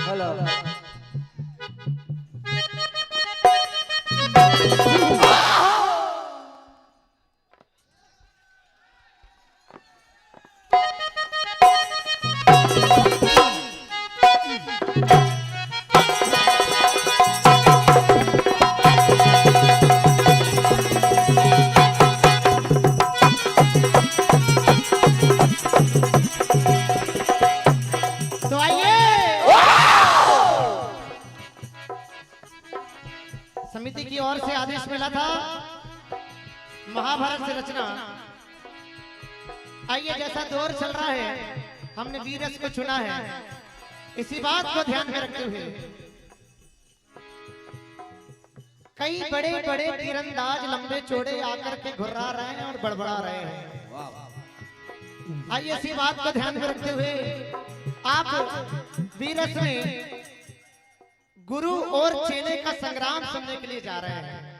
Hello समिति की ओर से आदेश मिला था महाभारत से रचना। आइए, जैसा दौर चल रहा है हमने वीरस को चुना है, इसी बात को ध्यान में रखते हुए कई बड़े बड़े तीरंदाज लंबे चौड़े आकर के घुर्रा रहे हैं और बड़बड़ा रहे हैं। आइए, इसी बात को ध्यान में रखते हुए आप वीरस में गुरु और चेले का संग्राम सुनने के लिए जा रहे हैं।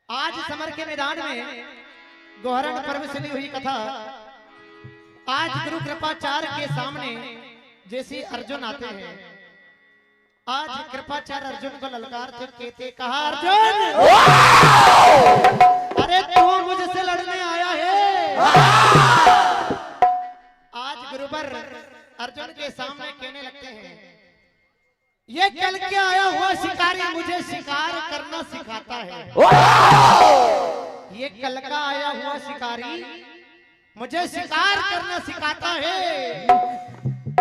आज समर के मैदान में गोहरण पर्व से ली हुई कथा आज गुरु कृपाचार्य के सामने जैसे अर्जुन आते हैं। आज कृपाचार्य अर्जुन को ललकारते कहते, कहा अर्जुन, अरे तू मुझसे लड़ने आया है। आज गुरुवर अर्जुन के सामने कहने लगते हैं, ये कल के आया हुआ शिकारी मुझे शिकार करना सिखाता है। ये कल का आया हुआ शिकारी मुझे शिकार करना सिखाता है,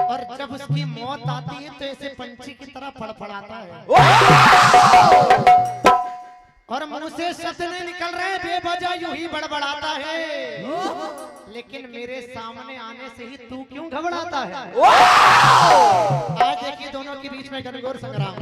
और जब उसकी मौत आती है तो ऐसे पंछी की तरह फड़फड़ाता है और मुंह से शब्द नहीं निकल रहे, बेवजह यूं ही बड़बड़ाता है। लेकिन मेरे सामने आने से ही तू क्यों घबराता है? आज देखिए दोनों के बीच में घनघोर संग्राम।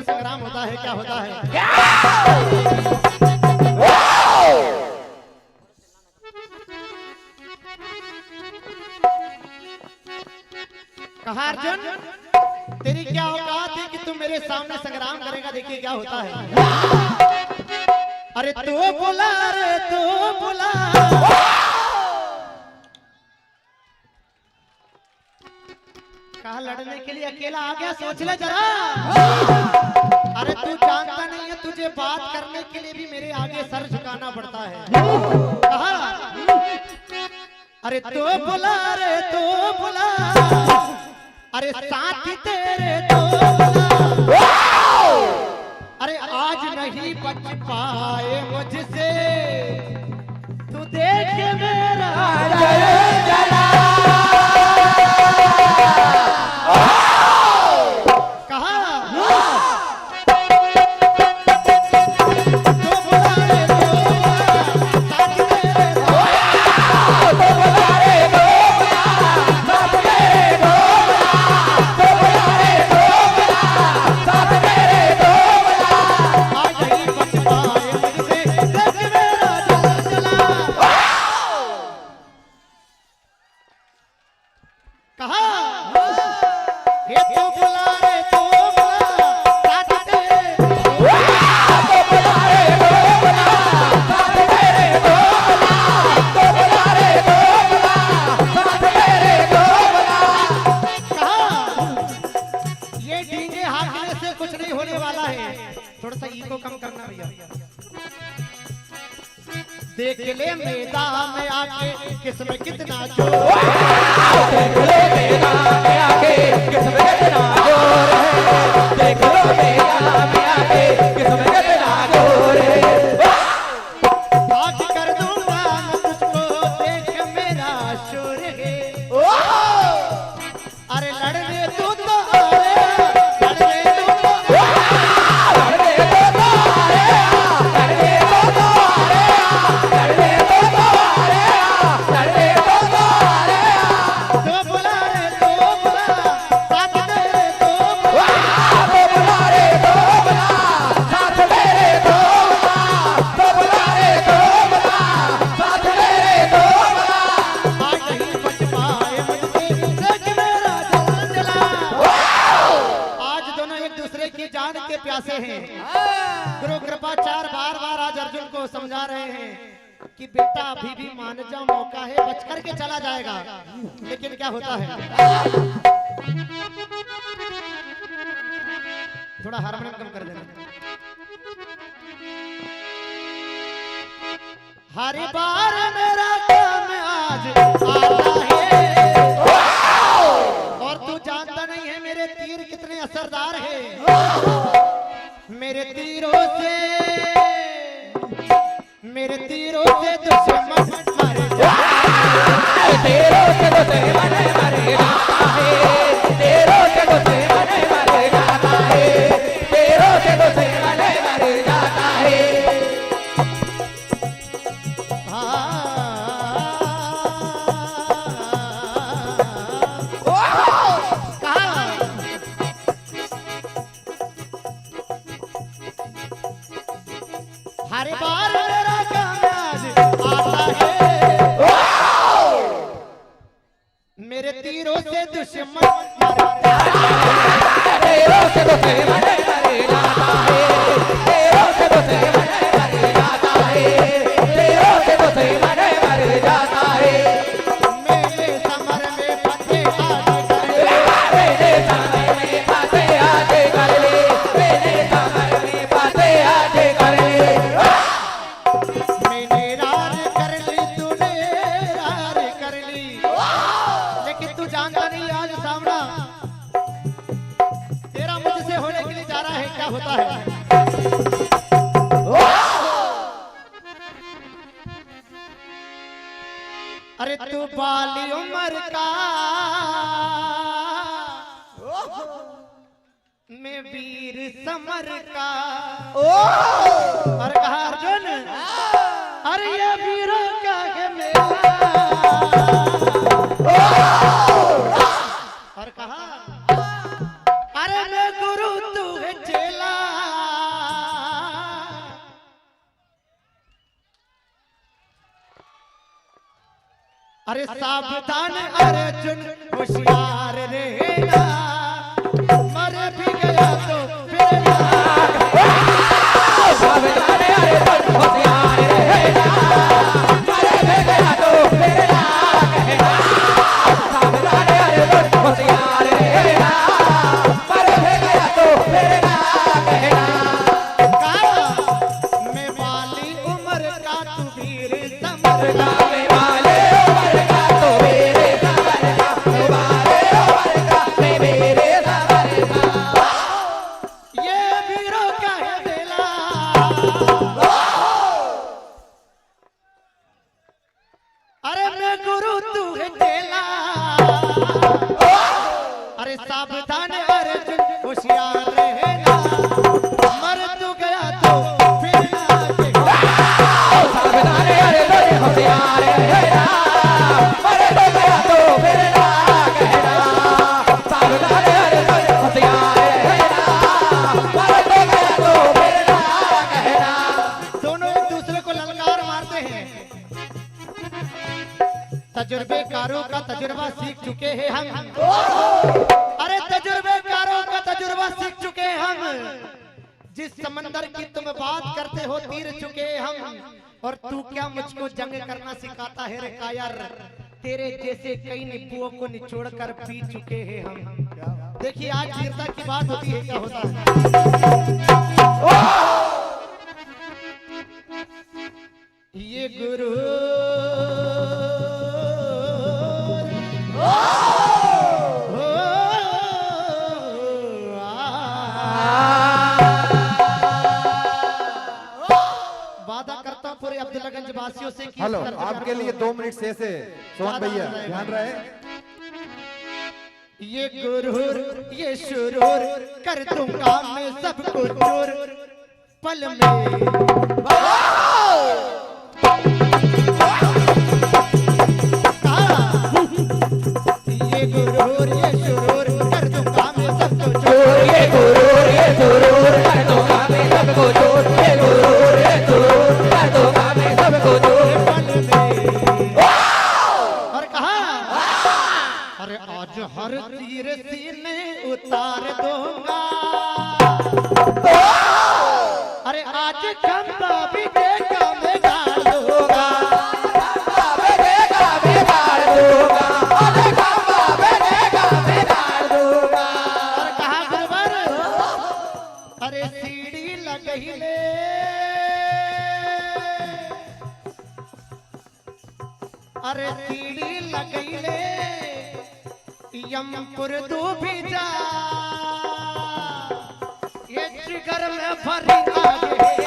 संग्राम होता है, क्या होता है? कहा अर्जुन, तेरी क्या औकात है कि तुम मेरे सामने संग्राम करेगा? देखिए क्या होता है। अरे तू बुला रे तू बुला, कहा लड़ने के लिए अकेला आ गया, सोच ले जरा। अरे तू जानता नहीं है, तुझे बात करने के लिए भी मेरे आगे सर झुकाना पड़ता है। कहा अरे तू बुला रे तू बुला, अरे साथी तेरे तू बुला, अरे आज नहीं बच पाए मुझसे, तू देख मेरा जला। थोड़ा सा ईगो कम करना भैया। देख ले मैदान में आके किसमें कितना जोर, देख ले मैदान में आके किसमें कितना जोर है, देख लो मैदान में आके किसमें कितना जोर है। बात कर दूंगा मैं तुझको, देख मेरा शोर है। अरे लड़ने प्यासे हैं। गुरु कृपाचार्य बार बार आज अर्जुन को समझा रहे हैं कि बेटा अभी भी मान जाओ, मौका है, बच करके चला जाएगा। लेकिन क्या होता है, थोड़ा हारमोनियम कम कर देना। हर बार मेरा काम आज आता है, और तू जानता नहीं है मेरे तीर कितने असरदार हैं। मेरे तीरों से दुश्मन मर जाए, तेरों से दुश्मन मर जाता है, तेरों से दुश्मन मर जाता है, तेरों से दुश्मन मर जाता है। हर बार मेरा काम आज आता है, मेरे तीरों से दुश्मन मर जाता है, तेरों से दुश्मन मर जाता है, तेरों से दुश्मन मर जाता है, तेरों से दुश्मन मर जाता है। मेरे समर में फतेह आज कर ले, मेरे समर में फतेह आज कर ले, मेरे समर में फतेह आज कर ले। मैंने रार कर ली, तूने रार कर ली, लेकिन तू जानता नहीं आज सामना तेरा मुझसे होने के लिए जा रहा है। क्या होता है, अरे तू बाली उम्र का, मैं वीर समर का। और कहा अर्जुन, अरे ये वीरों का है मेला। और कहा, अरे मैं गुरु तू है चेला। अरे सावधान अर्जुन होशियार रहना, मर भी गया तो फिर ना। सावधान अर्जुन होशियार रहना, मर भी गया तो फिर ना कहना। सावधान अर्जुन होशियार रहना, मर भी गया तो फिर ना कहना। कहा, मैं बाली उम्र का तू वीर समर का। मैं वाले उम्र का तो मेरे समर का, मैं वाले उम्र का मैं मेरे समर का। ये वीरों का है बेला। अरे मैं गुरु तू है चेला। अरे सावधान अर्जुन होशियार रहना, मर तू गया तो फिर ना कहना। सावधान अर्जुन होशियार रहना, मर भी गया तो फिर ना कहना। सावधान अर्जुन होशियार रहना, मर भी गया तो फिर ना कहना। दोनों एक दूसरे को ललकार मारते हैं। तजुर्बेकारों का तजुर्बा सीख चुके हैं हम। अरे तजुर्बेकारों का तजुर्बा सीख चुके हैं हम। जिस समंदर की तुम बात करते हो तीर चुके हैं हम। और तू क्या मुझको जंग करना सिखाता है रे कायर। तेरे जैसे कई निपुओं को निचोड़ कर पी चुके हैं हम। देखिए आज वीरता की बात होती है, क्या होता है। ये गुरु वादा करता हूं पूरे अब्दुल्लागंज वासियों से कि हेलो, इस दर्द आपके लिए 2 मिनट से सोहन भैया ध्यान रहे। ये गुरूर ये शुरूर कर दूंगा मैं सबको चोर पल में। ये गुरूर ये शुरूर कर दूंगा मैं सबको चोर। ये गुरूर ये सुरूर कर दूंगा मैं सबको चोर। ये गुरूर ये सुरूर कर दूंगा मैं सबको चोर। पल में। और कहा, अरे आज हर तीर सीने उतार दूंगा, अरे आज खंबा भी देगा मैं गाड़ दूंगा, और कहा गुरुवर अरे सीढ़ी लगई ले, अरे सीढ़ी लगई ले यमपुर दू भी जा, ये जिगर में भरी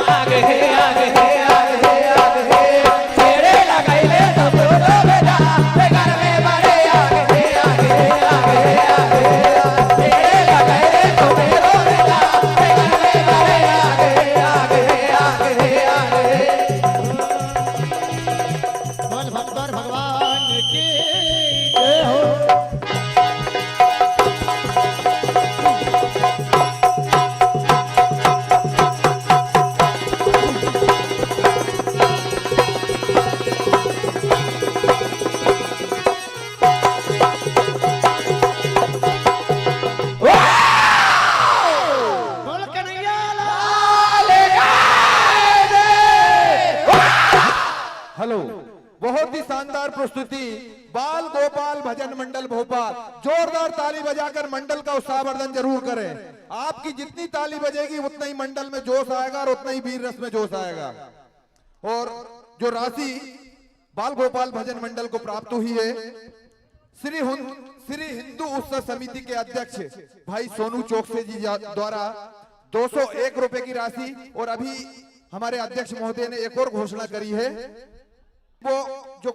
आगे आगे आगे आगे तेरे लगाइले सब तो बेटा घर में बड़े आगे आगे तेरे लगाइले तो मेरो बेटा घर में बड़े आगे बोल भगवान भगवान की जय हो। बोल कन्हैया लाल हेलो, बहुत ही शानदार प्रस्तुति बाल गोपाल भजन मंडल भोपाल। जोरदार ताली बजाकर मंडल का उत्साहवर्धन जरूर करें। आपकी जितनी ताली बजेगी उतना ही मंडल में जोश आएगा और उतना ही वीर रस में जोश आएगा। और जो राशि बाल गोपाल भजन मंडल को प्राप्त हुई है, श्री हिंदू उत्सव समिति के अध्यक्ष भाई सोनू चौकसे जी द्वारा 201 रुपए की राशि, और अभी हमारे अध्यक्ष महोदय ने एक और घोषणा करी है, वो जो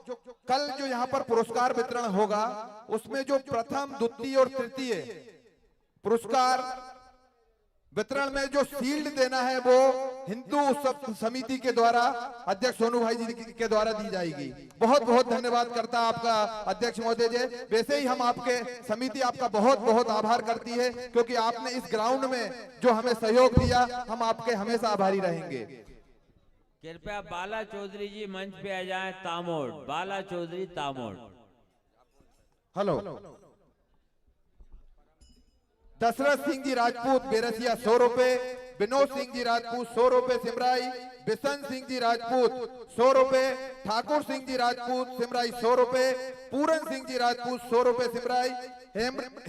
कल जो यहाँ पर पुरस्कार वितरण होगा उसमें जो प्रथम द्वितीय और तृतीय पुरस्कार वितरण में जो शील्ड देना है वो हिंदू उत्सव समिति के द्वारा अध्यक्ष सोनू भाई जी के द्वारा दी जाएगी। बहुत बहुत धन्यवाद करता आपका अध्यक्ष महोदय जी। वैसे ही हम आपके समिति आपका बहुत बहुत आभार करती है, क्योंकि आपने इस ग्राउंड में जो हमें सहयोग दिया, हम आपके हमेशा आभारी रहेंगे। कृपया बाला चौधरी जी मंच पे आ जाएं। तामोड़, बाला चौधरी तामोड़। हेलो, दशरथ सिंह जी राजपूत बेरसिया 100 रुपए, विनोद सिंह जी राजपूत 100 रुपए सिमराई, बिशन सिंह जी राजपूत 100 रुपए, ठाकुर सिंह जी राजपूत सिमराई 100 रुपए, पूरन सिंह जी राजपूत 100 रुपए सिमराई,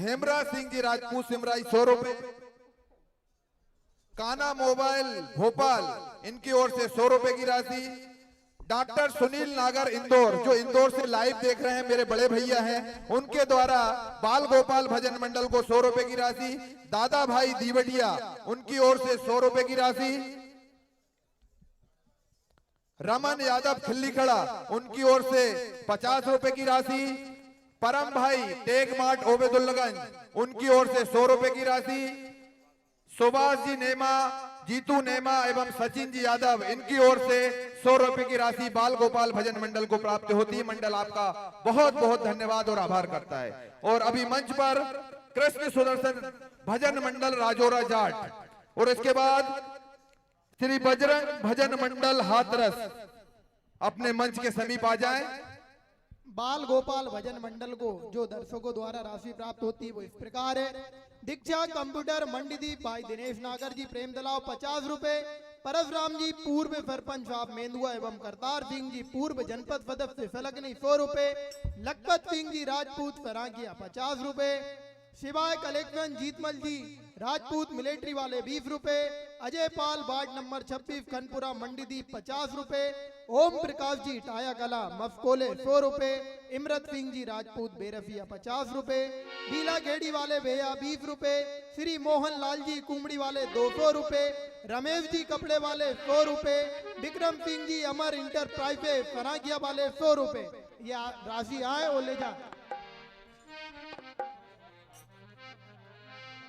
हेमराज सिंह जी राजपूत सिमराई 100 रुपए, काना मोबाइल भोपाल इनकी ओर से 100 रुपए की राशि, डॉक्टर सुनील नागर इंदौर जो इंदौर से लाइव देख रहे हैं, मेरे बड़े भैया हैं, उनके द्वारा बाल गोपाल भजन मंडल को 100 रुपए की राशि, दादा भाई दीवटिया उनकी ओर से 100 रुपए की राशि, रमन यादव खिल्ली खड़ा उनकी ओर से 50 रुपए की राशि, परम भाई टेक मार्ट ओबेदुल्लागंज उनकी ओर से 100 रुपए की राशि, सुभाष जी नेमा, जीतू नेमा एवं सचिन जी यादव इनकी ओर से 100 रुपए की राशि बाल गोपाल भजन मंडल को प्राप्त होती है। मंडल आपका बहुत बहुत धन्यवाद और आभार करता है। और अभी मंच पर कृष्ण सुदर्शन भजन मंडल राजौरा जाट, और इसके बाद श्री बजरंग भजन मंडल हाथरस अपने मंच के समीप आ जाएं। बाल गोपाल भजन मंडल को जो दर्शकों द्वारा राशि प्राप्त होती है वो इस प्रकार है। दीक्षा कंप्यूटर मंडीदीप भाई दिनेश नागर जी प्रेम दलाव 50 रुपए, परशुराम जी पूर्व सरपंच साहब मेंदुआ एवं करतार सिंह जी पूर्व जनपद सदस्य फलकनी 100 रुपए, लखपत सिंह जी राजपूत फराकिया 50 रुपए, शिवाय कलेक्शन जीतमल जी राजपूत मिलिट्री वाले 20 रुपए, अजय पाल वार्ड नंबर 26 खनपुरा मंडीदीप 50 रुपए, ओम प्रकाश जी टाया कला मफकोले 100 रुपए, इमरत सिंह जी राजपूत बेरफिया 50 रुपए, बीला घेड़ी वाले भैया 20 रुपए, श्री मोहन लाल जी कुमड़ी वाले 200 रुपए, रमेश जी कपड़े वाले 100 रुपए, विक्रम सिंह जी अमर इंटरप्राइजेज फराकिया वाले 100 रुपए। ये राशि आए वो ले जा।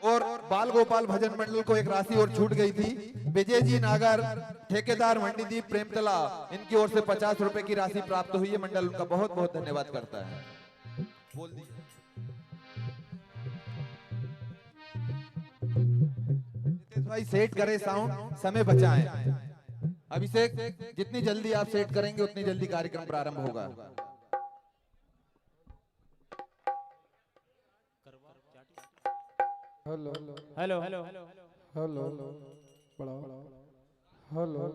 और बाल गोपाल भजन मंडल को एक राशि और छूट गई थी। विजय जी नागर ठेकेदार मंडीदीप प्रेमतला इनकी ओर से 50 रुपए की राशि प्राप्त हुई है। मंडल उनका बहुत बहुत धन्यवाद करता है। बोल दीजिए भाई, सेट करें साउंड, समय बचाएं। अभिषेक जितनी जल्दी आप सेट करेंगे उतनी जल्दी कार्यक्रम प्रारंभ होगा। हेलो हेलो हेलो बढ़ाओ हेलो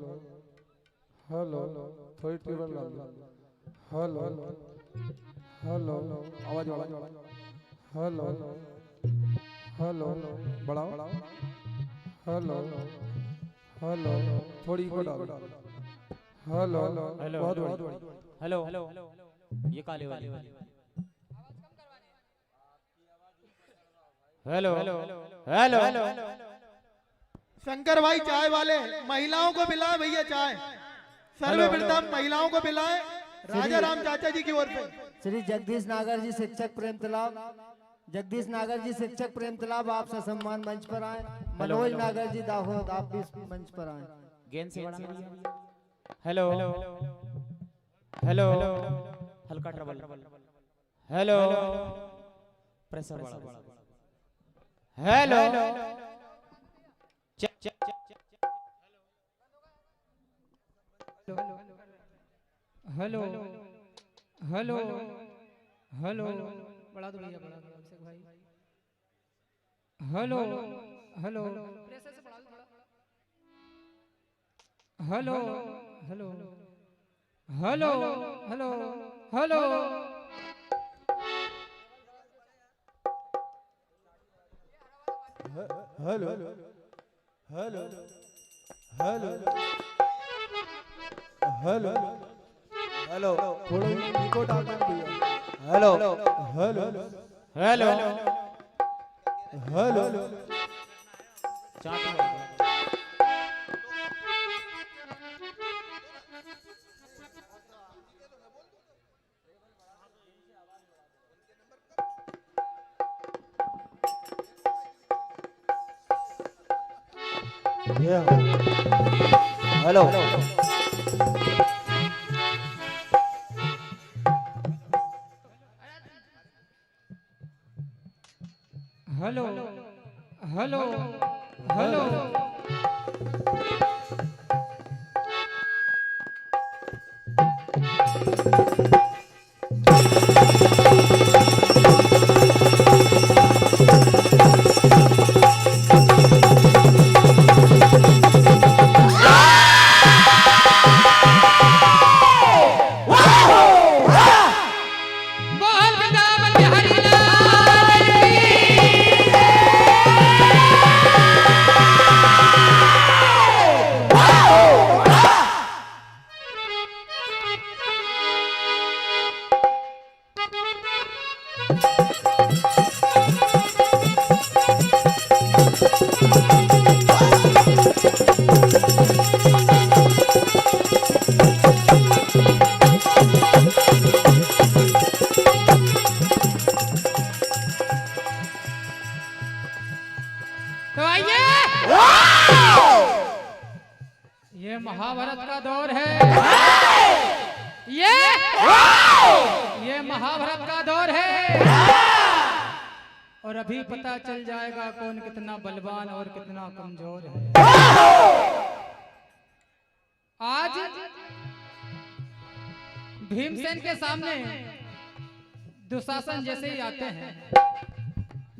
हेलो थोड़ी ट्यूबर ला हेलो हेलो आवाज बढ़ाओ हेलो हेलो बढ़ाओ हेलो हेलो थोड़ी इको डालो हेलो हेलो बहुत बढ़िया हेलो ये काले वाली हेलो हेलो शंकर भाई चाय वाले महिलाओं को पिलाए भैया चाय। सर्वप्रथम महिलाओं को पिलाए राजा राम चाचा जी की ओर से। श्री जगदीश नागर जी शिक्षक प्रेम तालाब, जगदीश नागर जी शिक्षक प्रेम तालाब आप सम्मान मंच पर आए। मनोज नागर जी दाहोद आप भी मंच पर आए। गेंद से बड़ा हेलो हेलो हल्का ट्रबल हेलो प्रेशर बड़ा हेलो हेलो हेलो हेलो बढ़ा दो भैया बढ़ा दो अभिषेक भाई। हेलो हेलो प्रेशर से बढ़ा दो थोड़ा। Hello hello hello hello hello hello hello hello hello hello थोड़ा इको डालना भैया hello hello hello hello hello hello hello hello तो आइए ये महाभारत का दौर है। ये महाभारत का दौर है और अभी पता चल जाएगा कौन कितना बलवान और कितना कमजोर है। आज भीमसेन के सामने दुशासन जैसे ही आते हैं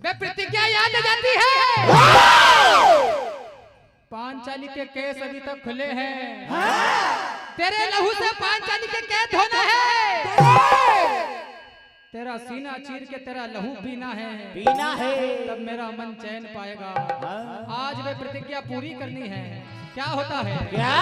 वे प्रतिज्ञा याद आ जाती है। पांचाली के केस अभी तक खुले हैं। तेरे लहू से पांचाली के कैद होना है। तेरा सीना चीर के तेरा लहू पीना है तब मेरा मन चैन पाएगा। आज वे प्रतिज्ञा पूरी करनी है। क्या होता है क्या?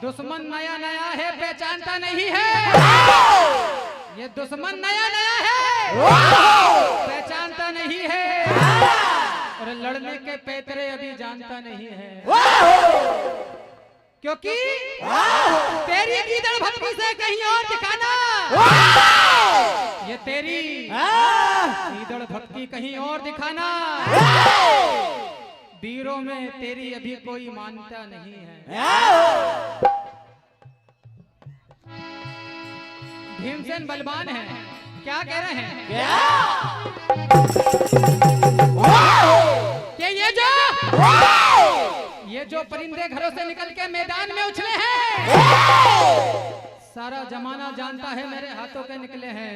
दुश्मन नया नया है पहचानता नहीं है। ये दुश्मन नया नया है पहचानता नहीं है और लड़ने के पैतरे अभी जानता नहीं है। क्योंकि तेरी गीदड़ भक्ति से कहीं और दिखाना ये तेरी ईदड़ भक्ति कहीं और दिखाना। वीरों में तेरी अभी कोई मान्यता नहीं है। भीमसेन बलवान है, क्या कह रहे हैं? कि ये जो परिंदे घरों से निकल के मैदान में उछले हैं, सारा जमाना जानता है मेरे हाथों के निकले हैं।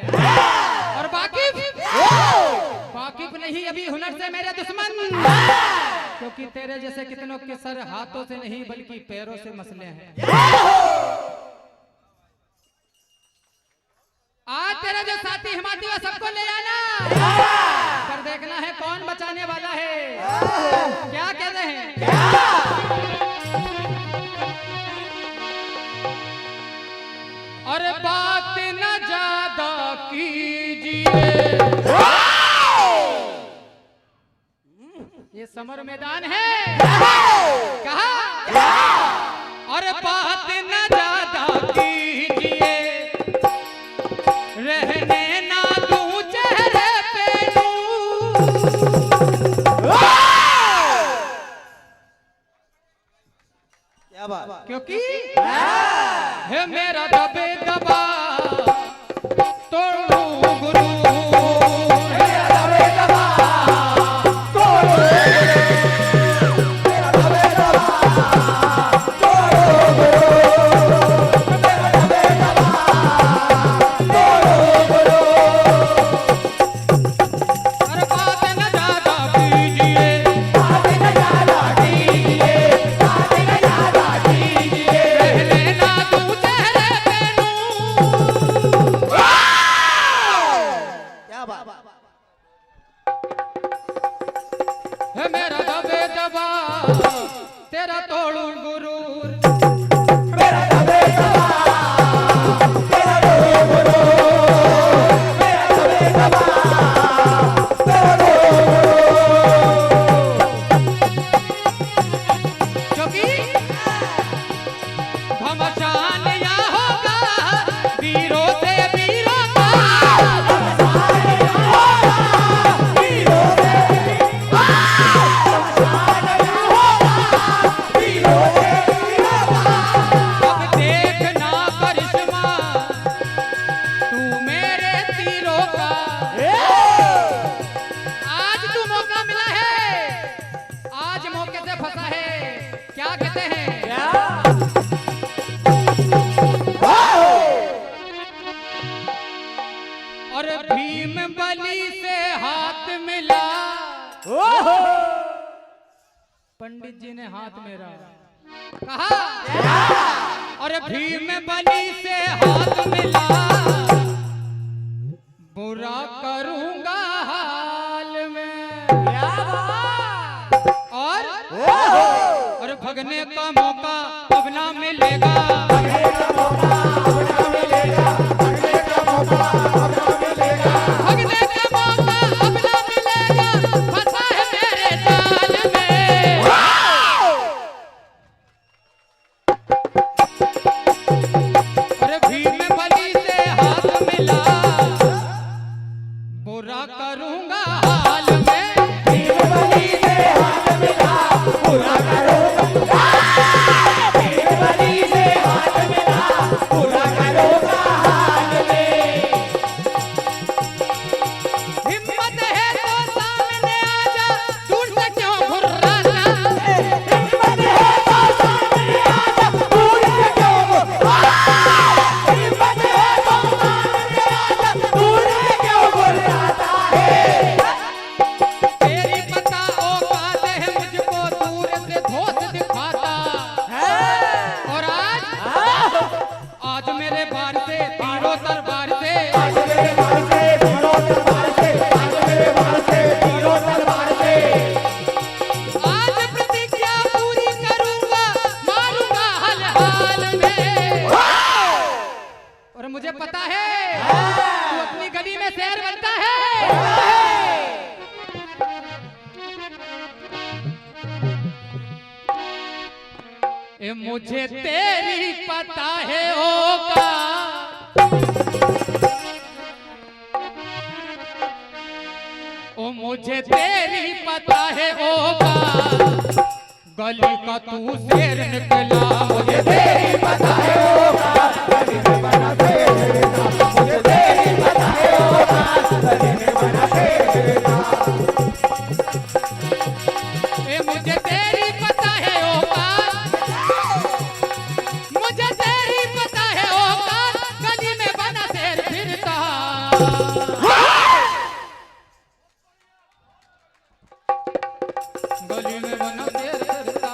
और वाकिफ नहीं अभी हुनर से मेरे दुश्मन, क्योंकि तेरे जैसे कितनों के सर हाथों से नहीं बल्कि पैरों से मसले हैं। आज तेरा जो साथी हिमाती है सबको ले आना, पर देखना है कौन बचाने वाला है। क्या कह रहे हैं? और बात न ज्यादा कीजिए, ये समर मैदान है। कहा? और बात न ज्यादा कीजिए, रहने ना दूं चेहरे पे क्या बात? क्योंकि है मेरा दबे दबा तोड़ू गुरु, मेरा दबे दबा तोड़ू गुरु, मेरा दबे दबा तोड़ू गुरु, मेरा दबे दबा तोड़ू गुरु। अरे बात न ज्यादा कीजिए, बात न ज्यादा कीजिए, बात न ज्यादा कीजिए, रहने ना दूं चेहरे पे नूर। क्या बात? है मेरा दबे दबा तेरा तोड़ू गुरूर, मेरा दबे दबा तेरा तोड़ू गुरूर, मेरा दबे दबा तोड़ू गुरूर। क्योंकि घमसान यहाँ होगा वीरों से वीरों का, घमसान यहाँ होगा वीरों से वीरों का, घमसान यहाँ होगा वीरों से वीरों का। अब देखना करिश्मा तू मेरे तीरों का, आज तू मौका मिला है, आज मौके से फंसा है। क्या कहते हैं? और भीम बली से हाथ मिला, पंडित जी ने हाथ मेरा कहा। और भीम बली से हाथ मिला, बुरा करूंगा हाल में। और भगने का मौका अब ना मिलेगा, भगने का मौका अब ना मिलेगा, भगने का मौका अब ना मिलेगा, भगने का मौका अब ना मिलेगा, फंसा है मेरे जाल में। अरे भीम बली से हाथ मिला, बुरा करूंगा हाल में, भीम बली से हाथ मिला, बुरा करूंगा, भीम बली से हाथ मिला, बुरा करूंगा हाल में। हिम्मत है तो सामने आजा, दूर से क्यों घुर्राना, हिम्मत है तो सामने आजा, दूर से क्यों घुर्राना, हिम्मत है तो सामने आजा, दूर से क्यों घुर्राता है। तेरी पता औकात है मुझको दूर से धोत दिखाता है। और आज मेरे बार से तीरों तलवार से, आज मेरे बार से तीरों तलवार से, आज मेरे बार से तीरों तलवार से, आज प्रतिज्ञा पूरी करूंगा, मारूंगा हल हाल में। और मुझे पता है तू अपनी गली में शेर बनता है। ए मुझे तेरी पता है होगा, गली का तू शेर निकला, मुझे तेरी पता है औकात, गली में बना तेरा, मुझे तेरी पता है औकात, गली में बना तेरा। ए मुझे तेरी पता है औकात, मुझे तेरी पता है औकात, गली में बना शेर फिरता। गली में बना शेर फिरता।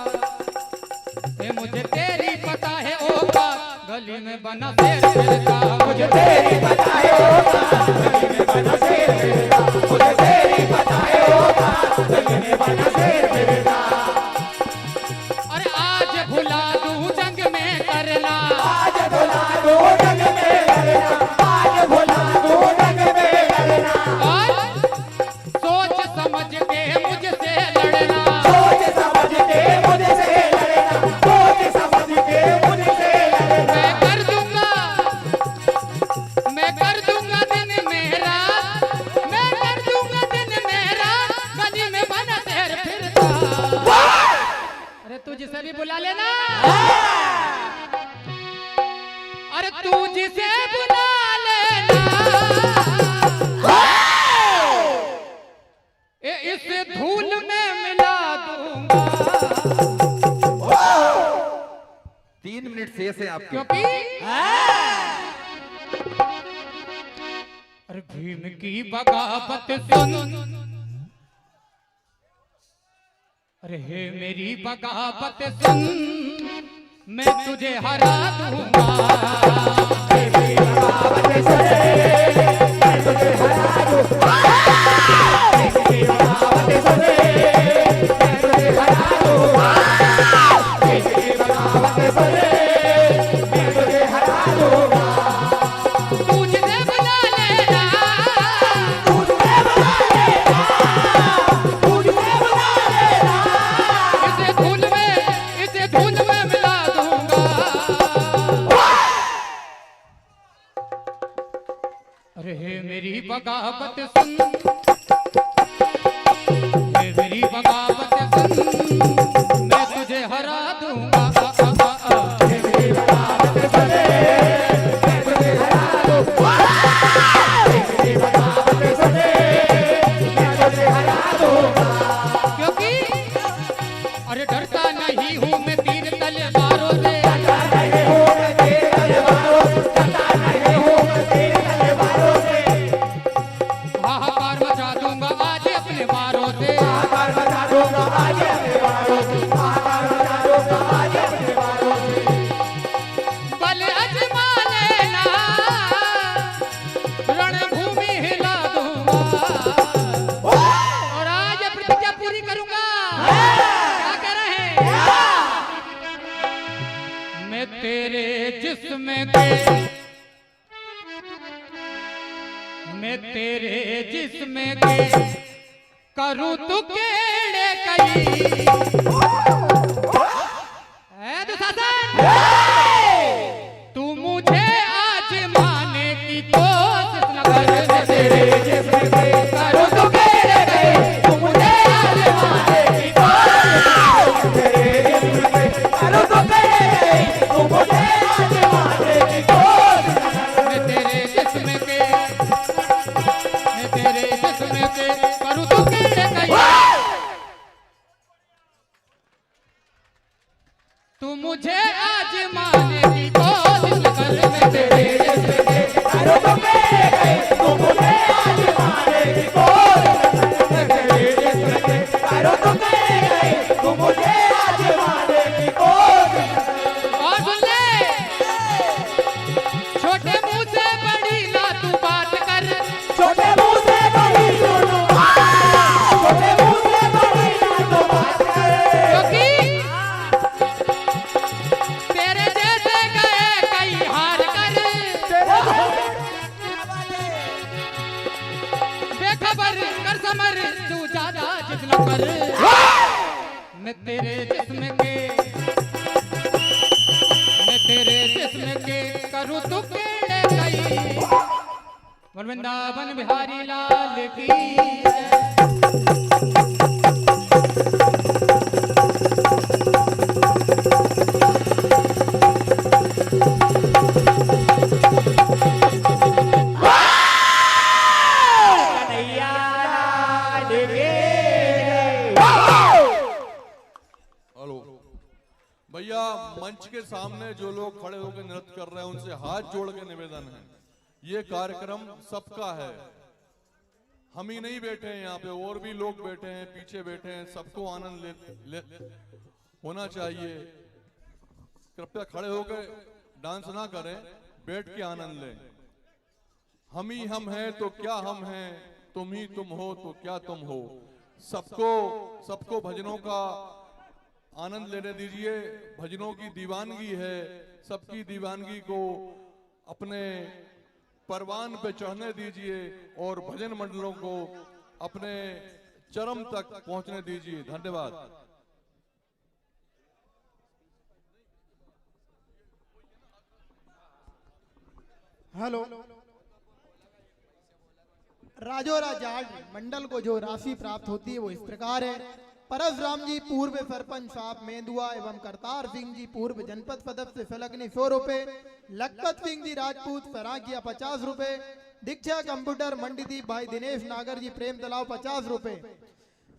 ए मुझे तेरी पता है औकात, गली में बना शेर फिरता। मुझे तेरी पता है औकात, गली में बना शेर फिरता, मुझे तेरी पता है औकात, गली में बना शेर फिरता। अरे आज भुला दूं जंग में करना, आज भुला दो जग में लड़ना, आज भुला दो जग में लड़ना, और सोच समझ के मुझसे लड़ना। सोच समझ के मुझसे लड़ना, सोच समझ के मुझसे लड़ना। मैं कर दूंगा दिन मेरा, मैं कर दूंगा दिन मेरा, गली में बना शेर फिरता। अरे तू जिसे भी बुला लेना, अरे तू जिसे बुला लेना, इस धूल में मिला दूंगा। 3 मिनट शेष है आपके। क्योंकि अरे भीम की बगावत सुन, अरे हे मेरी बगावत सुन, मैं तुझे हरा दूंगा। तेरी बगावत सुने, मैं तुझे हरा दूंगा। तेरी बगावत सुने, मैं तुझे हरा दूंगा। तेरी बगावत सुने, मैं तुझे हरा दूंगा। तू जिसे बुला लेना, तुझे बुला लेना, तुझे बुला लेना। इसे धूल में मिला दूंगा। अरे हे मेरी बगावत सुन, हे मेरी बगावत सुन, मैं तुझे हरा दूंगा। तेरी बगावत सुने, मैं तुझे हरा दूंगा। तेरी बगावत सुने, मैं तुझे हरा दूंगा। क्योंकि अरे डरता नहीं हूँ मैं तीर तलवारों से, डरता नहीं हूँ मैं तेरी तलवारों से, डरता नहीं हूँ मैं तेरी तलवारों से। हाहाकार मचा दूंगा आज अपने वारों से। हाहाकार मचा दूंगा आज अपने वारों से, हाहाकार मचा दूंगा आज अपने वारों से। बल अजमा लेना, रणभूमि हिला दूंगा। और आज प्रतिज्ञा पूरी करूंगा। क्या कह रहे हैं? मैं तेरे जिस्म के, मैं तेरे जिस्म के करूँ तू केड़े कई। है दुशासन, तू मुझे आज माने की कोशिश न कर। तेरे जिस्म के करूँ तो केड़े गए, तू मुझे आज माने की कोशिश। तेरे जिस्म के करूँ तो केड़े गए, तू मुझे आज माने की कोशिश। मैं तेरे जिस्म के, मैं तेरे जिस्म के करूँ तू केड़े कई। तू मुझे आज माने की कोशिश न कर। मैं तेरे जिस्म के करूँ तो केड़े गए, तू मुझे आज माने की कोशिश। तेरे जिस्म के करूँ तो केड़े गए, तू मुझे आज माने की कोशिश। और सुन ले, छोटे मुंह से बड़ी ना तू बात कर। छोटे मुंह से बड़ी सुनो, छोटे मुंह से बड़ी ना तो बात करे। क्योंकि तेरे जैसे गए कई हार कर, बेखबर कर समर तू ज्यादा जितना कर। मैं तेरे जिस्म के, मैं तेरे जिस्म के करूँ तू केड़े कई। वृंदावन बिहारी लाल की जय। सामने जो लोग खड़े होकर नृत्य कर रहे हैं उनसे हाथ जोड़ के निवेदन है, ये कार्यक्रम सबका है। हम ही नहीं बैठे हैं यहाँ पे, और भी लोग बैठे हैं, पीछे बैठे हैं, सबको आनंद ले होना चाहिए। कृपया खड़े होकर डांस ना करें, बैठ के आनंद लें। हम ही हम हैं तो क्या हम हैं, तुम ही तुम हो तो क्या तुम हो। सबको भजनों का आनंद लेने दीजिए। भजनों की दीवानगी है, सबकी दीवानगी को अपने परवान पे चढ़ने दीजिए और भजन मंडलों को अपने चरम तक पहुंचने दीजिए। धन्यवाद। हेलो, राजौरा जाट मंडल को जो राशि प्राप्त होती है वो इस प्रकार है। परशुराम जी पूर्व सरपंच साहब मेंदुआ एवं करतार सिंह जी पूर्व जनपद सदस्य फलकनी 100 रुपए, लखपत सिंह जी राजपूत फराकिया 50 रुपए, दीक्षा कंप्यूटर मंडीदीप भाई दिनेश नागर जी प्रेम तलाव 50 रुपए,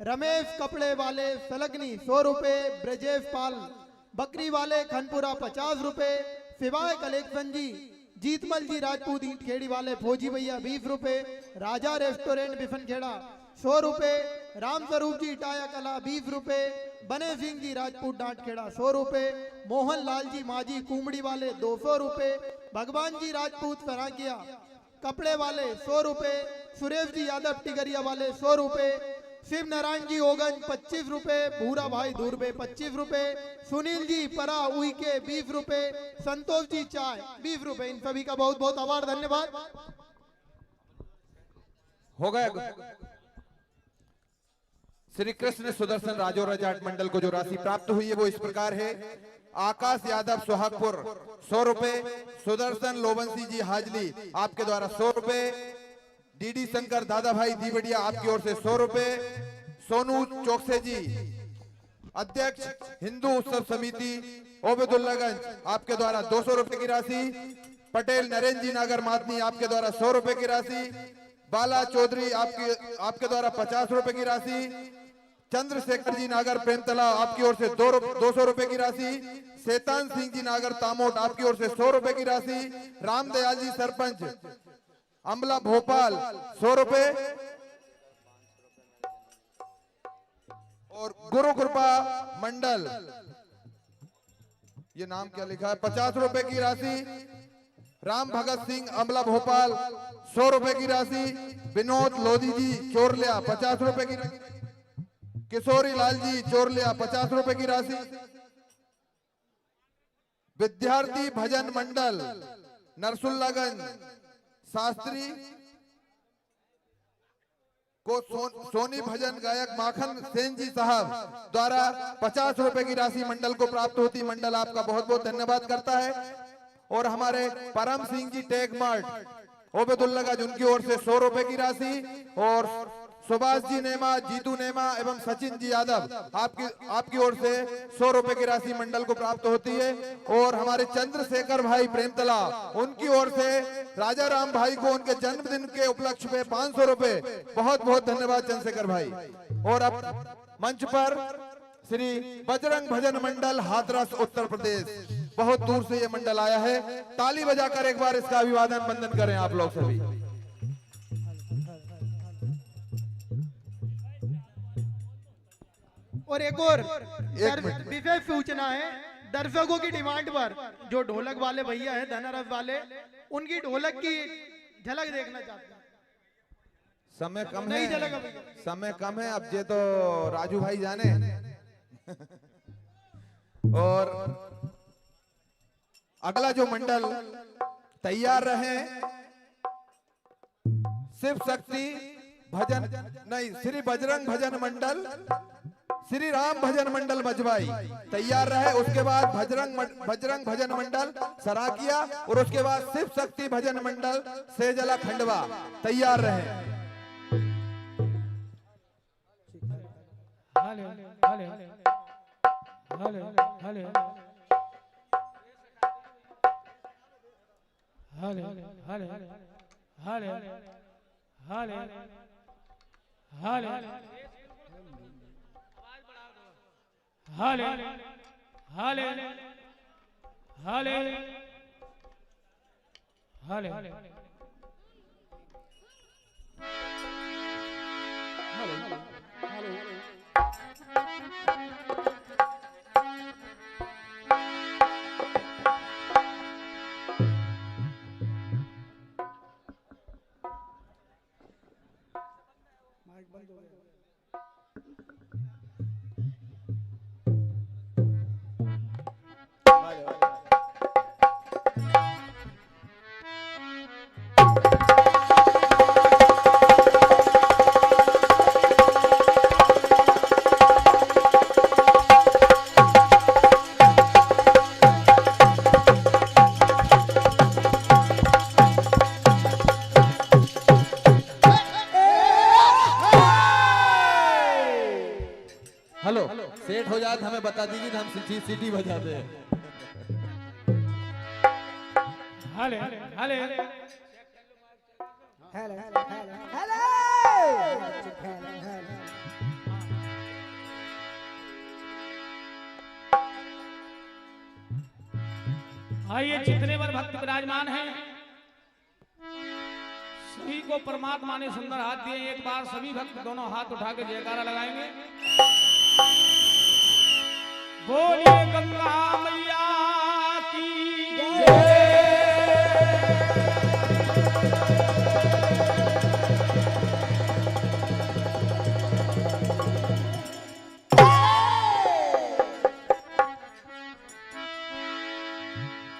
रमेश कपड़े वाले फलकनी 100 रुपए, ब्रजेश पाल बकरी वाले खनपुरा 50 रुपए, सिवाय कलेक्शन जी जीतमल जी राजपूत ईंट खेड़ी वाले फौजी भैया 20 रुपए, राजा रेस्टोरेंट बिफनखेड़ा 100 रुपए, राम स्वरूप जी टाया कला 20 रुपए, बने सिंह जी राजपूत डांटखेड़ा 100 रुपए, मोहन लाल जी माझी कुमड़ी वाले 200 रुपए, भगवान जी राजपूत फराकिया कपड़े वाले 100 रुपए, सुरेश जी यादव टिगरिया वाले 100 रुपए, शिव नारायण जी ओगन 25 रुपए, भूरा भाई दूरबे 25 रुपए, सुनील जी परा उई के 20 रुपए, संतोष जी चाय 20 रुपए। इन सभी का बहुत बहुत आभार, धन्यवाद। हो गया। श्री कृष्ण सुदर्शन राजौरा जाट मंडल को जो राशि प्राप्त हुई है वो इस प्रकार है। आकाश यादव सुहागपुर 100 रुपए, सुदर्शन लोबंसी जी हाजली आपके द्वारा 100 रुपए, डीडी शंकर दादा भाई दीवड़िया आपकी ओर से 100 रुपए, सोनू चौकसे जी अध्यक्ष हिंदू उत्सव समिति ओबेदुल्लागंज आपके द्वारा 200 रुपए की राशि, पटेल नरेंद्र जी नागर मातनी आपके द्वारा 100 रुपए की राशि, बाला चौधरी आपके द्वारा 50 रुपए की राशि, चंद्रशेखर जी नागर प्रेमतला आपकी ओर से 200 रुपए की राशि, शैतान सिंह जी नागर तामोट आपकी ओर से 100 रुपए की राशि, रामदयाल जी सरपंच अमला भोपाल 100 रुपए और गुरु कृपा मंडल, ये नाम क्या लिखा है, 50 रुपए की राशि, राम भगत सिंह अमला भोपाल 100 रुपए की राशि, विनोद लोधी जी चोरलिया 50 रुपए की राशि, किशोरी लाल जी चोरलिया 50 रुपए की राशि, विद्यार्थी भजन मंडल नरसुल्लागंज शास्त्री को सोनी भजन गायक माखन सेन जी साहब द्वारा 50 रुपए की राशि मंडल को प्राप्त होती। मंडल आपका बहुत बहुत धन्यवाद करता है। और हमारे परम सिंह जी टेक मार्ट ओबेदुल्लागंज उनकी ओर से 100 रुपए की राशि, और सुभाष जी नेमा, जीतू नेमा एवं सचिन जी यादव आपकी ओर से 100 रुपए की राशि मंडल को प्राप्त होती है। और हमारे चंद्रशेखर भाई प्रेमतला उनकी ओर से राजा राम भाई को उनके जन्मदिन के उपलक्ष्य में 500 रुपए, बहुत बहुत धन्यवाद चंद्रशेखर भाई। और अब मंच पर श्री बजरंग भजन मंडल हाथरस उत्तर प्रदेश, बहुत दूर से ये मंडल आया है, ताली बजाकर एक बार इसका अभिवादन वंदन करें आप लोग सभी। और एक और विशेष सूचना है, दर्शकों की डिमांड पर जो ढोलक वाले भैया हैं धनरस वाले, उनकी ढोलक की झलक देखना चाहते हैं। समय कम नहीं है, चलेगा भैया। समय कम है, अब ये तो राजू भाई जाने। और अगला जो मंडल तैयार रहे, शिव शक्ति भजन नहीं, श्री बजरंग भजन मंडल, श्री राम भजन मंडल मजबाई तैयार रहे। उसके बाद बजरंग भजन मंडल सराकिया, और उसके बाद शिव शक्ति भजन मंडल सेजला खंडवा तैयार रहे। हले हले हेलो सेट हो जाए तो हमें बता दीजिए, हम सीटी बजा दे। हले हले आइए, जितने पर भक्त विराजमान हैं सभी को परमात्मा ने सुंदर हाथ दिए। एक बार सभी भक्त दोनों हाथ उठा के जयकारा लगाएंगे। बोलिए गंगा मैया की जय।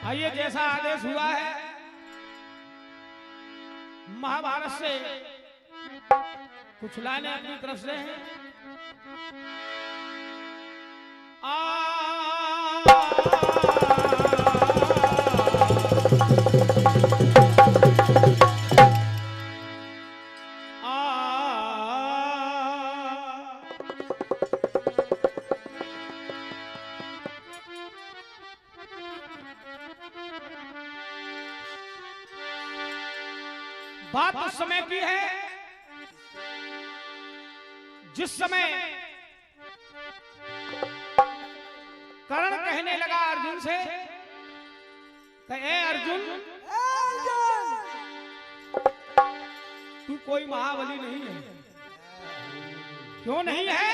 आइए, जैसा आदेश हुआ है महाभारत से कुछ लाइनें अपनी तरफ से हैं। बात उस समय की है जिस समय कर्ण कहने लगा अर्जुन से कि ए अर्जुन, तू कोई महाबली नहीं है। क्यों नहीं है?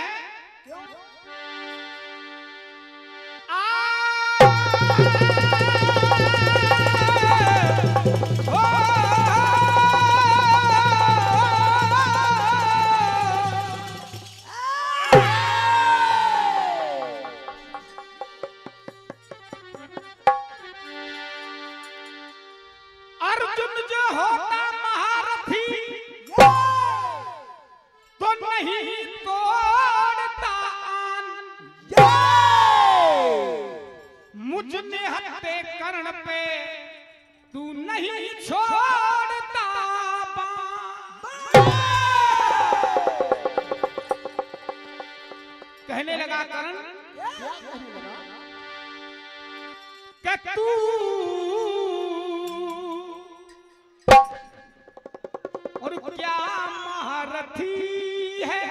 अर्जुन जो होता महारथी तो नहीं तोड़ता आन। मुझ निहत्थे कर्ण पे तू नहीं छोड़ता बाण। कहने लगा कर्ण कि तू और क्या महारथी है।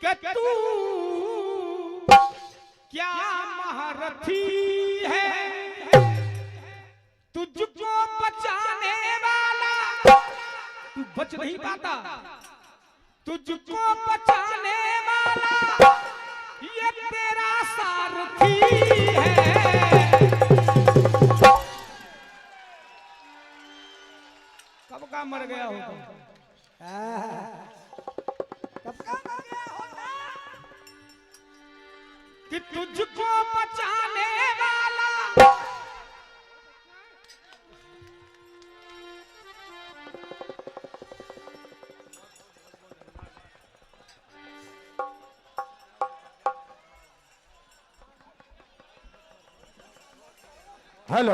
कि तू क्या महारथी है। तुझको बचाने वाला तू बच नहीं पाता। तुझको बचाने वाला ये तेरा सारथी है। कब का मर गया होता, कब का मर गया होता कि तुझको बचाने वाला हेलो,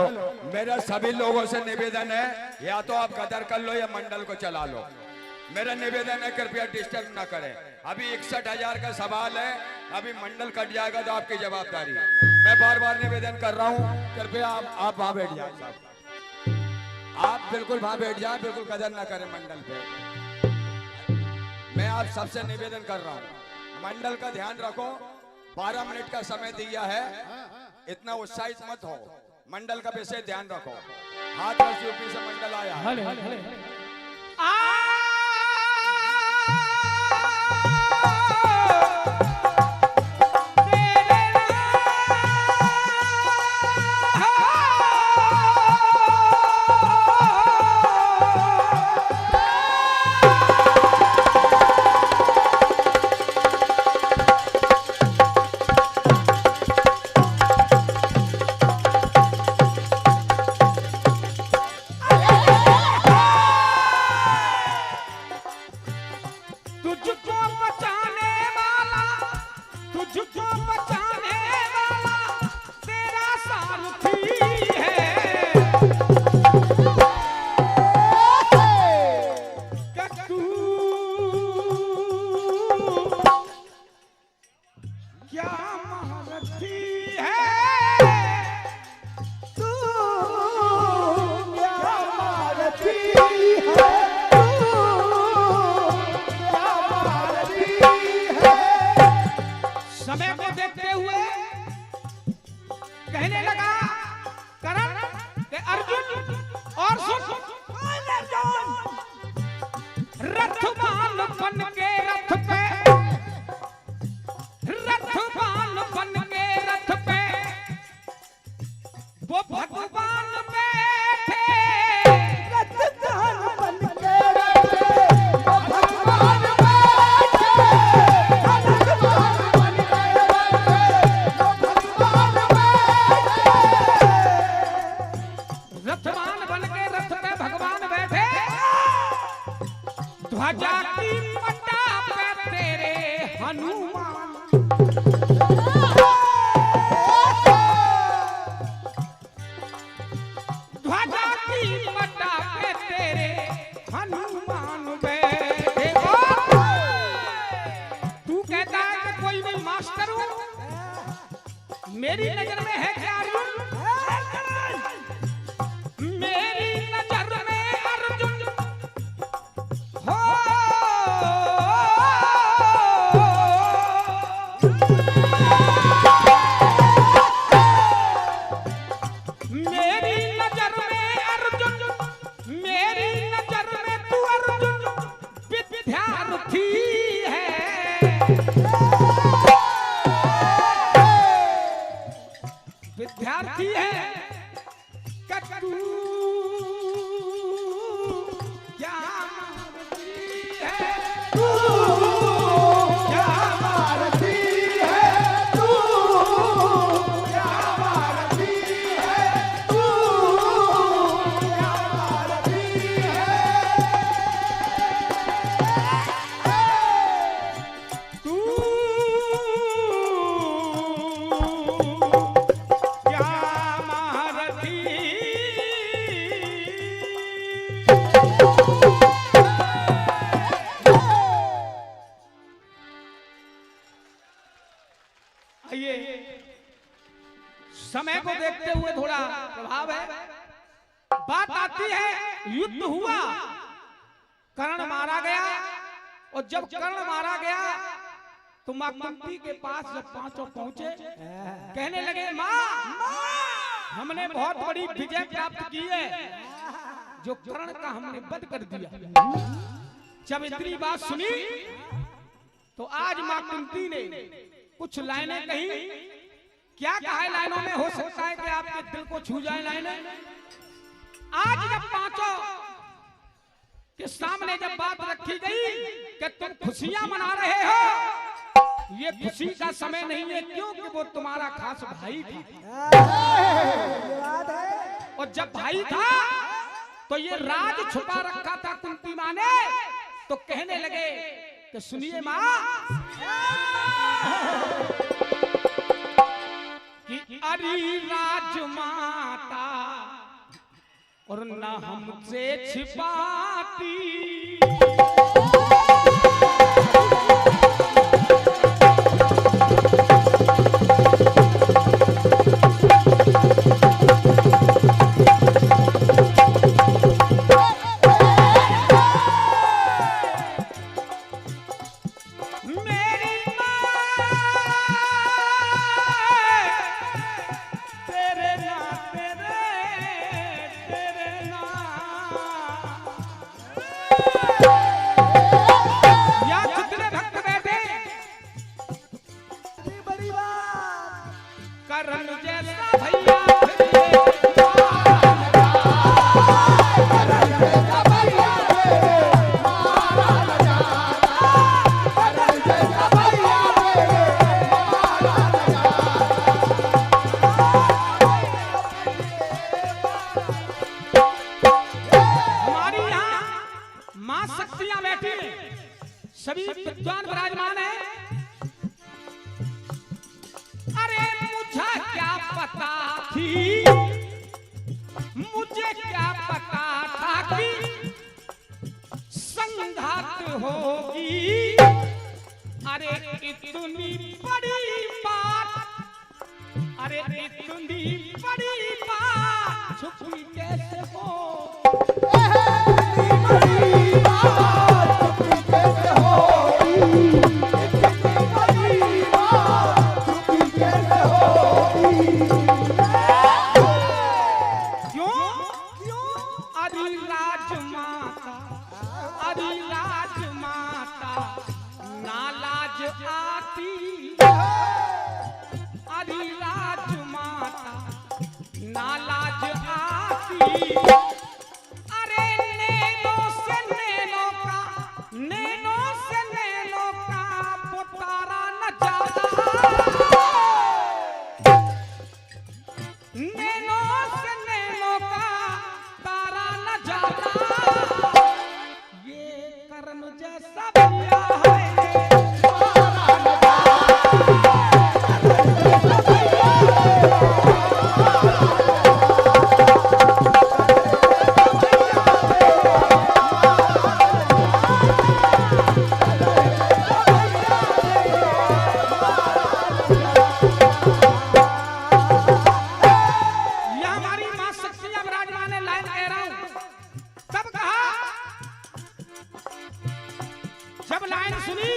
मेरा सभी लोगों से निवेदन है, या तो आप गदर कर लो या मंडल को चला लो। मेरा निवेदन है कृपया डिस्टर्ब ना करें। अभी 61,000 का सवाल है, अभी मंडल कट जाएगा तो आपकी जवाबदारी। मैं बार बार निवेदन कर रहा हूं, कृपया आप वहां बैठ जाए साहब। आप बिल्कुल वहां बैठ जाए, बिल्कुल गदर ना करें मंडल पे। मैं आप सबसे निवेदन कर रहा हूं, मंडल का ध्यान रखो, 12 मिनट का समय दिया है, इतना उत्साहित मत हो, मंडल का विशेष ध्यान रखो। हाथ यूपी से मंडल आया है। हले हले समय को देखते हुए कहने लगा करण के अर्जुन और रथवान बन के रथ पे, रथवान बन के रथ पे वो भगवान बैठे, रथवान बन के रथ पे वो भगवान ध्वजा की पट्टा पे तेरे हनुमान, ध्वजा की पट्टा पे तेरे हनुमान बैठे। तू कहता है कि कोई भी मास्टर हूं, मेरी नजर में है क्या अर्जुन? मेरी नजर में अर्जुन मेरी नजर में अर्जुन, मेरी नजर में तू अर्जुन विद्यार्थी है, विद्यार्थी है कि तू क्या है, तू क्या मारती है, तू क्या मारती है, तू क्या मारती है, तू क्या मारती। आइए, समय को देखते हुए थोड़ा प्रभाव है। बात आती है, युद्ध हुआ, कर्ण मारा गया, और जब कर्ण मारा गया तो मां कुंती के पास जब पांचों पहुंचे, कहने लगे मां हमने बहुत बड़ी विजय प्राप्त की है, जो कर्ण का हमने वध कर दिया। जब इतनी बात सुनी तो आज मां कुंती ने कुछ लाइनें कही। क्या कहा है लाइनों में? हो सकता है कि आपके दिल को छू जाए लाइनें। आज जब पांचों के सामने जब बात रखी गई कि तुम खुशियां मना रहे हो, ये खुशी का समय नहीं है, क्योंकि वो तुम्हारा खास भाई था, और जब भाई था तो ये राज छुपा रखा था कुंती मां ने। तो कहने लगे कि सुनिए मां, कि अरे राजमाता और ना हमसे छिपाती, मेरी मां करण जैसा भैया फिर ये हमारी यहाँ मां शक्तियां बैठी हैं, सभी विद्वान विराजमान है। अरे मुझे क्या पता थी, मुझे क्या पता था कि संघात होगी। अरे इतनी बड़ी बात, अरे इतनी बड़ी बात छुपी कैसे हो। जब लाइन सुनी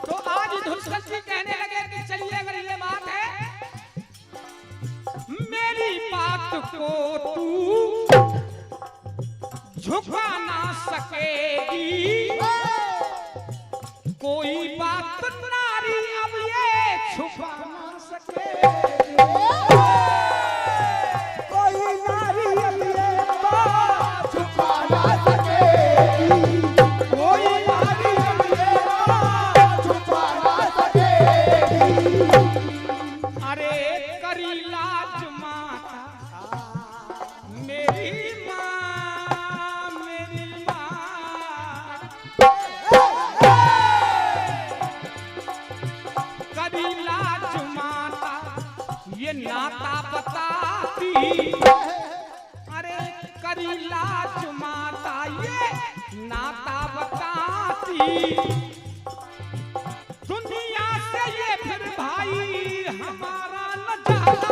तो आज धुलकर जी कहने लगे कि चलिए अगर ये बात है, मेरी बात को तू झुका ना सकेगी। कोई बात नारी अब ये छुपा ना सकेगी। कोई नारी अब ये बात छुपा ना सकेगी। कोई नारी अब ये बात छुपा ना सकेगी। अरे करी लाज माता मेरी माँ, मेरी माँ। करी लाज माता ये नाता बताती। अरे करी लाज माता ये नाता बताती। दुनिया से ये फिर भाई हमारा न जाता।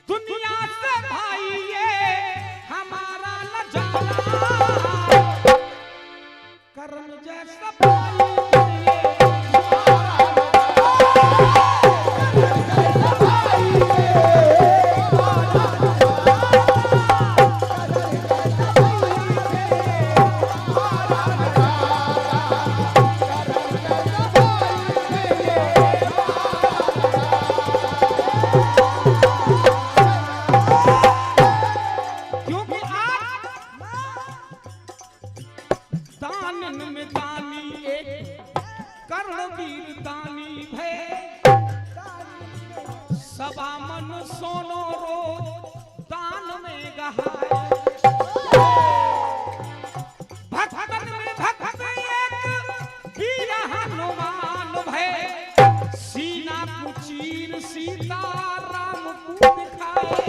दुनिया से भाई ये हमारा न जाता। कर्म जैसा भाई ये क्योंकि आज दानन में दानी एक कर्णवीर दानी भय। सभा मन सोनो रो दान में गहाए। भक्तन में भक्त एक वीर हनुमान भय। सीना कुचीर सीता राम को दिखाए।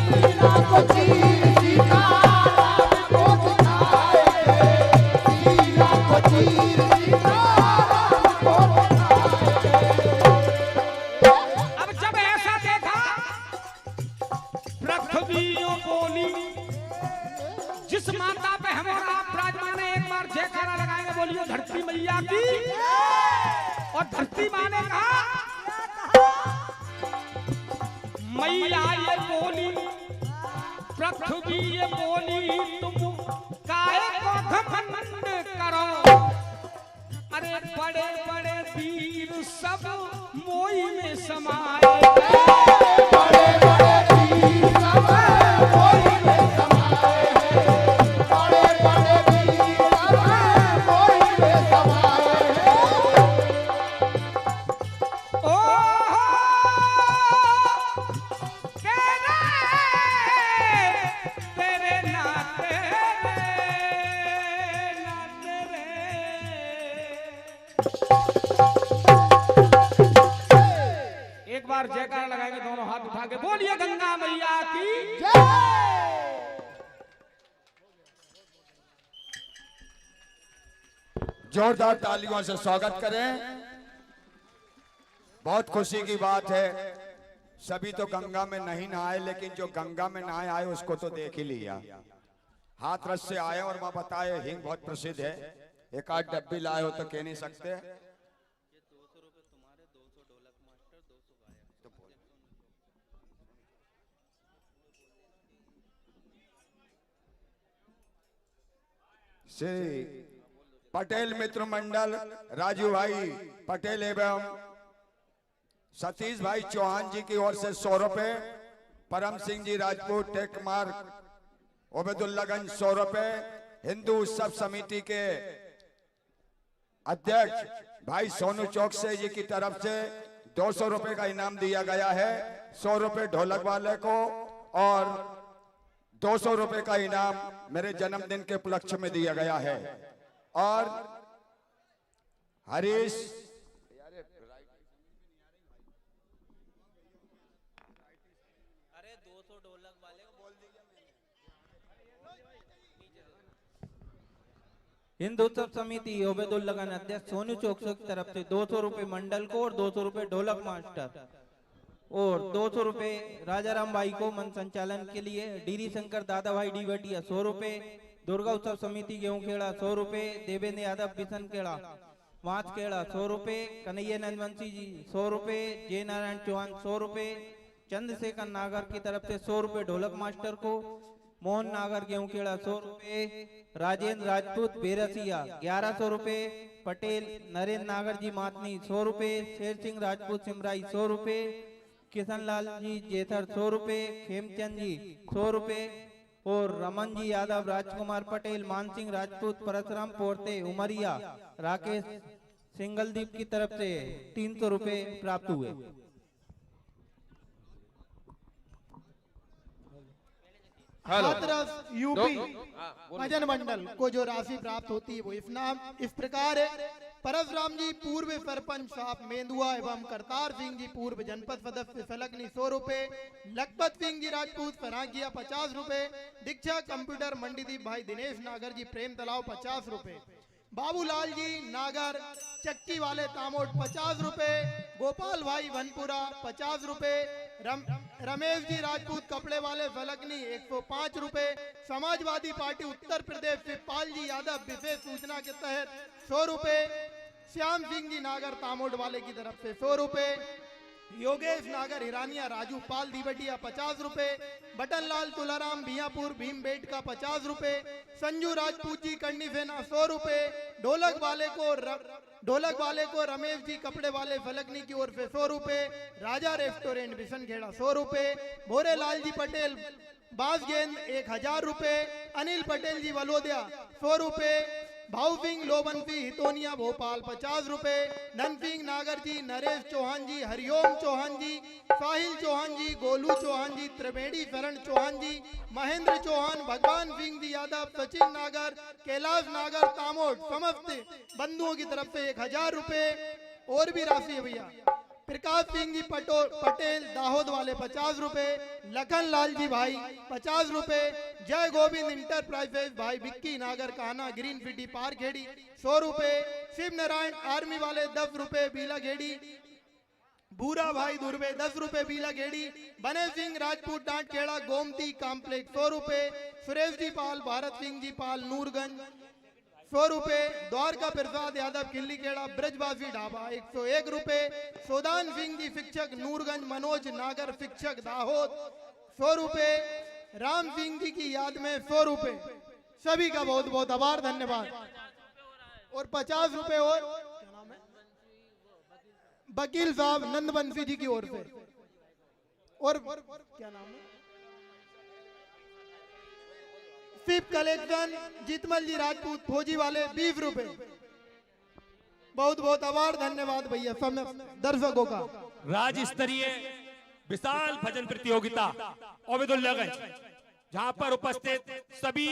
सीना कुचीर सीता राम को दिखाए। सीना कुचीर सीता राम को दिखाए। अब जब ऐसा देखा पृथ्वियों बोली, जिस माता पे हम और आप विराजमान हैं, एक बार जयकारा लगाएंगे, बोलिए धरती मैया की। और धरती माँ ने कहा मैया ये बोली, पृथ्वी ये बोली, तुम काहे को घमंड करो। बड़े बड़े वीर सब मोई में समाए बड़े बड़े वीर सब मोई में समाए हैं, बड़े बड़े वीर सब मोई में समाए हैं। ओ तेरे नाते रे एक बार जयकार लगाएंगे दोनों हाथ उठा के, बोलिए गंगा मैया की जोरदार तालियों से स्वागत करें। बहुत खुशी की बात है, सभी तो गंगा में नहीं नहाए, लेकिन जो गंगा में नहाए आए उसको तो देख ही लिया। हाथरस से आए और वहां बताए हिंग बहुत प्रसिद्ध है, एक आध डब्बी लाए हो तो कह नहीं सकते। श्री पटेल मित्र मंडल राजू भाई पटेल एवं सतीश भाई चौहान जी की ओर से 100 रुपए, परम सिंह जी राजपूत टेक मार्ग ओबेदुल्लागंज 100 रुपए, हिंदू उत्सव समिति के अध्यक्ष भाई सोनू चौकसे जी की तरफ से 200 रुपए का इनाम दिया गया है। 100 रुपए ढोलक वाले को और 200 रुपए का इनाम मेरे जन्मदिन के उपलक्ष्य में दिया गया है। और हरीश हिंदू उत्सव समिति ओबेदुल्लागंज अध्यक्ष सोनू चौकसे की तरफ से 200 रुपए मंडल को और 200 रुपए ढोलक मास्टर और 200 रुपए राजाराम भाई को मन संचालन के लिए, डीरी शंकर दादा भाई डी बटिया 100 रुपए, दुर्गा उत्सव समिति गेहूं खेड़ा 100 रुपए, देवेंद्र यादव बिशन खेड़ा वाँच खेड़ा 100 रुपए, कन्हैया नंदवंशी जी 100 रुपए, जय नारायण चौहान 100 रुपए, चंद्रशेखर नागर की तरफ से 100 रुपए ढोलक मास्टर को, मोहन नागर गेहूं खेड़ा 100 रुपए, राजेंद्र राजपूत बेरसिया 1100 रुपए, पटेल नरेंद्र नागर जी मातनी 100 रुपए, शेर सिंह राजपूत सिमराई 100 रुपए, किशन लाल जी जेथर 100 रुपए, खेमचंद जी 100 रुपए और रमन जी यादव, राजकुमार पटेल, मानसिंह राजपूत, परशुराम पोरते उमरिया, राकेश सिंगलदीप की तरफ से 300 रुपए प्राप्त हुए। हाथरस यूपी भजन मंडल को जो राशि प्राप्त होती है वो इस प्रकार है। परशुराम जी पूर्व सरपंच साहब मेंदुआ एवं करतार सिंह जी पूर्व जनपद सदस्य फलकनी 100 रुपए, लखपत सिंह जी राजपूत फराकिया 50 रुपए, दीक्षा कंप्यूटर मंडीदीप भाई दिनेश नागर जी प्रेम तालाब 50 रुपए, बाबूलाल जी नागर चक्की वाले तामोट 50 रुपए, गोपाल भाई वनपुरा 50 रुपए, रमेश जी राजपूत कपड़े वाले फलकनी 105 रुपए, समाजवादी पार्टी उत्तर प्रदेश शिवपाल जी यादव विशेष सूचना के तहत 100 रुपए, श्याम सिंह जी नागर तामोट वाले की तरफ से 100 रुपए, योगेश नागर हिरानिया राजू पाल दीवटिया 50 रुपए, बटन लाल तुलाराम बियापुर भीम बेट का 50 रुपए, संजू राजपूत जी करनी सेना 100 रुपए, ढोलक वाले को रमेश जी कपड़े वाले फलकनी की ओर से 100 रुपए, राजा रेस्टोरेंट बिशन खेड़ा 100 रुपए, भोरे लाल जी पटेल बास गेंद 1000 रुपए, अनिल पटेल जी वलोदिया 100 रुपए, भाऊ सिंह लोबंती हितोनिया भोपाल 50 रुपए, धन सिंह नागर जी, नरेश चौहान जी, हरिओम चौहान जी, साहिल चौहान जी, गोलू चौहान जी, त्रिवेणी शरण चौहान जी, महेंद्र चौहान, भगवान सिंह जी यादव, सचिन नागर, कैलाश नागर तामोट समस्त बंधुओं की तरफ से 1000 रुपए और भी राशि है भैया। प्रकाश सिंह जी पटेल दाहोद वाले 50 रुपए, लखन लाल जी भाई 50 रुपए, जय गोविंद इंटरप्राइजेज भाई विक्की नागर काना ग्रीन सिटी पार्क खेड़ी 100 रुपए, शिव नारायण आर्मी वाले 10 रुपए बीला घेड़ी, भूरा भाई दुर्वे 10 रुपए बीला घेड़ी, बने सिंह राजपूत डांट खेड़ा गोमती कॉम्प्लेक्स 100 रुपए, सुरेश जी पाल भारत सिंह जी पाल नूरगंज 100 रुपए, द्वारका प्रसाद यादव किल्ली खेड़ा ब्रजवासी ढाबा 101 रुपए, सोदान सिंह जी शिक्षक नूरगंज, मनोज नागर शिक्षक दाहोद 100 रुपए, राम सिंह जी की याद में 100 रुपए। सभी का बहुत बहुत आभार, धन्यवाद। और 50 रुपए और क्या नाम है वकील साहब नंदबंसी जी की ओर से। और क्या नाम है, सिप कलेक्शन जीतमल जी राजपूत फौजी वाले 20 रुपए। बहुत बहुत आभार, धन्यवाद भैया सब दर्शकों का। राज्य स्तरीय विशाल भजन प्रतियोगिता ओबेदुल्लागंज, जहां पर उपस्थित सभी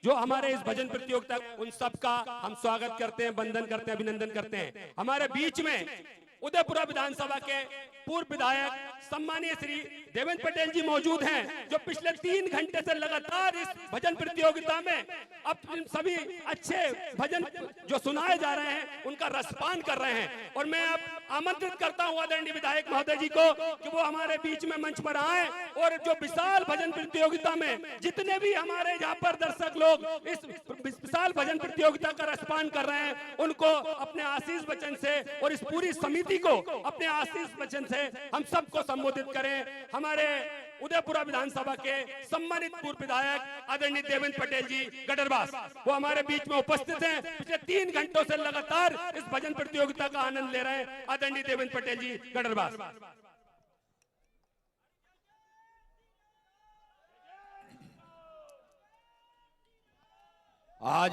जो हमारे इस भजन प्रतियोगिता, उन सब का हम स्वागत करते हैं, वंदन करते हैं, अभिनंदन करते हैं। हमारे बीच में उदयपुरा विधानसभा के पूर्व विधायक सम्मानीय श्री देवेंद्र पटेल जी मौजूद हैं, जो पिछले 3 घंटे से लगातार इस भजन प्रतियोगिता में अब सभी अच्छे भजन जो सुनाए जा रहे हैं उनका रसपान कर रहे हैं। और मैं अब आमंत्रित करता हूं आदरणीय विधायक महोदय जी को कि वो हमारे बीच में मंच पर आए और जो विशाल भजन प्रतियोगिता में जितने भी हमारे यहाँ पर दर्शक लोग इस विशाल भजन प्रतियोगिता का रसपान कर रहे हैं, उनको अपने आशीष वचन से और इस पूरी समिति को अपने आशीष वचन से हम सबको संबोधित करें। हमारे उदयपुरा विधानसभा के सम्मानित पूर्व विधायक आदरणीय देवेंद्र पटेल जी गडरवास, वो हमारे बीच में उपस्थित हैं। पिछले 3 घंटों से लगातार इस भजन प्रतियोगिता का आनंद ले रहे हैं आदरणीय देवेंद्र पटेल जी गडरवास। आज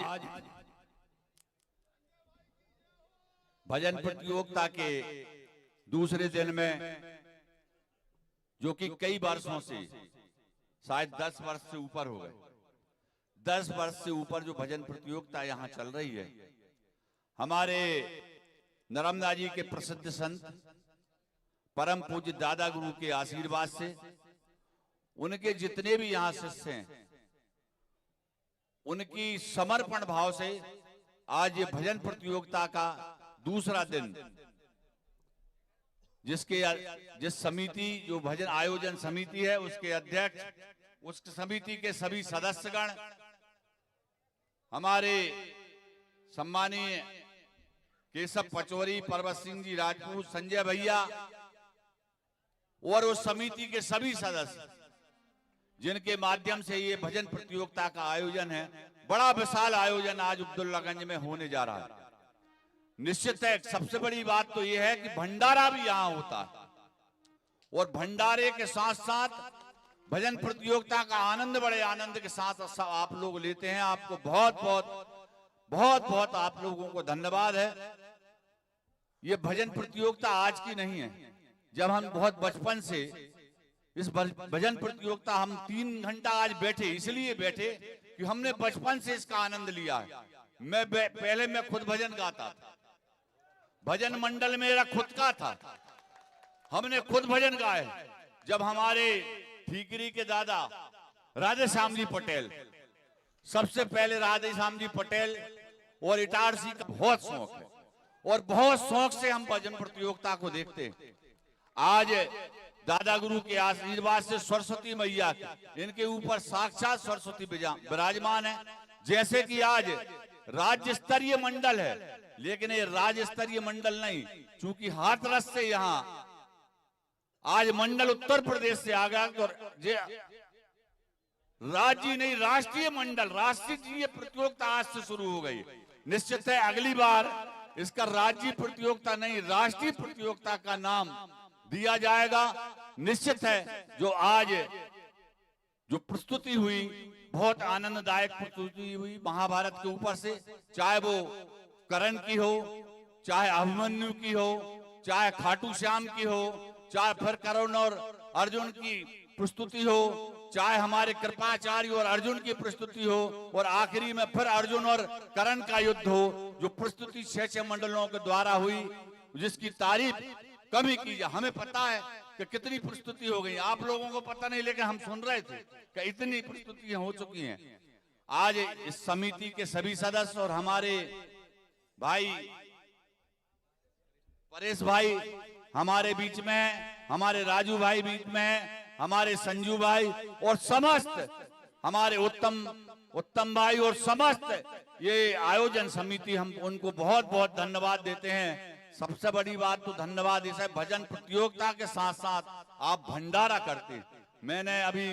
भजन प्रतियोगिता के दूसरे दिन में, जो कि कई वर्षों से, शायद 10 वर्ष से ऊपर हो गए, 10 वर्ष से ऊपर जो भजन प्रतियोगिता यहाँ चल रही है, हमारे नर्मदा जी के प्रसिद्ध संत परम पूज्य दादा गुरु के आशीर्वाद से, उनके जितने भी यहाँ शिष्य हैं, उनकी समर्पण भाव से आज ये भजन प्रतियोगिता का दूसरा दिन, जिस समिति, जो भजन आयोजन समिति है, उसके अध्यक्ष, उस समिति के सभी सदस्यगण, हमारे सम्मानीय केशव पचौरी, पर्वत सिंह जी राजपूत, संजय भैया और उस समिति के सभी सदस्य, जिनके माध्यम से ये भजन प्रतियोगिता का आयोजन है, बड़ा विशाल आयोजन आज अब्दुल्लागंज में होने जा रहा है। निश्चित है, सबसे बड़ी बात तो ये है कि भंडारा भी यहाँ होता है और भंडारे के साथ साथ भजन प्रतियोगिता का आनंद बड़े आनंद के साथ आप लोग लेते हैं। आपको बहुत बहुत आप लोगों को धन्यवाद है। ये भजन प्रतियोगिता आज की नहीं है, जब हम बहुत बचपन से इस भजन प्रतियोगिता, हम 3 घंटा आज बैठे, इसलिए बैठे कि हमने बचपन से इसका आनंद लिया है। पहले मैं खुद भजन गाता था, भजन मंडल मेरा खुद का था, हमने खुद भजन गाए। जब हमारे ठीकरी के दादा राधे श्याम जी पटेल, सबसे पहले राधे श्याम जी पटेल और इटारसी का बहुत शौक है और बहुत शौक से हम भजन प्रतियोगिता को देखते हैं। आज दादा गुरु के आशीर्वाद से सरस्वती मैया, इनके ऊपर साक्षात सरस्वती विराजमान है। जैसे कि आज राज्य स्तरीय मंडल है, लेकिन ये राज्य स्तरीय मंडल नहीं, चूंकि हाथरस से यहाँ आज मंडल उत्तर प्रदेश से आ गया, और राज्य नहीं, राष्ट्रीय मंडल, राष्ट्रीय प्रतियोगिता आज से शुरू हो गई। निश्चित है अगली बार इसका राज्य प्रतियोगिता नहीं, राष्ट्रीय प्रतियोगिता का नाम दिया जाएगा। निश्चित है जो आज जो प्रस्तुति हुई, बहुत आनंददायक प्रस्तुति हुई महाभारत के ऊपर से, चाहे वो कर्ण की हो, चाहे अभिमन्यु की हो, चाहे खाटू श्याम की हो, चाहे फिर कर्ण और अर्जुन की प्रस्तुति हो, चाहे हमारे कृपाचार्य और अर्जुन की प्रस्तुति हो, और आखिरी में फिर अर्जुन और कर्ण का युद्ध हो, जो प्रस्तुति 6 मंडलों के द्वारा हुई, जिसकी तारीफ कभी की जाए। हमें पता है कि कितनी प्रस्तुति हो गई, आप लोगों को पता नहीं, लेकिन हम सुन रहे थे कि इतनी प्रस्तुतियां हो चुकी हैं। आज इस समिति के सभी सदस्य और हमारे भाई परेश भाई हमारे बीच में, हमारे राजू भाई बीच में, हमारे संजू भाई और समस्त हमारे उत्तम भाई और समस्त ये आयोजन समिति, हम उनको बहुत बहुत धन्यवाद देते हैं। सबसे बड़ी बात तो धन्यवाद इस है, भजन प्रतियोगिता के साथ साथ आप भंडारा करते। मैंने अभी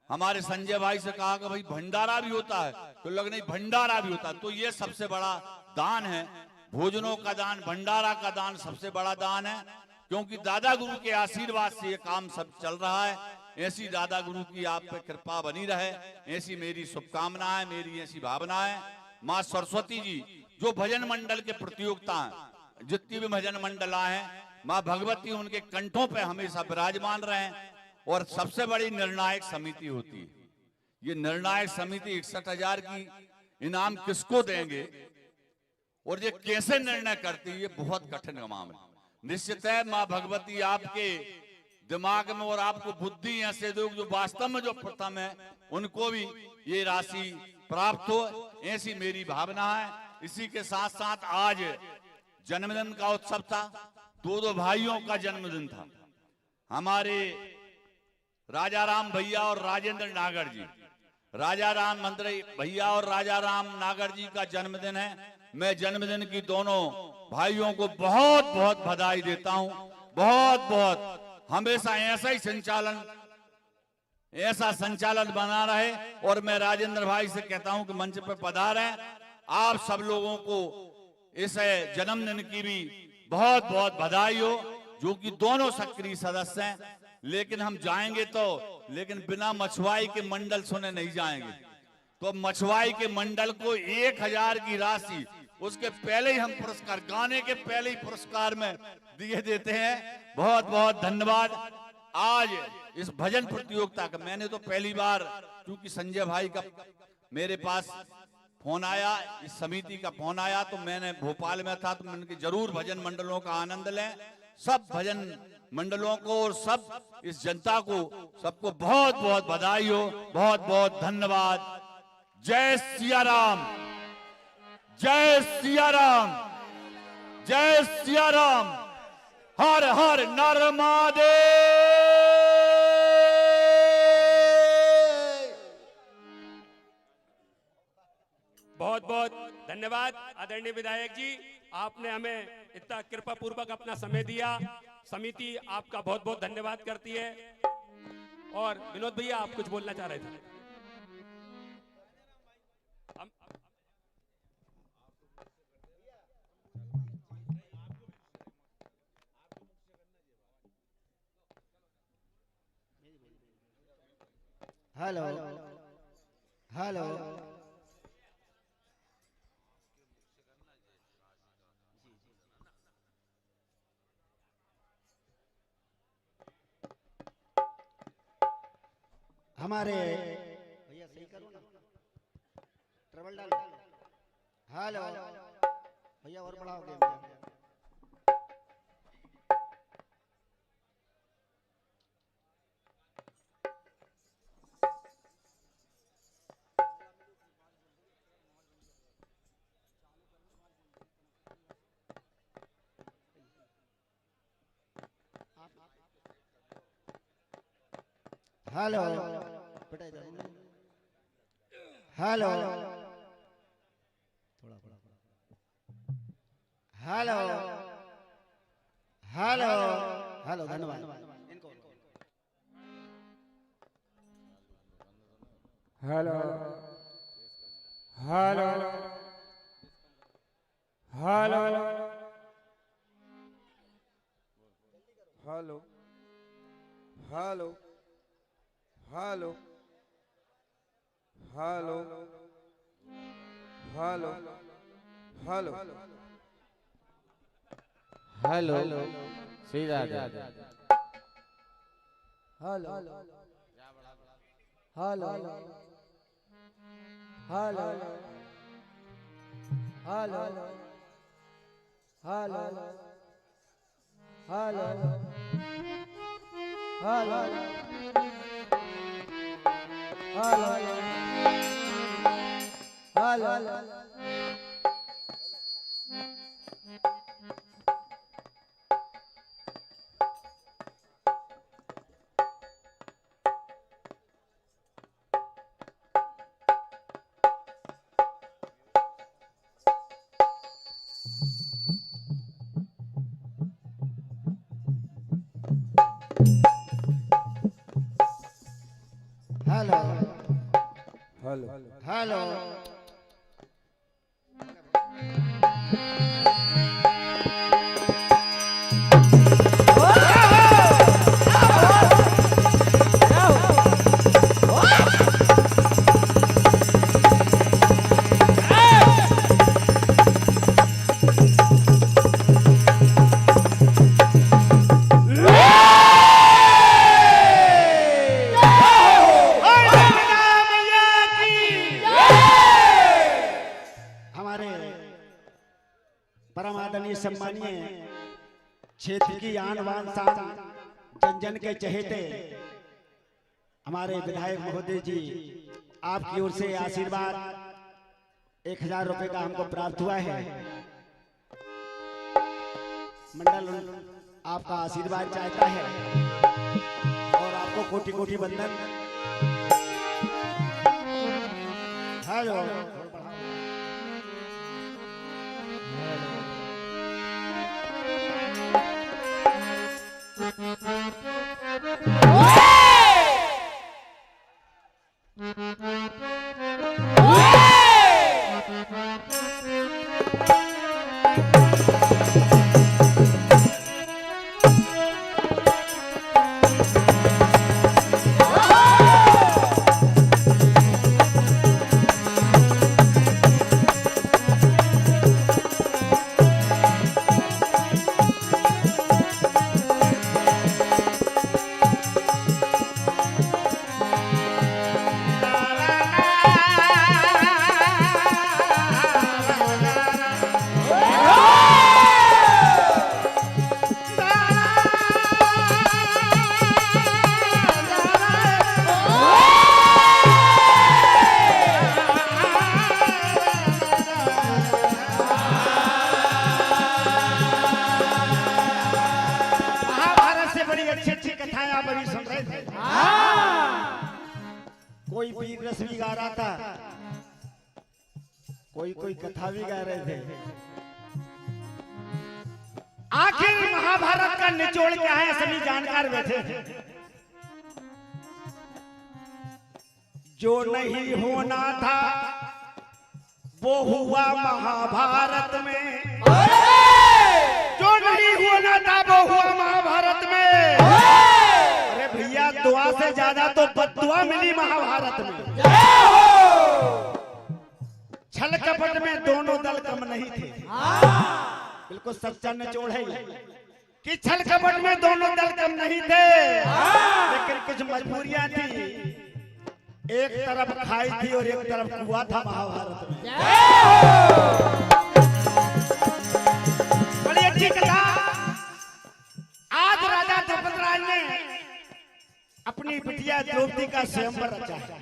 हमारे संजय भाई से कहा कि भाई भंडारा भी होता है, तो लग नहीं भंडारा भी होता है, तो ये सबसे बड़ा दान है भोजनों का दान, भंडारा का दान सबसे बड़ा दान है, क्योंकि दादा गुरु के आशीर्वाद से ये काम सब चल रहा है। ऐसी दादा गुरु की आप पे कृपा बनी रहे, ऐसी मेरी शुभकामनाएं, मेरी ऐसी भावना है। माँ सरस्वती जी जो भजन मंडल के प्रतियोगिता हैं, जितनी भी भजन मंडल आए हैं, माँ भगवती उनके कंठों पे हमेशा विराजमान रहे। और सबसे बड़ी निर्णायक समिति होती है, ये निर्णायक समिति 61,000 की इनाम किसको देंगे और ये कैसे निर्णय करती है, ये बहुत कठिन काम है। निश्चित है माँ भगवती आपके दिमाग में और आपको बुद्धि ऐसे दो जो वास्तव में जो प्रथम है उनको भी ये राशि प्राप्त हो, ऐसी मेरी भावना है। इसी के साथ साथ आज जन्मदिन का उत्सव था, दो भाइयों का जन्मदिन था। हमारे राजा राम भैया और राजेंद्र नागर जी, राजा राम मंत्री भैया और राजा राम नागर जी का जन्मदिन है। मैं जन्मदिन की दोनों भाइयों को बहुत बहुत बधाई देता हूं, बहुत बहुत। हमेशा ऐसा संचालन बना रहे। और मैं राजेंद्र भाई से कहता हूं कि मंच पर पधारे। आप सब लोगों को इस जन्मदिन की भी बहुत बहुत बधाई हो, जो कि दोनों सक्रिय सदस्य हैं। लेकिन हम जाएंगे तो, लेकिन बिना मछुआई के मंडल सुने नहीं जाएंगे। तो मछुआई के मंडल को 1,000 की राशि उसके पहले ही हम पुरस्कार, गाने के पहले ही पुरस्कार में दिए देते हैं। बहुत बहुत धन्यवाद। आज इस भजन प्रतियोगिता का मैंने तो पहली बार, क्योंकि संजय भाई का मेरे पास फोन आया, इस समिति का फोन आया, तो मैंने भोपाल में था, तो मैंने कि जरूर भजन मंडलों का आनंद लें। सब भजन मंडलों को और सब इस जनता को सबको बहुत बहुत बधाई हो, बहुत बहुत धन्यवाद। जय सिया राम, जय सिया राम, जय सिया राम। हर हर नर्मदे। बहुत बहुत धन्यवाद आदरणीय विधायक जी, आपने हमें इतना कृपा पूर्वक अपना समय दिया। समिति आपका बहुत बहुत धन्यवाद करती है। और विनोद भैया, आप कुछ बोलना चाह रहे थे? हेलो हेलो, हमारे भैया सही करो ना, ट्रबल डालो। हेलो भैया, और बढ़ाओ गेम भैया। हेलो बेटा, इधर हेलो, थोड़ा हेलो हेलो हेलो, धन्यवाद इनको। Hello hello hello hello hello hello hello hello hello hello, Shri Radhe. Hello hello hello hello hello hello hello hello hello hello. Hello hello hello. परम आदरणीय सम्मानीय क्षेत्र की आन बान शान जन जन के चहेते हमारे विधायक महोदय जी, आपकी ओर से आशीर्वाद 1000 रुपए का हमको प्राप्त हुआ है। मंडल आपका आशीर्वाद चाहता है और आपको कोटि कोटि वंदन। हेलो कोई वीर रस भी गा रहा था, कोई कथा भी गा रहे थे। आखिर महाभारत का निचोड़ क्या है, सभी जानकार बैठे थे। जो नहीं होना था वो हुआ महाभारत में, जो नहीं होना था वो हुआ महाभारत में। अरे भैया, दुआ से ज्यादा तो बद्दुआ मिली महाभारत में। छल कपट में दोनों दल कम नहीं थे। बिल्कुल सच्चा निचोड़ है कि छल कपट में दोनों दल कम नहीं थे, लेकिन कुछ मजबूरियां थी। एक तरफ खाई थी और एक तरफ कुआं था महाभारत में। बड़ी अच्छी कथा। आज राजा द्रौपद राज ने अपनी बिटिया द्रौपदी का स्वयंवर रचा है।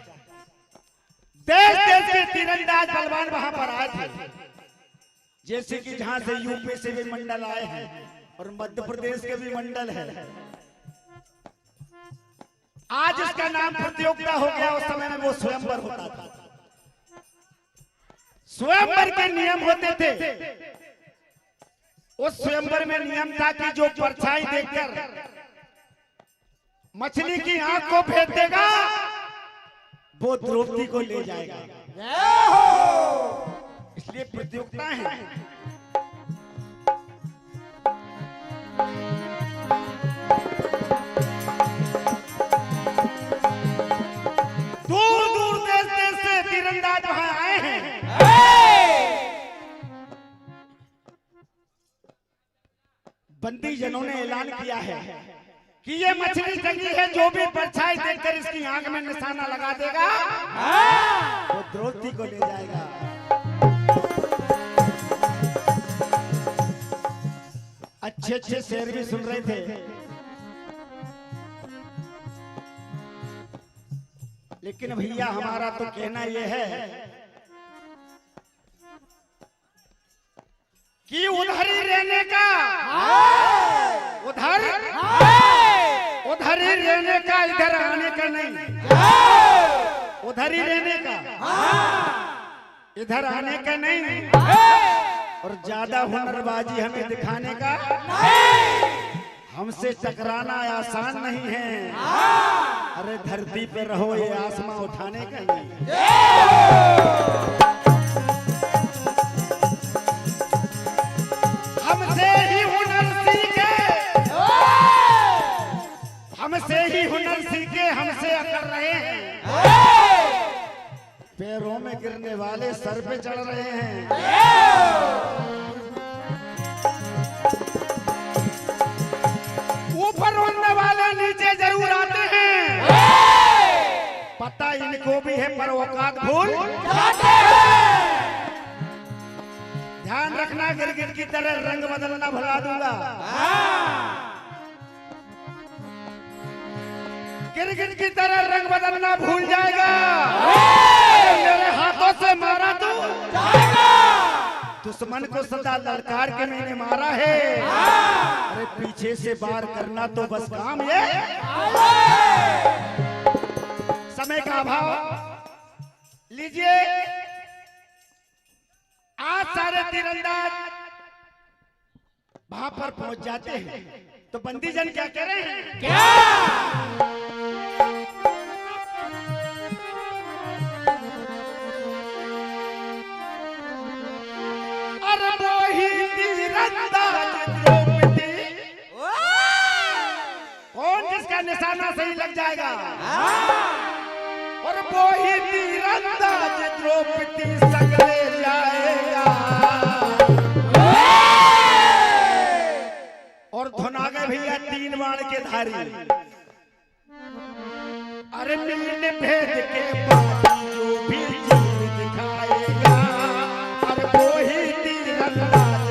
देश देश के तीरंदाज बलवान वहां पर आए थे, जैसे कि जहां से यूपी से भी मंडल आए हैं और मध्य प्रदेश के भी मंडल है। आज इसका नाम प्रतियोगिता हो गया, उस समय में वो स्वयंवर होता था। स्वयंवर के नियम होते थे। उस स्वयंवर में नियम था कि जो परछाई देखकर मछली की आंख को फेंक देगा वो द्रौपदी को ले जाएगा। इसलिए प्रतियोगिता है। दूर दूर देश देश से तीरंदाज वहां आए हैं। बंदी जनों ने ऐलान किया है कि ये मछली चंगी है, जो भी परछाई देखकर इसकी आंख में निशाना लगा देगा वो द्रौपदी को ले जाएगा। अच्छे अच्छे शेर भी सुन रहे थे, लेकिन भैया हमारा तो कहना यह है कि उधर ही रहने का, उधर ही रहने का, इधर आने का नहीं। उधर ही रहने का, इधर आने का नहीं। और ज्यादा हुनरबाजी हमें दिखाने का, हमसे टकराना आसान नहीं है। अरे धरती पे रहो, ये आसमां उठाने का नहीं। हमसे ही हुनर सीखे, हमसे ही हुनर सीखे, हमसे अकड़ रहे हैं। पैरों में गिरने वाले सर पे चढ़ रहे हैं। ऊपर उड़ने वाले नीचे जरूर आते हैं, पता इनको भी है पर औकात भूल जाते हैं। ध्यान रख रखना, गिरगिट की तरह रंग बदलना भुला दूंगा। गिरगिट की तरह रंग बदलना भूल जाएगा। मेरे हाथों से मारा तू दुश्मन को सदा ललकार के मैंने मारा है। अरे पीछे से वार करना तो बस काम ये। समय का अभाव, लीजिए आज सारे तीरंदाज वहां पर पहुंच जाते हैं तो बंदीजन क्या कह रहे हैं? क्या अरे वही तीरंदाज द्रौपदी, कौन जिसका निशाना सही लग जाएगा? और वही तीरंदाज द्रौपदी सगले जाएगा। और धुना गए भैया 3 बाण के धारी। अरे मीन भेद के बाद जो भी चीज दिखाएगा, अरे वो ही तीरंदाज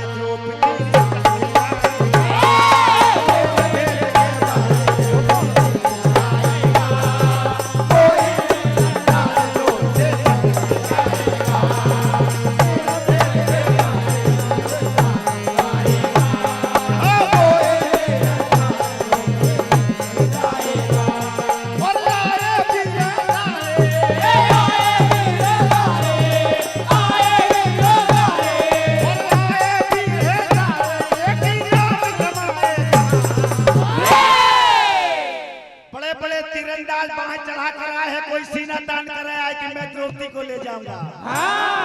द्रौपदी को ले जाऊंगा।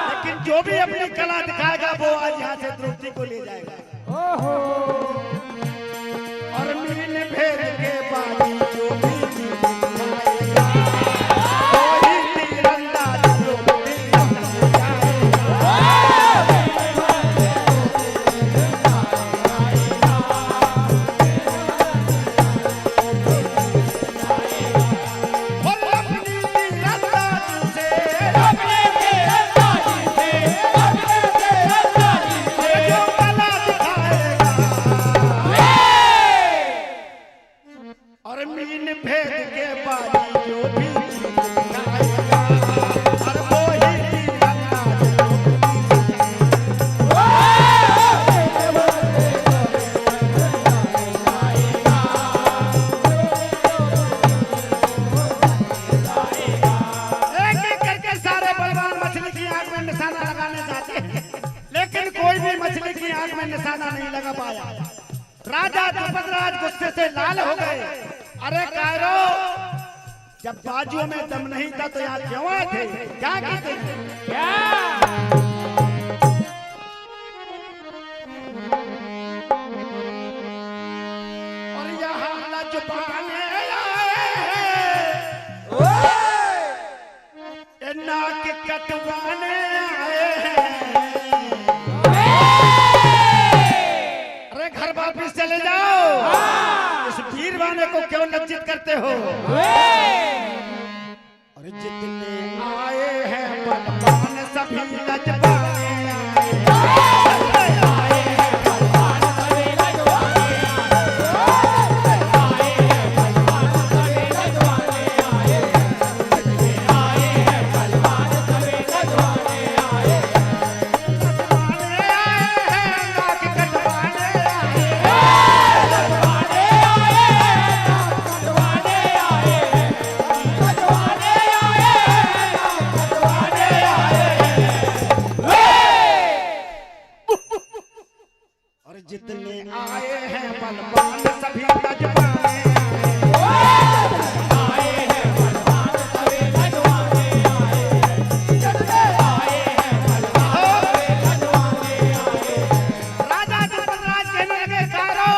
लेकिन जो भी अपनी कला दिखाएगा वो आज यहाँ से द्रौपदी को ले जाएगा। और मीन भेद के बाद जो भी दिखाएगा, वही तीरंदाज द्रौपदी ले जाएगा। निशाना नहीं लगा पाया। राजा द्रुपदराज गुस्से से लाल हो गए। अरे कायरो, जब बाजुओं में दम नहीं था तो यहाँ क्यों आए थे? क्या कहते थे? क्या और यहाँ लजबाने आए, नाक कटवाने आए हैं। वापिस चले जाओ। इस वीरवाने को क्यों लज्जित करते हो? और जितने आए हैं बलवान सभी लजबाने जितने आए हैं बलवान सभी लजबाने आए हैं, बलवान सभी लजबाने आए, जितने आए हैं बलवान सभी लजबाने आए। राजा द्रुपदराज कहने लगे कारो,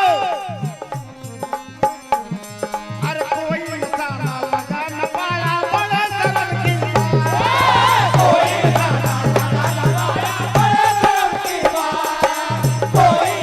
अरे कोई निशाना लगा न पाया बड़े शर्म की बात, कोई निशाना लगा न पाया बड़े शर्म की बात, कोई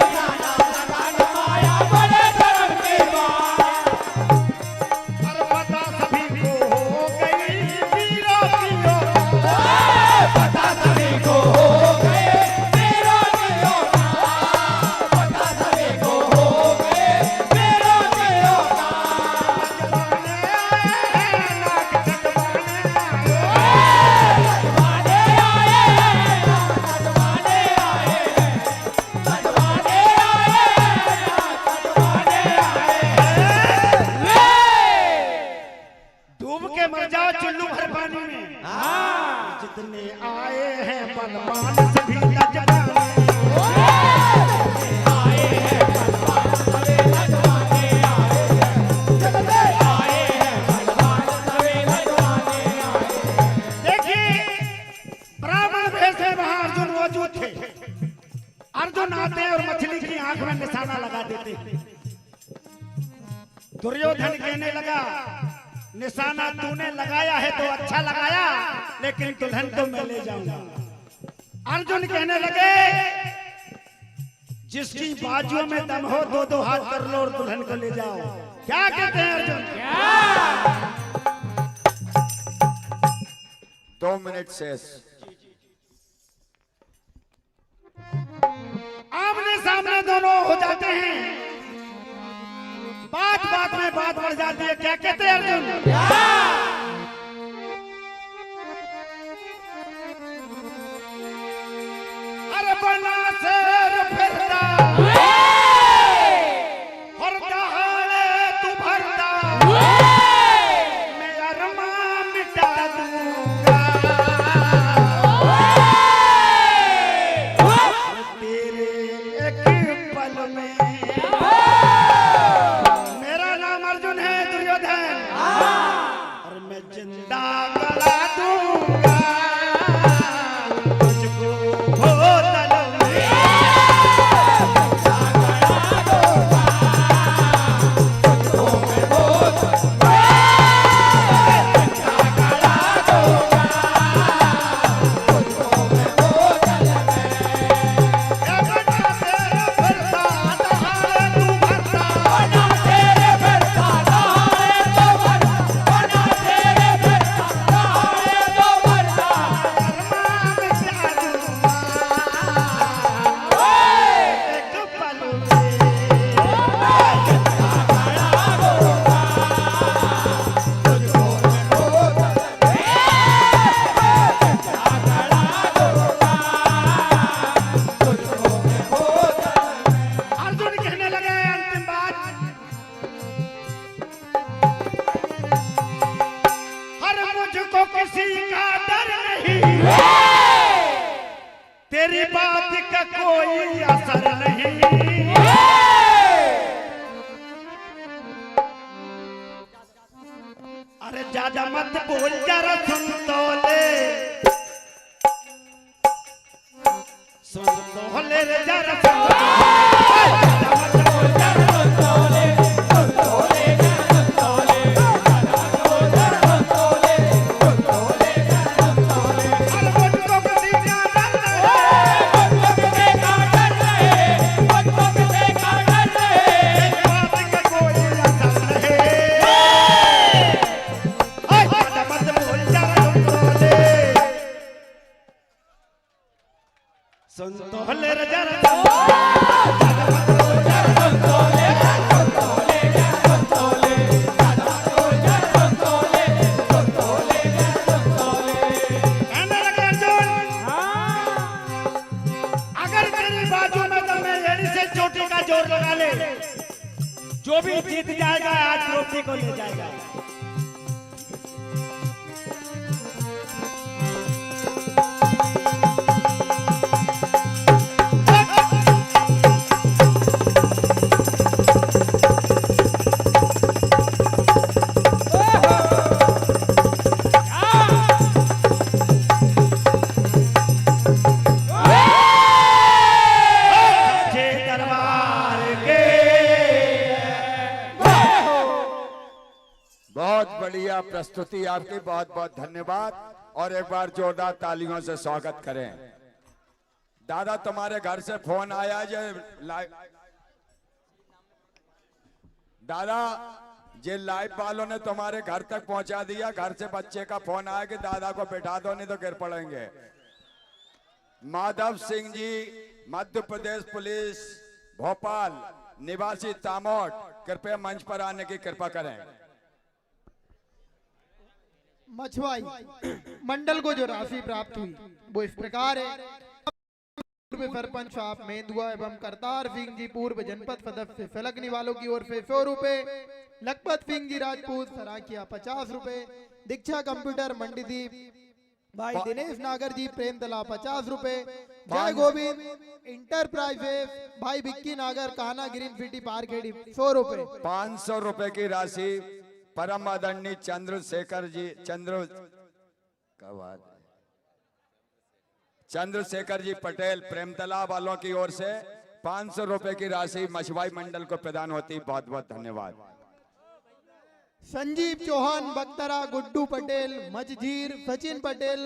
अर्जुन आते और मछली की आंख में निशाना लगा देते। दुर्योधन कहने लगा निशाना तूने लगाया है तो अच्छा लगाया, लेकिन दुल्हन तो मैं ले जाऊंगा। अर्जुन कहने लगे जिसकी बाजुओं में दम हो दो दो हाथ कर लो और दुल्हन को ले जाओ। क्या कहते हैं अर्जुन? 2 मिनट शेष। आमने सामने दोनों हो जाते हैं, बात बात में बात बढ़ जाती है। क्या कहते हैं अर्जुन? अरे बना शेर फिरता और दहाड़े तू भरता, मैं अरमान मिटा दूंगा तेरे एक पल में। मेरा नाम अर्जुन है दुर्योधन, और मैं जिंदा गला दूंगा तुझको बोतल में। अर्जुन कहने लगे अंतिम बात, हर मुझको किसी का डर नहीं, तेरी बात का कोई असर नहीं। अरे ज्यादा मत बोल जरा सुन तो ले, सुन तो ले रे जरा सुन तो ले। ज्यादा मत बोल जरा सुन तो ले, सुन तो ले जरा सुन तो ले, ज्यादा मत बोल जरा सुन तो ले, सुन तो ले जरा सुन तो ले। अरे मुझको किसी का डर नहीं, मुझको किसी का डर नहीं, मुझको किसी का डर नहीं, तेरी बात का कोई असर नहीं। ज्यादा मत बोल जरा सुन तो ले, सुन तो ले रे जरा सुन तो ले। ज्यादा मत बोल जरा सुन तो ले, सुन तो ले जरा सुन तो ले, ज्यादा मत बोल जरा सुन तो ले, सुन तो ले जरा सुन तो ले। कहने लगे अर्जुन, अगर तेरी बाजू में तो मैं एड़ी से चोटी का जोर लगा ले, जो भी जीत जाएगा आज द्रौपदी को ले जाएगा। जे दरबार के बहुत बढ़िया प्रस्तुति आपकी, बहुत बहुत धन्यवाद। और एक बार जोरदार तालियों से स्वागत करें। दादा तुम्हारे घर से फोन आया जे दादा जे लाइव वालों ने तुम्हारे घर तक पहुंचा दिया। घर से बच्चे का फोन आया कि दादा को बैठा दो नहीं तो गिर पड़ेंगे। माधव सिंह जी, मध्य प्रदेश पुलिस भोपाल निवासी तामोट, कृपया मंच पर आने की कृपा करें। मछुआई मंडल को जो राशि प्राप्त हुई वो इस प्रकार है। पूर्व सरपंच आप मेंदुआ एवं करतार सिंह जी पूर्व जनपद सदस्य फलकनी वालों की ओर से 100 रुपए, लखपत सिंह जी राजपूत सराकिया 50 रुपए, दीक्षा कंप्यूटर मंडीदीप भाई दिनेश नागर जी प्रेम तला 50 रुपए, जय गोविंद इंटरप्राइजेस भाई विक्की नागर काना ग्रीन सिटी पारखेड़ी 100 रुपए। 500 रुपए की राशि परम आदरणीय चंद्रशेखर जी चंद्रशेखर जी पटेल प्रेमतला वालों की ओर से 500 रुपए की राशि मछवाई मंडल को प्रदान होती। बहुत बहुत धन्यवाद। संजीव चौहान बक्तरा, गुड्डू पटेल मझीर, सचिन पटेल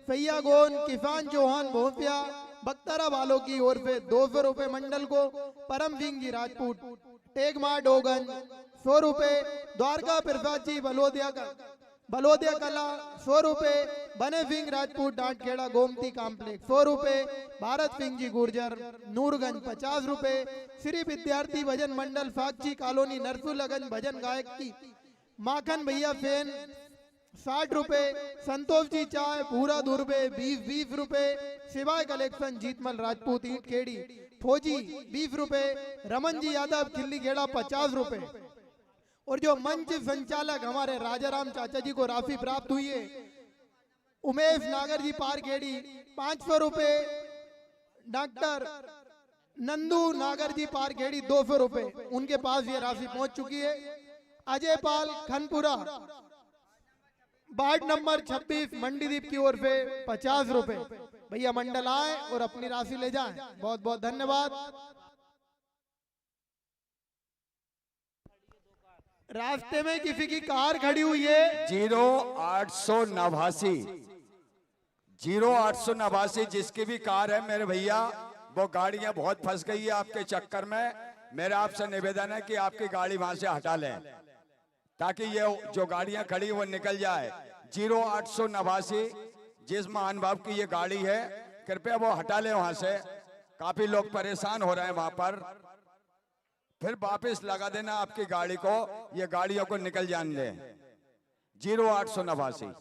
सैयागोन, किसान चौहान भोपिया बक्तरा वालों की ओर से 200 रुपए मंडल को। परम सिंह जी राजपूत टेगमा डोगन 100 रुपए। द्वारका प्रसाद जी बलोदिया कला 100 रुपए। बने सिंह राजपूत डांटखेड़ा गोमती कॉम्प्लेक्स 100 रुपए। भारत सिंह जी गुर्जर नूरगंज 50 रुपए। श्री विद्यार्थी भजन मंडल साक्षी कॉलोनी नरसुलगंज भजन गायक की माखन भैया फैन 60 रुपए। संतोष जी चाय पूरा दुर्बे 20 रुपए। शिवाय कलेक्शन जीतमल राजपूत ईंट खेड़ी फौजी 20 रुपए। रमन जी यादव खिल्ली खेड़ा 50 रुपए। और जो मंच संचालक हमारे राजाराम चाचा जी को राशि प्राप्त हुई है उमेश नागर जी पारखेड़ी 500 रुपए। डॉक्टर नंदू नागर जी पारखेड़ी 200 रुपए, उनके पास ये राशि पहुंच चुकी है। अजय पाल खनपुरा वार्ड नंबर 26 मंडीदीप की ओर से 50 रुपए। भैया मंडल आए और अपनी राशि ले जाएं। बहुत बहुत धन्यवाद। रास्ते में किसी की कार खड़ी हुई है 0889 जिसकी भी कार है मेरे भैया, वो गाड़ियां बहुत फंस गई है आपके चक्कर में। मेरा आपसे निवेदन है कि आपकी गाड़ी वहां से हटा लें ताकि ये जो गाड़ियां खड़ी वो निकल जाए। 0889 जिस महान भाव की ये गाड़ी है कृपया वो हटा लें वहां से। काफी लोग परेशान हो रहे हैं वहां पर। फिर वापस लगा देना आपकी गाड़ी को, ये गाड़ियों को निकल जाने दें। 0889।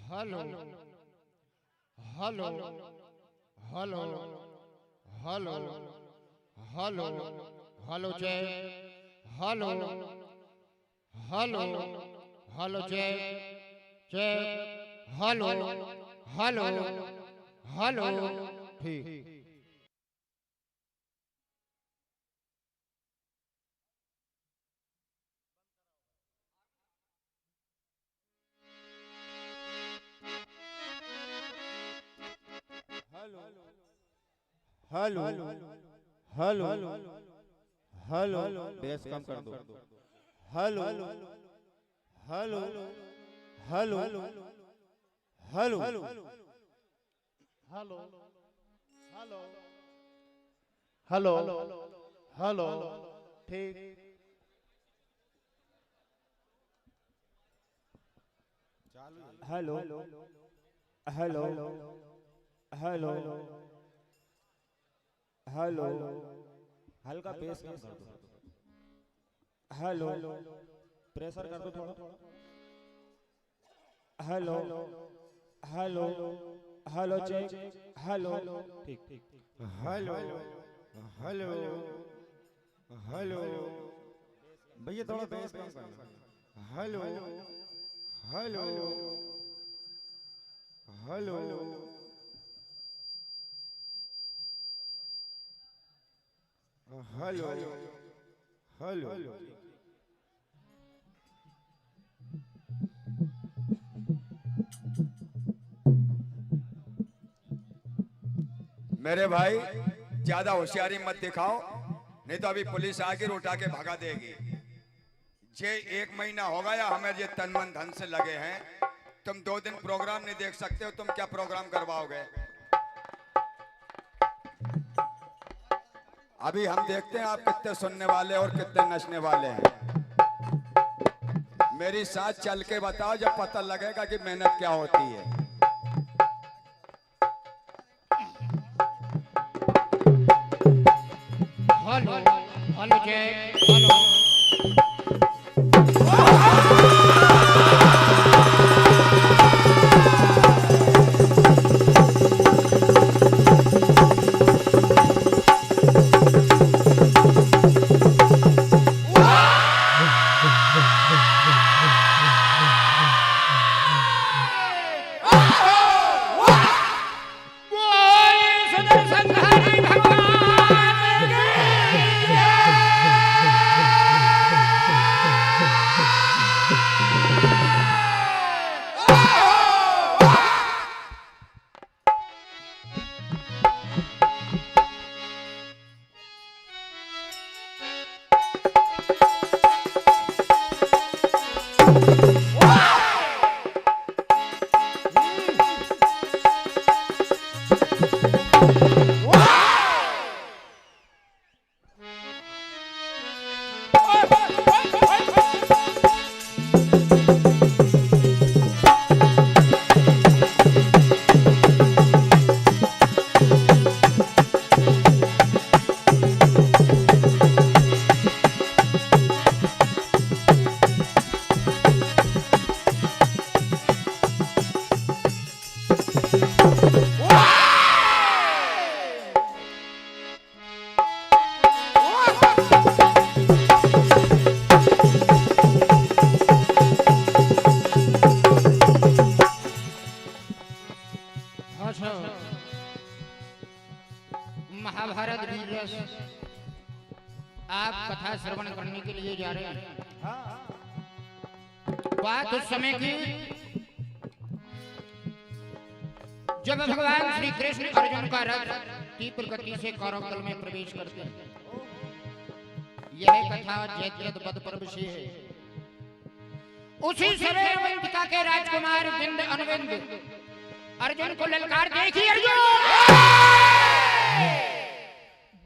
Hello hello hello hello hello hello जय हेलो हेलो हेलो जय जय हेलो हेलो हेलो ठीक। हेलो हेलो हेलो बेस कम कर दो। Hello hello hello hello hello hello hello ठीक। हेलो हेलो हेलो हेलो हल्का बेस कम कर दो। हेलो प्रेशर कर दो थोड़ा। Hello hello hello check hello ठीक ठीक। हेलो हेलो हेलो भैया थोड़ा बेस कम करना। Hello hello hello hello hello मेरे भाई ज्यादा होशियारी मत दिखाओ, नहीं तो अभी पुलिस आकर उठा के भगा देगी। जे 1 महीना हो गया हमें ये तन मन धन से लगे हैं। तुम 2 दिन प्रोग्राम नहीं देख सकते हो, तुम क्या प्रोग्राम करवाओगे? अभी हम देखते हैं आप कितने सुनने वाले और कितने नचने वाले हैं। मेरी साथ चल के बताओ, जब पता लगेगा कि मेहनत क्या होती है। हेलो हेलो जय हेलो संधारी भगवान की जय। महाभारत वीर रस आप कथा श्रवण करने के लिए जा रहे हैं। बात उस समय की जब भगवान श्री कृष्ण अर्जुन का रथ तीव्र गति से कौरव दल में प्रवेश करते हैं। यह कथा जयद्रथ वध पर्व से है। उसी समय अवंतिका के राजकुमार विंद अनुविंद अर्जुन को ललकार देखी। अर्जुन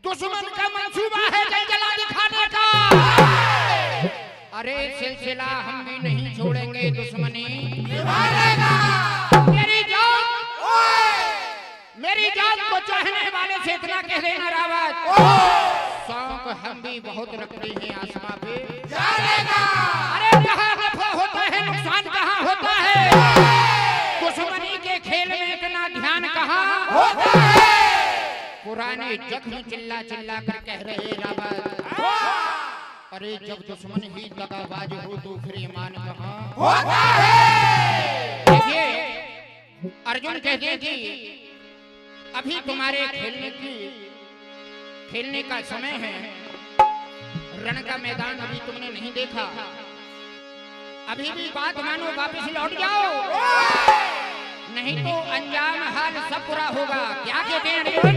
दुश्मन का मंसूबा है जल जला दिखाने का। अरे सिलसिला हम भी नहीं छोड़ेंगे, दुश्मनी मेरी जान को चाहने वाले से इतना कह देना रावत, शौक हम भी बहुत रखते हैं आसमां पे। अरे कहाँ नफा होता है नुकसान कहाँ होता है, दुश्मनी के खेल में इतना ध्यान कहाँ होता है। पुराने जख्म चिल्ला चिल्ला कर कह रहे रावत, अरे जब दुश्मन ही दगाबाज हो तो फिर ईमान कहाँ होता है। देखिए अर्जुन कहते हैं कि अभी तुम्हारे खेलने का समय है। रण का मैदान अभी तुमने नहीं देखा, अभी भी बात मानो, वापस लौट जाओ, नहीं तो अंजाम हाल सब बुरा होगा। क्या कहते हैं अर्जुन?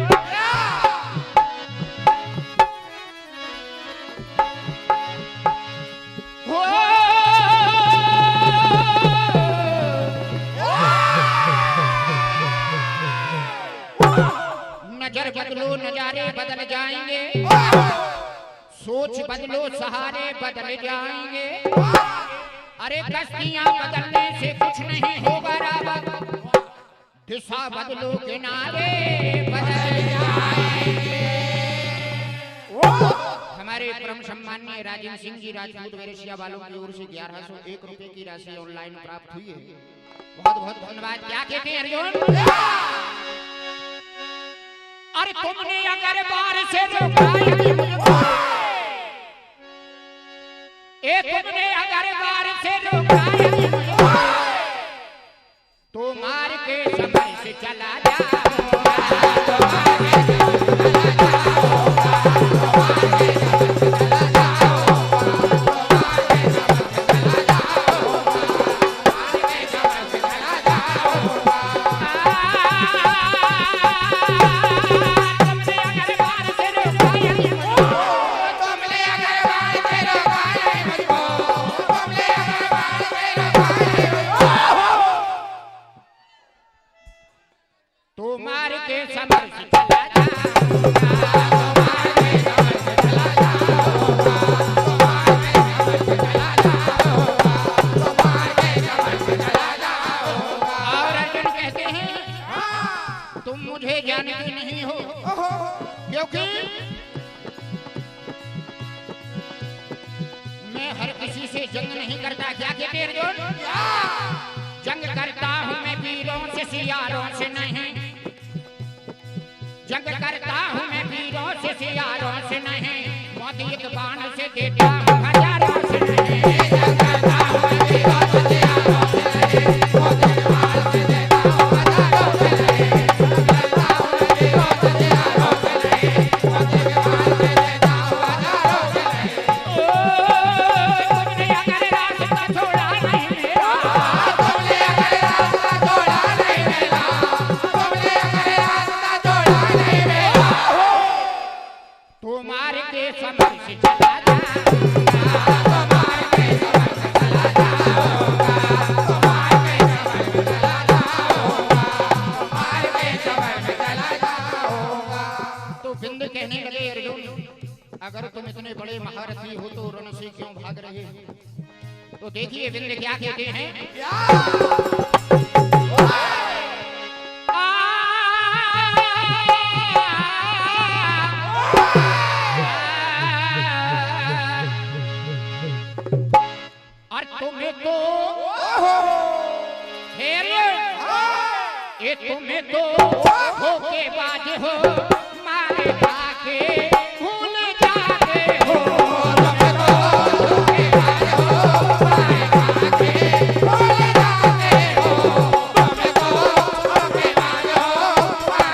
नजर बदलो नजारे बदल जाएंगे, सोच बदलो सहारे बदल जाएंगे। अरे कश्तियां बदलने से कुछ नहीं होगा रावत, दिशा बदलो किनारे बदल जाएंगे। हमारे परम सम्माननीय राजेंद्र सिंह जी राजपूत वेरसिया वालों की ओर से 1101 रुपए की राशि ऑनलाइन प्राप्त हुई है। बहुत बहुत धन्यवाद। क्या कहते हैं अर्जुन? अरे तुमने अगर बार से रोका मुझको, तुमने अगर बार से रोका मुझको, तो मार के समय से चला जाओ। अगर तुम इतने बड़े महारथी हो तो रण से क्यों भाग रहे हो? तो देखिए विंध्य क्या कहते हैं। और तुम्हें तो ये तुम्हें तो धोखेबाज हो, मारे खाके भूल जाते हो। तुम्हें तो धोखेबाज हो, मारे खाके भूल जाते हो।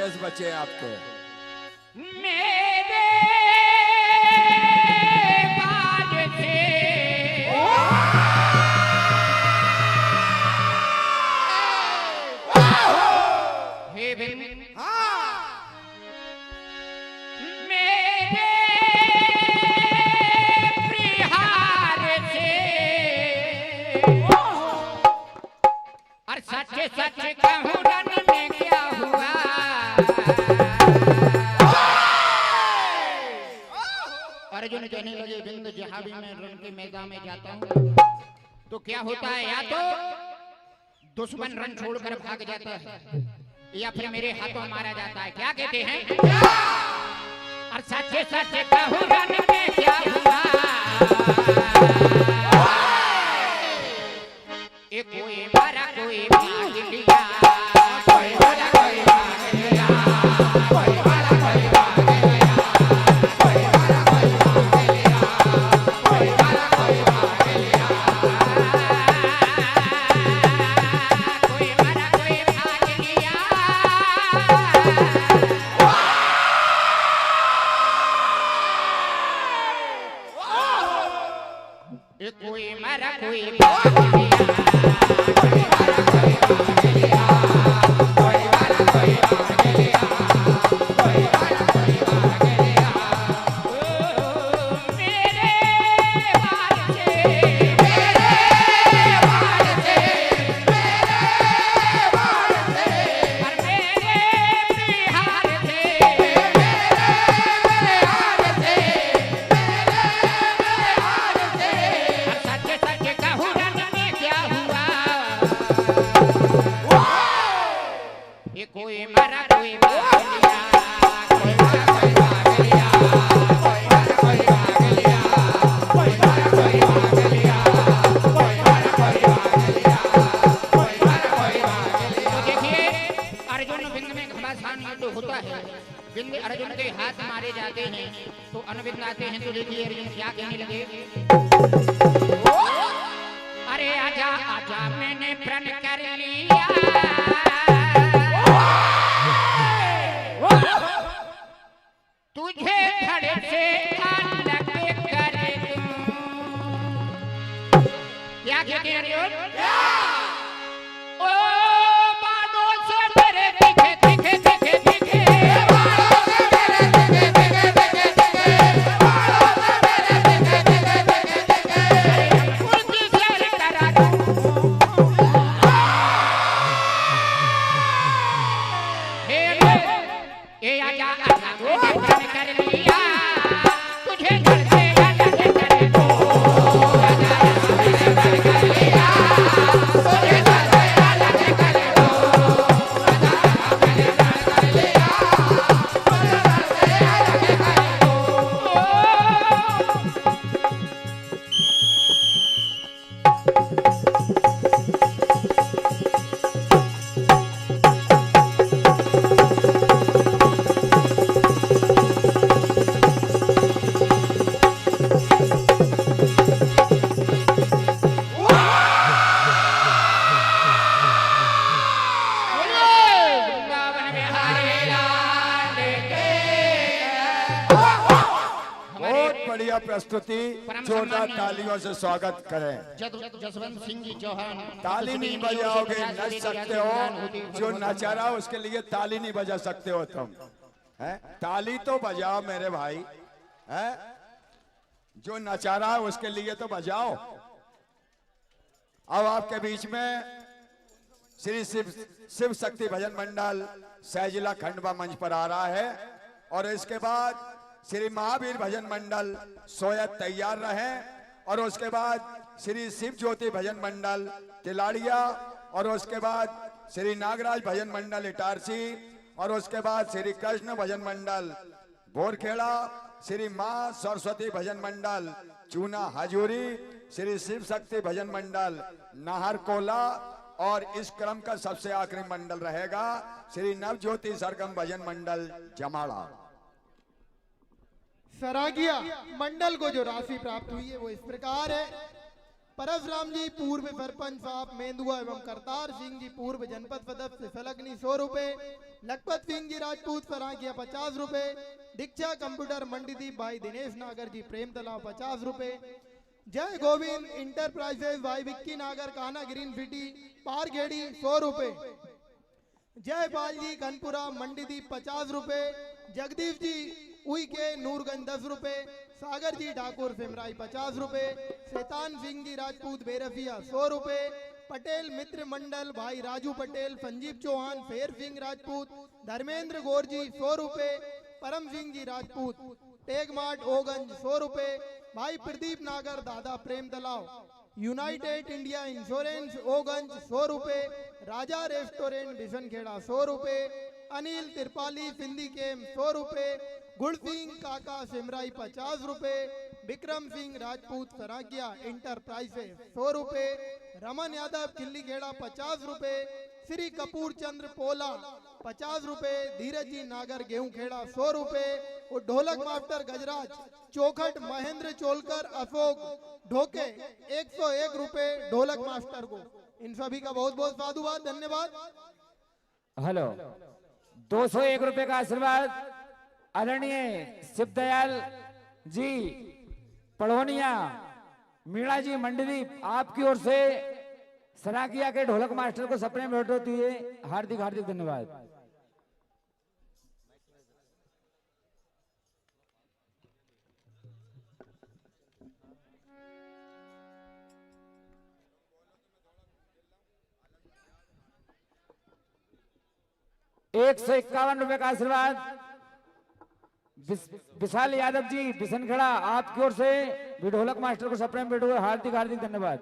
10 बच्चे हैं आपके। मेरे बाज से हे बिन मेरे प्रिहार से और सच सच कहूँ रन में क्या हुआ। अर्जुन कहने लगे बिंद जहां भी मैं रण के मैदान में जाता हूँ तो क्या होता है, या तो दुश्मन रण छोड़कर भाग जाता है या फिर मेरे हाथों मारा जाता है। क्या कहते हैं, और सच सच कहूँ रन में क्या हुआ। एक कोई मारा कोई भाग लिया, कोई मारा कोई भाग लिया, कोई मारा कोई भाग लिया, कोई मारा कोई भाग लिया, कोई मारा कोई भाग लिया, कोई मारा कोई भाग लिया। एक कोई मारा कोई भाग लिया, कोई मारा कोई भाग लिया, कोई मारा कोई भाग लिया, कोई मारा कोई भाग लिया। मेरे बाल से, मेरे बाल से, मेरे बाल से, और मेरे प्रिहार से, मेरे प्रिहार से, मेरे प्रिहार से, और सच सच कहूँ रन में क्या हुआ। ये कोई मारा कोई भाग लिया, कोई मारा कोई भाग लिया, कोई मारा कोई भाग लिया, कोई मारा कोई भाग लिया, कोई मारा कोई भाग लिया, कोई मारा कोई भाग लिया। तो देखिए अर्जुन बिंद में घमासान युद्ध होता है, बिंद अर्जुन के हाथ मारे जाते हैं तो अनविंद आते हैं। तो देखिए अर्जुन क्या कहने लगे, अरे आजा आजा मैंने प्रण कर लिया, तुझे खड़े से अलग कर दूं। क्या कहते हैं अर्जुन, ओ बाणों से मेरे दिखे दिखे दिखे दिखे, बाणों से मेरे दिखे दिखे दिखे दिखे, बाणों से मेरे दिखे दिखे दिखे दिखे, उनकी सैर करा दूं। हे ए आजा आजा मैंने प्रण कर लिया, तुझे घर से अलग कर दूं। आजा आजा मैंने प्रण कर लिया, तुझे घर से अलग कर दूं। आजा आजा मैंने प्रण कर लिया, तुझे घर से अलग कर दूं। वृंदावन बिहारी लाल के। बहुत बढ़िया प्रस्तुति, जोरदार तालियों से स्वागत करें। जसवंत सिंह जी चौहान, ताली नहीं बजाओगे नच सकते हो, जो नचा रहा उसके लिए ताली नहीं बजा सकते हो तुम, है? ताली तो बजाओ मेरे भाई, है? जो नचा रहा है उसके लिए तो बजाओ। अब आपके बीच में श्री शिव शक्ति भजन मंडल सहजिला खंडवा मंच पर आ रहा है, और इसके बाद श्री महावीर भजन मंडल सोयत तैयार रहे, और उसके बाद श्री शिव ज्योति भजन मंडल तिलाड़िया, और उसके बाद श्री नागराज भजन मंडल इटारसी, और उसके बाद श्री कृष्ण भजन मंडल बोरखेड़ा, श्री माँ सरस्वती भजन मंडल चूना हजूरी, श्री शिव शक्ति भजन मंडल नाहरकोला, और इस क्रम का सबसे आखिरी मंडल रहेगा श्री नवज्योति सरगम भजन मंडल जमाड़ा। सरागिया मंडल को जो राशि प्राप्त हुई है वो इस प्रकार है, परशुराम जी पूर्व सरपंच साहब मेंदुआ एवं करतार सिंह जी पूर्व जनपद सदस्य फलकनी 100 रुपए, लखपत सिंह जी राजपूत सराकिया 50 रुपए, दीक्षा कंप्यूटर मंडीदीप भाई दिनेश नागर जी प्रेम तालाब 50 रुपए, जय गोविंद इंटरप्राइजेज भाई विक्की नागर काना ग्रीन सिटी पारगेड़ी 100 रुपए, जयपाल जी घनपुरा मंडीदीप 50 रुपए, जगदीश जी उई के नूरगंज 10 रुपए, सागर जी ठाकुर सिमराई 50 रुपए, शैतान सिंह जी राजपूत बेरफिया 100 रुपए, पटेल मित्र मंडल भाई राजू पटेल, संजीव चौहान, फेर सिंह राजपूत, धर्मेंद्र गौर जी 100 रुपए, परम सिंह जी राजपूत, टेगमार्ट ओगंज 100 रुपए, भाई प्रदीप नागर दादा प्रेम तलाव, यूनाइटेड इंडिया इंश्योरेंस ओगंज 100 रुपए, राजा रेस्टोरेंट बिशनखेड़ा 100 रुपए, अनिल त्रिपाली सिंधी केम 100 रुपए, गुड़सिंह काका सिमराई 50 रुपए, विक्रम सिंह राजपूत सराकिया इंटरप्राइजेज 100 रुपए, रमन यादव खिल्लीखेड़ा 50 रुपए, श्री कपूर चंद्र पोला 50 रुपए, धीरज जी नागर गेहूं खेड़ा 100 रुपए और ढोलक मास्टर गजराज चौखट महेंद्र चोलकर अशोक ढोके 101 रुपए ढोलक मास्टर को। इन सभी का बहुत बहुत साधुवाद, धन्यवाद। हेलो 201 रुपए का आशीर्वाद आदरणीय शिवदयाल जी पढ़ोनिया मीणा जी मंडीदीप आपकी ओर से सराकिया के ढोलक मास्टर को सपने में भेंट होती है, हार्दिक हार्दिक धन्यवाद। ₹151 का आशीर्वाद विशाल यादव जी बिशनखेड़ा आपकी ओर से भी ढोलक मास्टर को सपने में भेंट हुए, हार्दिक हार्दिक धन्यवाद।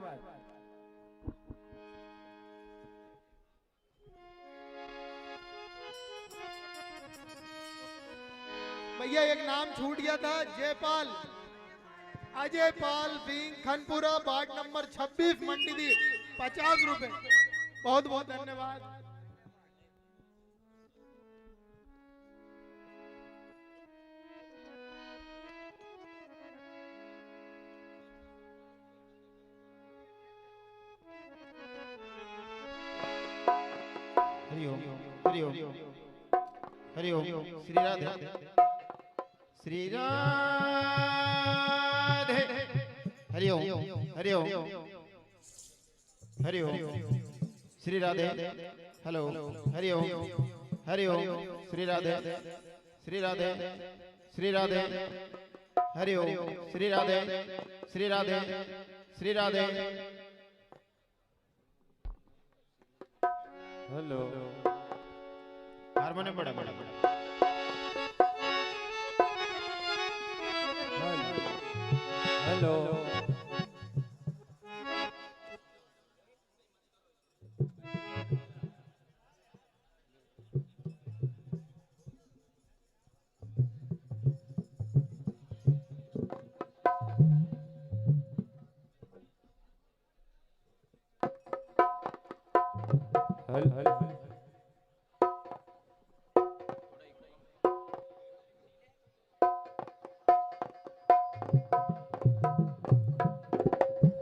भैया एक नाम छूट गया था, जयपाल अजय पाल सिंह खनपुरा वार्ड नंबर 26 मंडीदीप 50 रुपए, बहुत बहुत धन्यवाद। Hariom Hariom Hariom Shri Radhe Shri Radhe Hariom Hariom Hariom Shri Radhe hello Hariom Hariom Shri Radhe Shri Radhe Shri Radhe Hariom Shri Radhe Shri Radhe Shri Radhe hello harmonium बड़ा बड़ा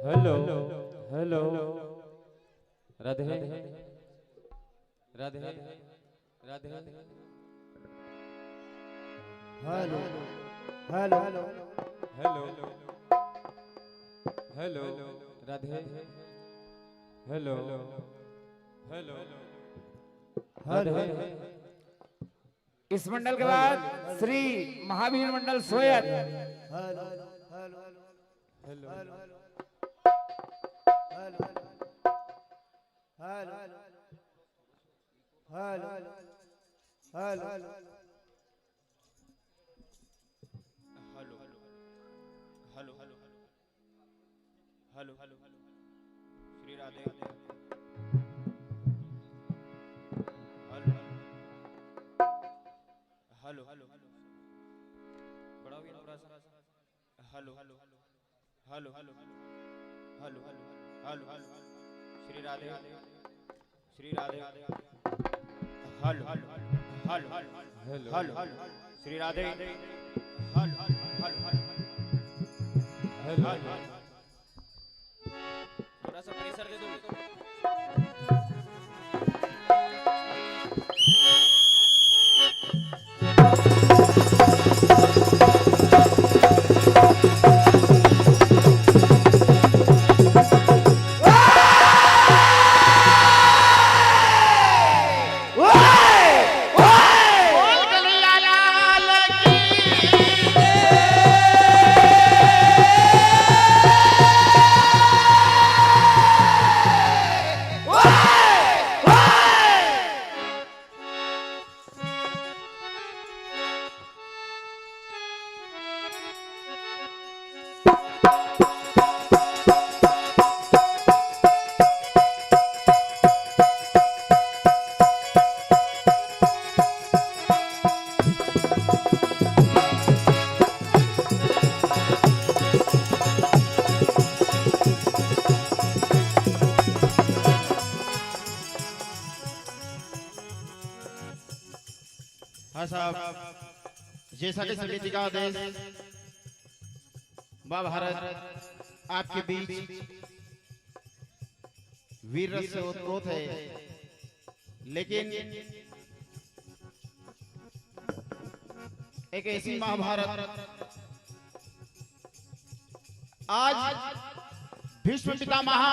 hello hello hello Radhe Radhe Radhe Radhe hello hello hello hello Radhe hello hello hello. इस मंडल के बाद Shri Mahavir Mandal Soyat hello hello hello hello hello hello hello hello hello hello hello hello Shri Radhe hello hello बड़ा भी थोड़ा सा hello hello hello hello hello hello hello Shri Radhe Shri Radhe hello hello hello hello hello Shri Radhe hello hello hello hello हाँ साहब, जैसा कि समिति का आदेश वाह भारत आपके बीच वीर रस से ओतप्रोत है, लेकिन एक ऐसी महाभारत आज भीष्म पितामह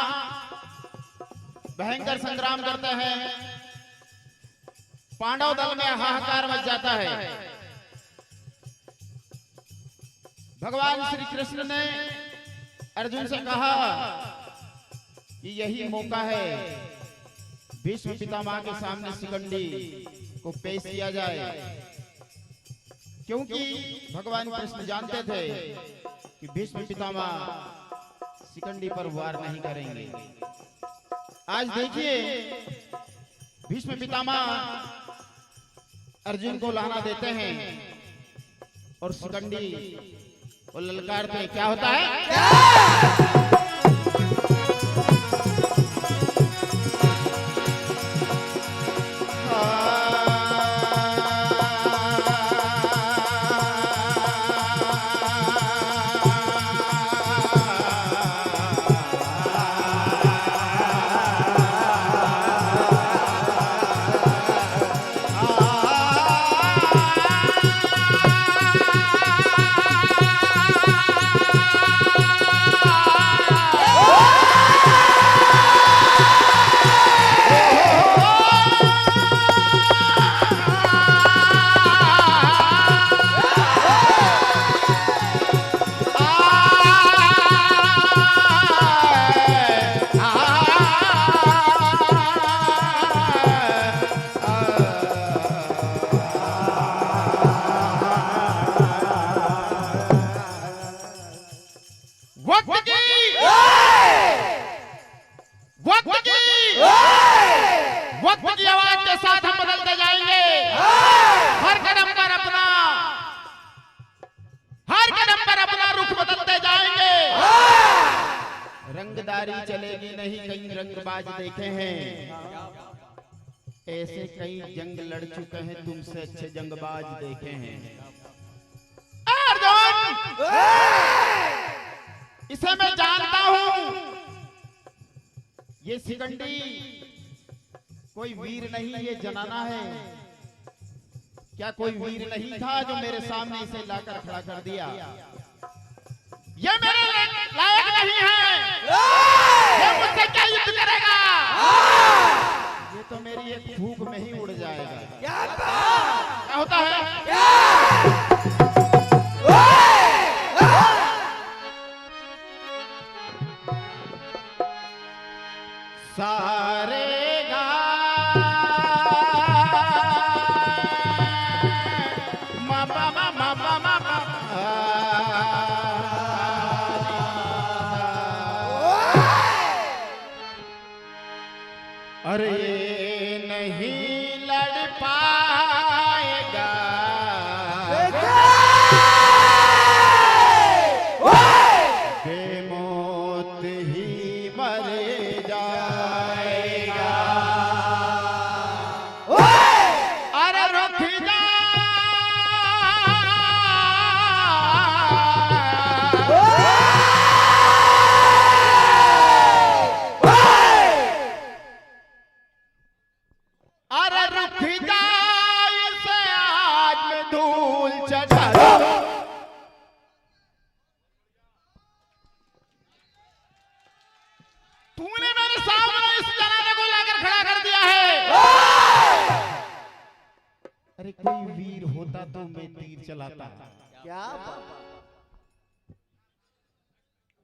भयंकर संग्राम करते हैं, पांडव दल में हाहाकार मच जाता है। भगवान श्री कृष्ण ने अर्जुन से कहा कि यही मौका है भीष्म पितामह के सामने शिखंडी को पेश किया जाए, क्योंकि भगवान कृष्ण जानते थे कि भीष्म पितामह शिखंडी पर वार नहीं करेंगे। आज देखिए भीष्म पितामह अर्जुन को लाना देते हैं और शिखंडी को ललकारते हैं। क्या होता है? वक्त की आवाज के साथ हम बदलते जाएंगे। हर कदम पर अपना रुख बदलते जाएंगे। रंगदारी चलेगी नहीं, कई रंगबाज देखे हैं, ऐसे कई जंग लड़ चुके हैं, तुमसे अच्छे जंगबाज देखे हैं। अर्जुन, इसे मैं जानता हूं, ये शिखंडी कोई वीर नहीं, ये जनाना है। क्या कोई वीर नहीं था जो मेरे सामने इसे लाकर खड़ा कर दिया? ये मेरे लायक नहीं है, ये मुझसे क्या युद्ध करेगा? ये तो मेरी एक फूंक में ही उड़ जाएगा। क्या होता है? सारे अरे नहीं लड़ पाएगा, बेमौत ही मर जाएगा। अरे रुक जा धूल चढ़ा दूं। तूने मेरे सामने इस जनाने को लाकर खड़ा कर दिया है। अरे कोई वीर होता तो मैं तीर चलाता। क्या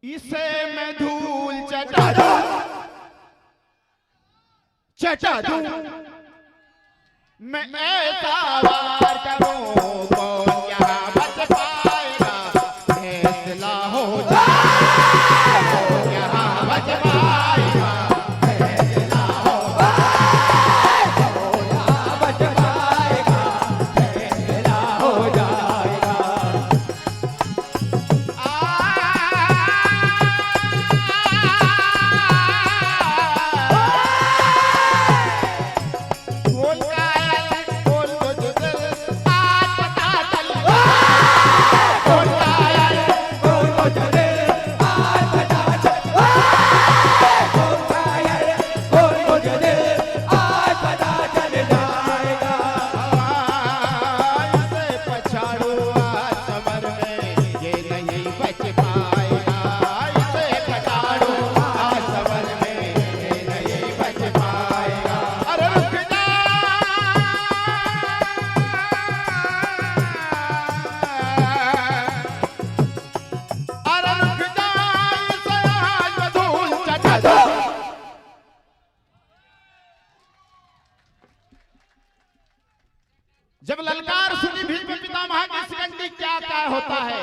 इसे मैं धूल चटा दूं, चटा दूं। मैं ऐसा वार करूं कौन यहाँ बच पाएगा, फैसला हो जाए कौन यहाँ बच पाएगा, फैसला हो जाए कौन यहाँ बच पाएगा, फैसला हो जाएगा। जब ललकार सुनी भीष्म पितामह की शिकंडी क्या क्या होता है,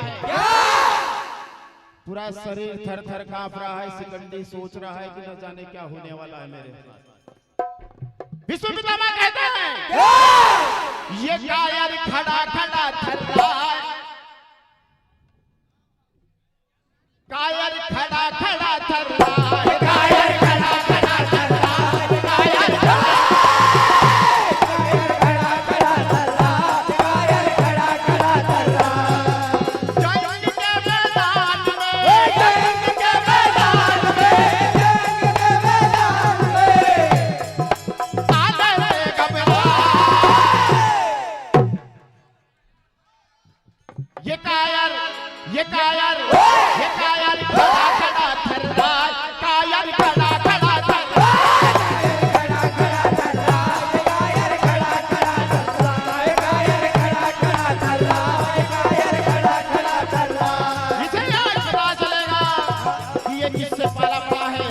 पूरा शरीर थर थर कांप रहा है। शिकंडी सोच रहा है कि न जाने क्या होने वाला है मेरे साथ। भीष्म पितामह कहते हैं ये कायर खड़ा खड़ा थर रहा है, कायर खड़ा खड़ा थर रहा है, कायर खड़ा खड़ा थर रहा है, कायर खड़ा खड़ा थर रहा है, कायर खड़ा खड़ा थर रहा है, कायर खड़ा खड़ा थर रहा है, कायर खड़ा खड़ा थर रहा है। इसे आज पता चलेगा कि ये किससे पाला पड़ा है,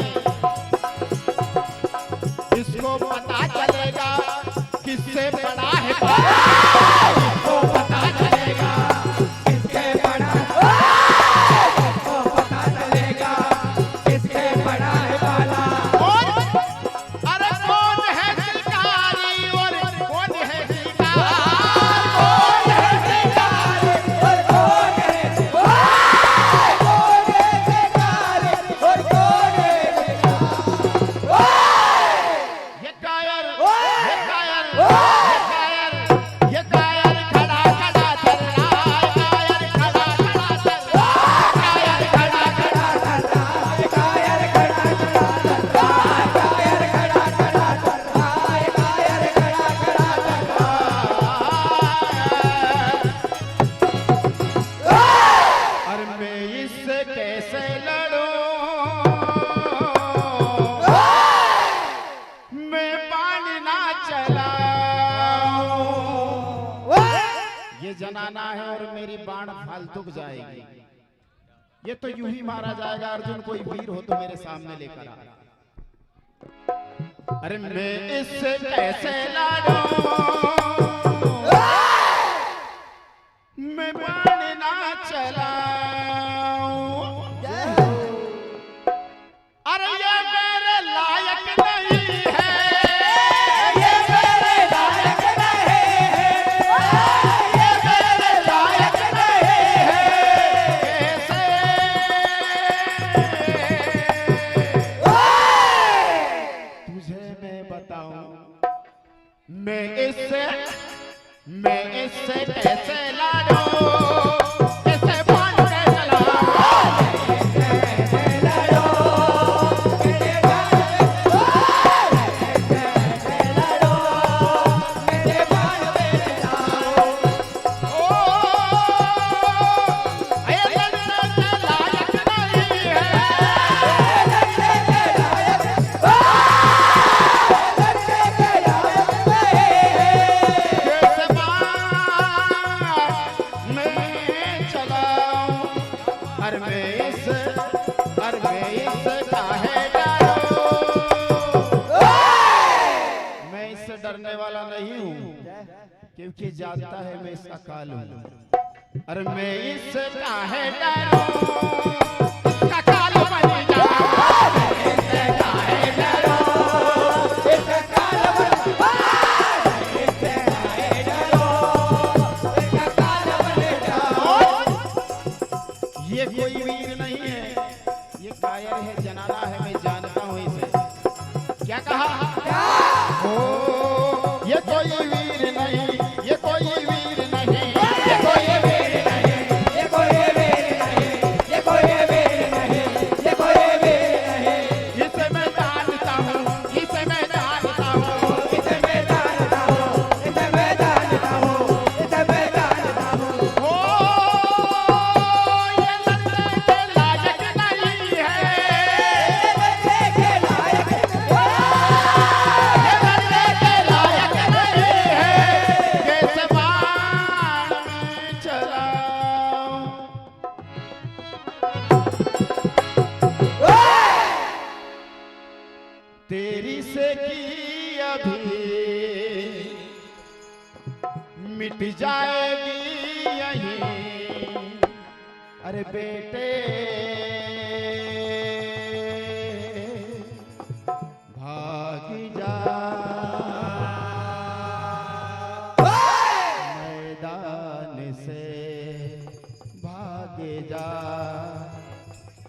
इसको पता चलेगा किससे बड़ा है, इसको पता चलेगा किसके बड़ा है, इसको पता चलेगा किसके बड़ा है बाला। और अरे कौन है शिकारी और कौन है शिकार, कौन है शिकारी और कौन है शिकार, कौन है शिकारी और कौन है शिकार। ये कायर खड़ा खड़ा थर रहा है, कायर खड़ा खड़ा थर रहा है, कायर खड़ा खड़ा थर रहा है, कायर खड़ा खड़ा थर रहा है, कायर खड़ा खड़ा थर रहा है, कायर खड़ा खड़ा थर रहा है। और मैं इससे कैसे लड़ूं, मैं बाण ना चलाऊं। ये जनाना है और मेरी बाण फालतू जाएगी, ये तो यूं ही मारा जाएगा। अर्जुन कोई वीर हो तो मेरे सामने लेकर आ। अरे मैं इससे कैसे लड़ूं, मैं बाण ना चलाऊं। अरे ये मेरे लायक नहीं है, ये मेरे लायक नहीं है, ये मेरे लायक नहीं है। कैसे तुझे मैं बताऊं, मैं इससे कैसे लड़ूं, कैसे बाण के चलाऊं, कैसे लड़ूं, कैसे बाण के चलाऊं। अरे मैं इससे काहे डरूं? मैं इससे डरने वाला नहीं हूँ, क्योंकि जानता है मैं इसका काल हूँ। अरे मैं इससे काहे डरूं? इसका काल बन जा। इससे काहे डरूं? इसका काल बन जा। इससे काहे डरूं? इसका काल बन जा। ये कोई वीर नहीं है, ये कायर है, जनाना है, मैं जानता हूँ इसे। क्या कहा? ओ, ये कोई वीर नहीं, ये कोई वीर नहीं, ये कोई वीर नहीं, ये कोई वीर नहीं, ये कोई वीर नहीं, ये कोई वीर नहीं। इसे मैं जानता हूँ, इसे मैं जानता हूँ, इसे मैं जानता हूँ, इसे मैं जानता हूँ, इसे मैं जानता हूँ। ओ, ये लड़ने के लायक नहीं है, ये लड़ने के लायक नहीं है, ये लड़ने के लायक नहीं है। कैसे बाण में चलाऊं? तेरी से की अभी मिट जाएगी यहीं। अरे बेटे भाग जा, मैदान से भाग जा।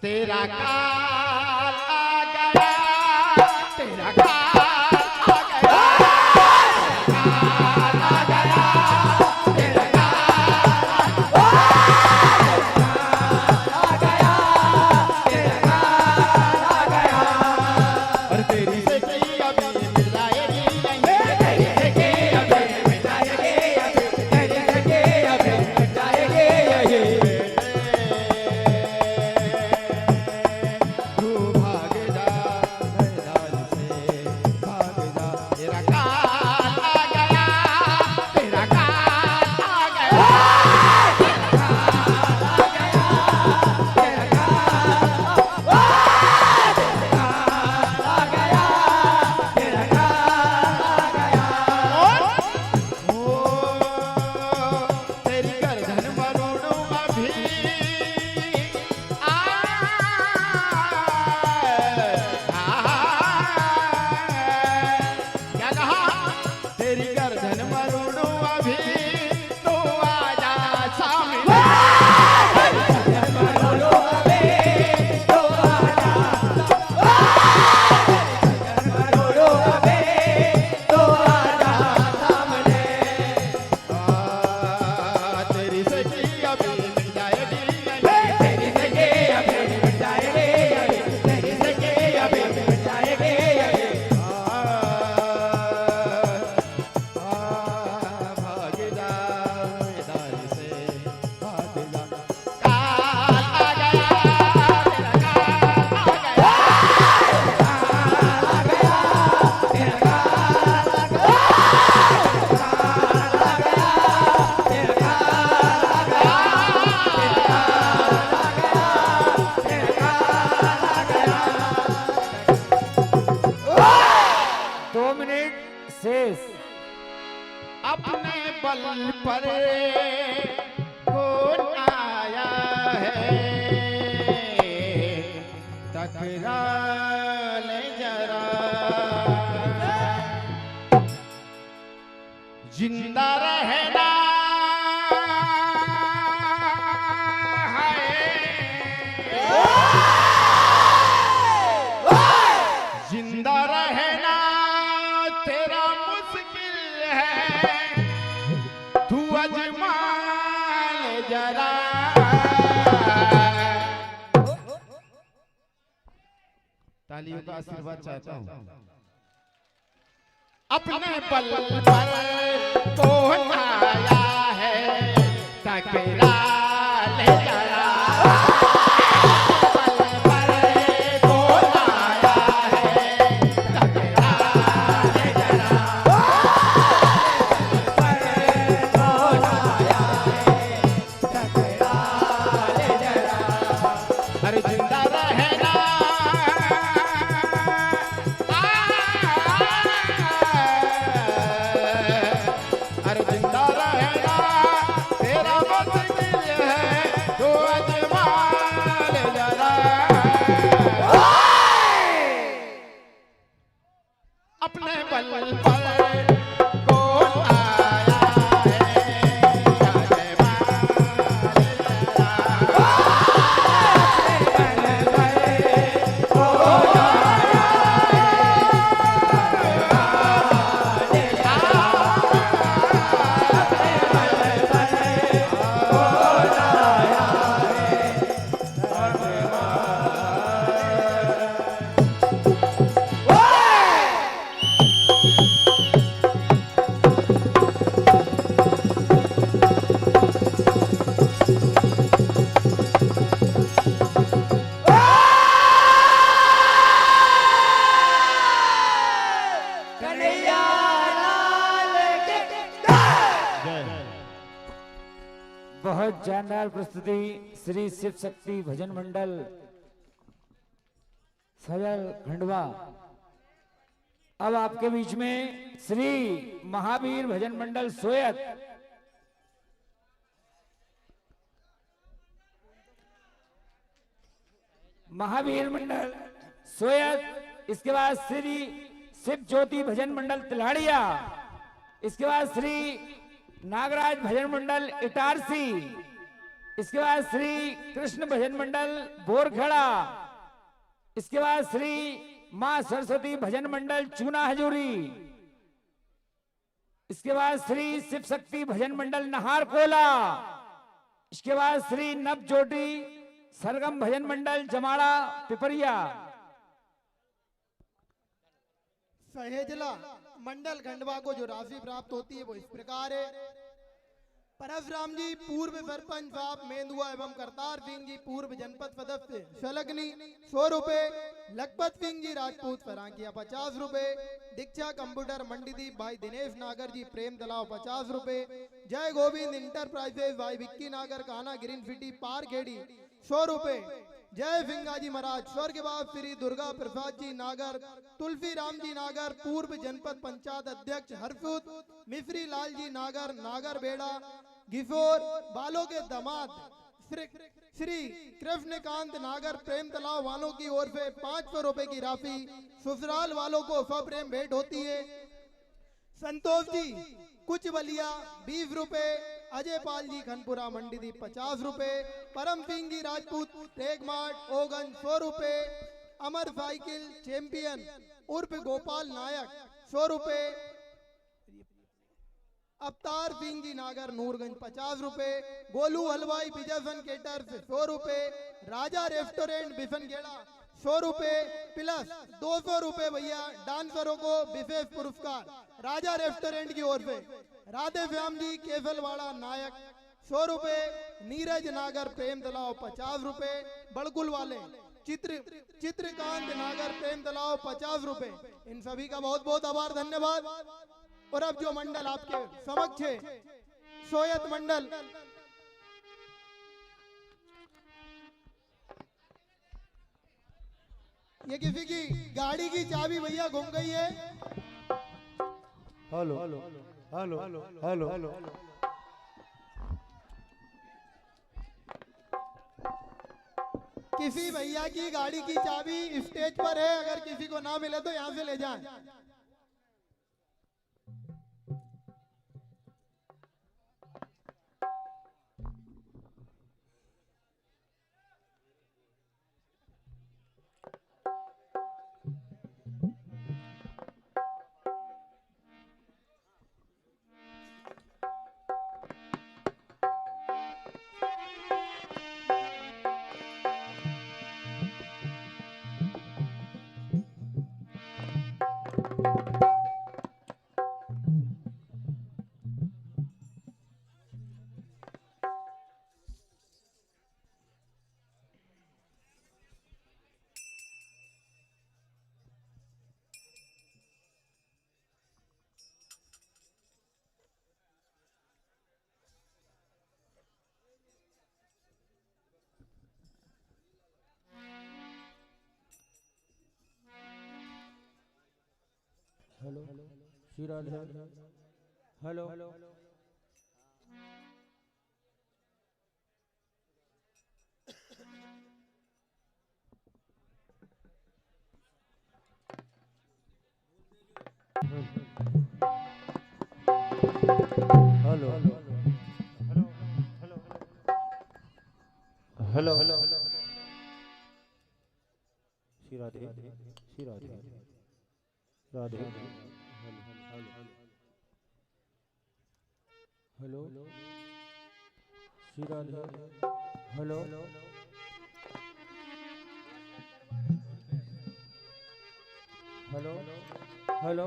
तेरा काल आ गया, तेरा काल आ गया, तेरा काल आ गया, तेरा काल आ गया, तेरा काल आ गया। और तेरी से की अभी मिल जाएगी नहीं, तेरी से की अभी मिल जाएगी, तेरी से की अभी मिल जाएगी यही। तू भाग जा, मैदान से भाग जा। तेरा काल आ गया, तेरा काल आ गया, तेरा काल आ गया, तेरा काल आ गया, तेरा काल आ गया। ओ, तेरी गर्दन मरोड़ूं अभी। क्या कहा? तेरी गर्दन मरोड़ूं अभी, तू आजा सामने। गर्दन मरोड़ूं अभी, तू आजा, गर्दन मरोड़ूं अभी, तू आजा सामने। तेरी से की अभी मिल जाएगी नहीं, तेरी से की अभी मिल जाएगी नहीं, तेरी से की अभी मिल जाएगी नहीं। भाग जा, मैदान से भाग जा। काल आ गया, तेरा काल आ गया, काल आ गया, तेरा काल आ गया, काल आ गया, तेरा काल आ गया, तेरा काल आ गया। 2 मिनट शेष। अपने बल पर कौन आया है, टकरा ले जरा। जिंदा रहना है, जिंदा रहना तेरा मुश्किल है, तू अजमा ले जरा। तालियों का आशीर्वाद चाहता हूँ। अपने बल पर कौन आया है, टकरा ले जरा। तो अजमाल जरा अपने बल पर कौन आया है बहुत जानदार प्रस्तुति श्री शिव शक्ति भजन मंडल सजल खंडवा। अब आपके बीच में श्री महावीर भजन मंडल सोयत महावीर मंडल सोयत, इसके बाद श्री शिव ज्योति भजन मंडल तिलाड़िया, इसके बाद श्री नागराज भजन मंडल इटारसी, इसके बाद श्री कृष्ण भजन मंडल बोरखेड़ा, इसके बाद श्री मां सरस्वती भजन मंडल चूना हजूरी, इसके बाद श्री शिव शक्ति भजन मंडल नहारकोला, इसके बाद श्री नव ज्योति सरगम भजन मंडल जमाड़ा पिपरिया। सहेजला मंडल खंडवा को जो राशि प्राप्त होती है वो इस प्रकार है। परशुराम जी पूर्व सरपंच साहब मेंदुआ एवं करतार सिंह जी पूर्व जनपद सदस्य शलगनी 100 रुपए, लखपत सिंह जी राजपूत फरांकिया 50 रुपए, दीक्षा कंप्यूटर मंडीदीप भाई दिनेश नागर जी प्रेम तलाव 50 रुपए, जय गोविंद इंटरप्राइजेज भाई विक्की नागर काना ग्रीन सिटी पार खेड़ी 100 रुपए, जय फिंगा जी महाराज स्वर्गवास श्री दुर्गा प्रसाद जी नागर, तुलसी राम जी नागर पूर्व जनपद पंचायत अध्यक्ष हरसुद, मिश्री लाल जी नागर नागर बेड़ा गिफोर, बालों के दामाद श्री कृष्णकांत नागर प्रेम तालाब वालों की ओर से 500 रुपए की राशि ससुराल वालों को सप्रेम भेंट होती है। संतोष जी कुछ बलिया 20 रुपए, अजय पाल जी खनपुरा मंडीदीप 50 रुपए, परम सिंह जी राजपूत टेगमार्ट ओगंज 100 रुपए, अमर साइकिल चैंपियन उर्फ गोपाल नायक 100 रुपए, अवतार सिंह जी नागर नूरगंज 50 रुपए, गोलू हलवाई विजयसन केटर्स 100 रुपए, राजा रेस्टोरेंट बिफनगेड़ा 100 रुपए प्लस 200 रुपए भैया डांसरों को विशेष पुरस्कार राजा रेस्टोरेंट की ओर से, राधे श्याम जी केसलवाड़ा नायक 100 रुपए, नीरज नागर प्रेम तलाव 50 रुपए, बड़कुल वाले चित्रकांत नागर प्रेम तलाव 50 रुपए। इन सभी का बहुत बहुत आभार धन्यवाद। और अब जो मंडल आपके समक्ष है सोयत मंडल, ये किसी की गाड़ी की चाबी भैया घूम गई है। Hello hello hello hello hello किसी भैया की गाड़ी की चाबी स्टेज पर है, अगर किसी को ना मिले तो यहाँ से ले जाएं। Hello Shriraj hello hello hello hello Shri Radhe Shri Radhe Radhe hello Shri Radhe hello hello hello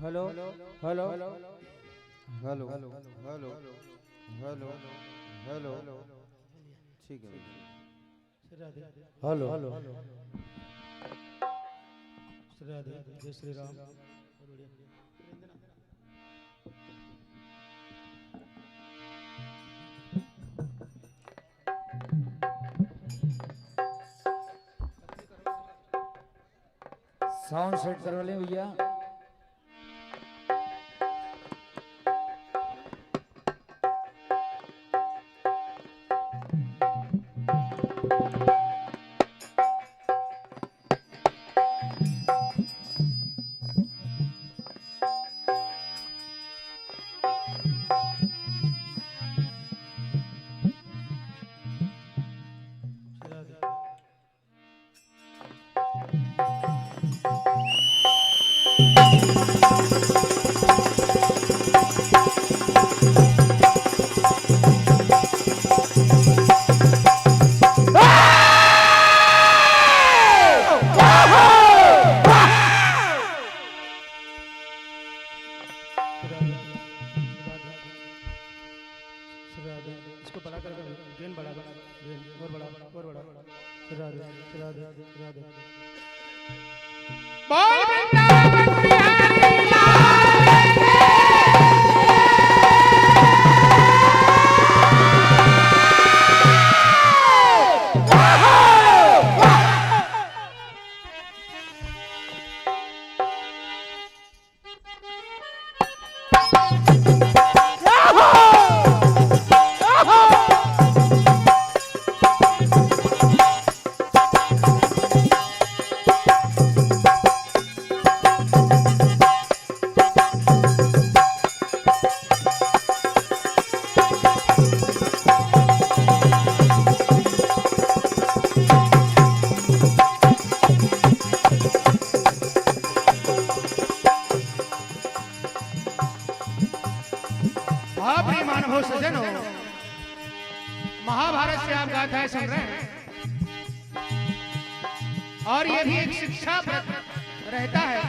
hello hello hello hello hello hello hello ठीक है हेलो हेलो श्री राधे जय श्री राम साउंड सेट करवा लें भैया। इसको बड़ा कर गेन बड़ा गेन और बड़ा श्री राधे श्री राधे श्री राधे बोल वृंदावन बिहारी महाभारत से आप गाथाएं सुन रहे हैं और ये भी एक शिक्षा रहता है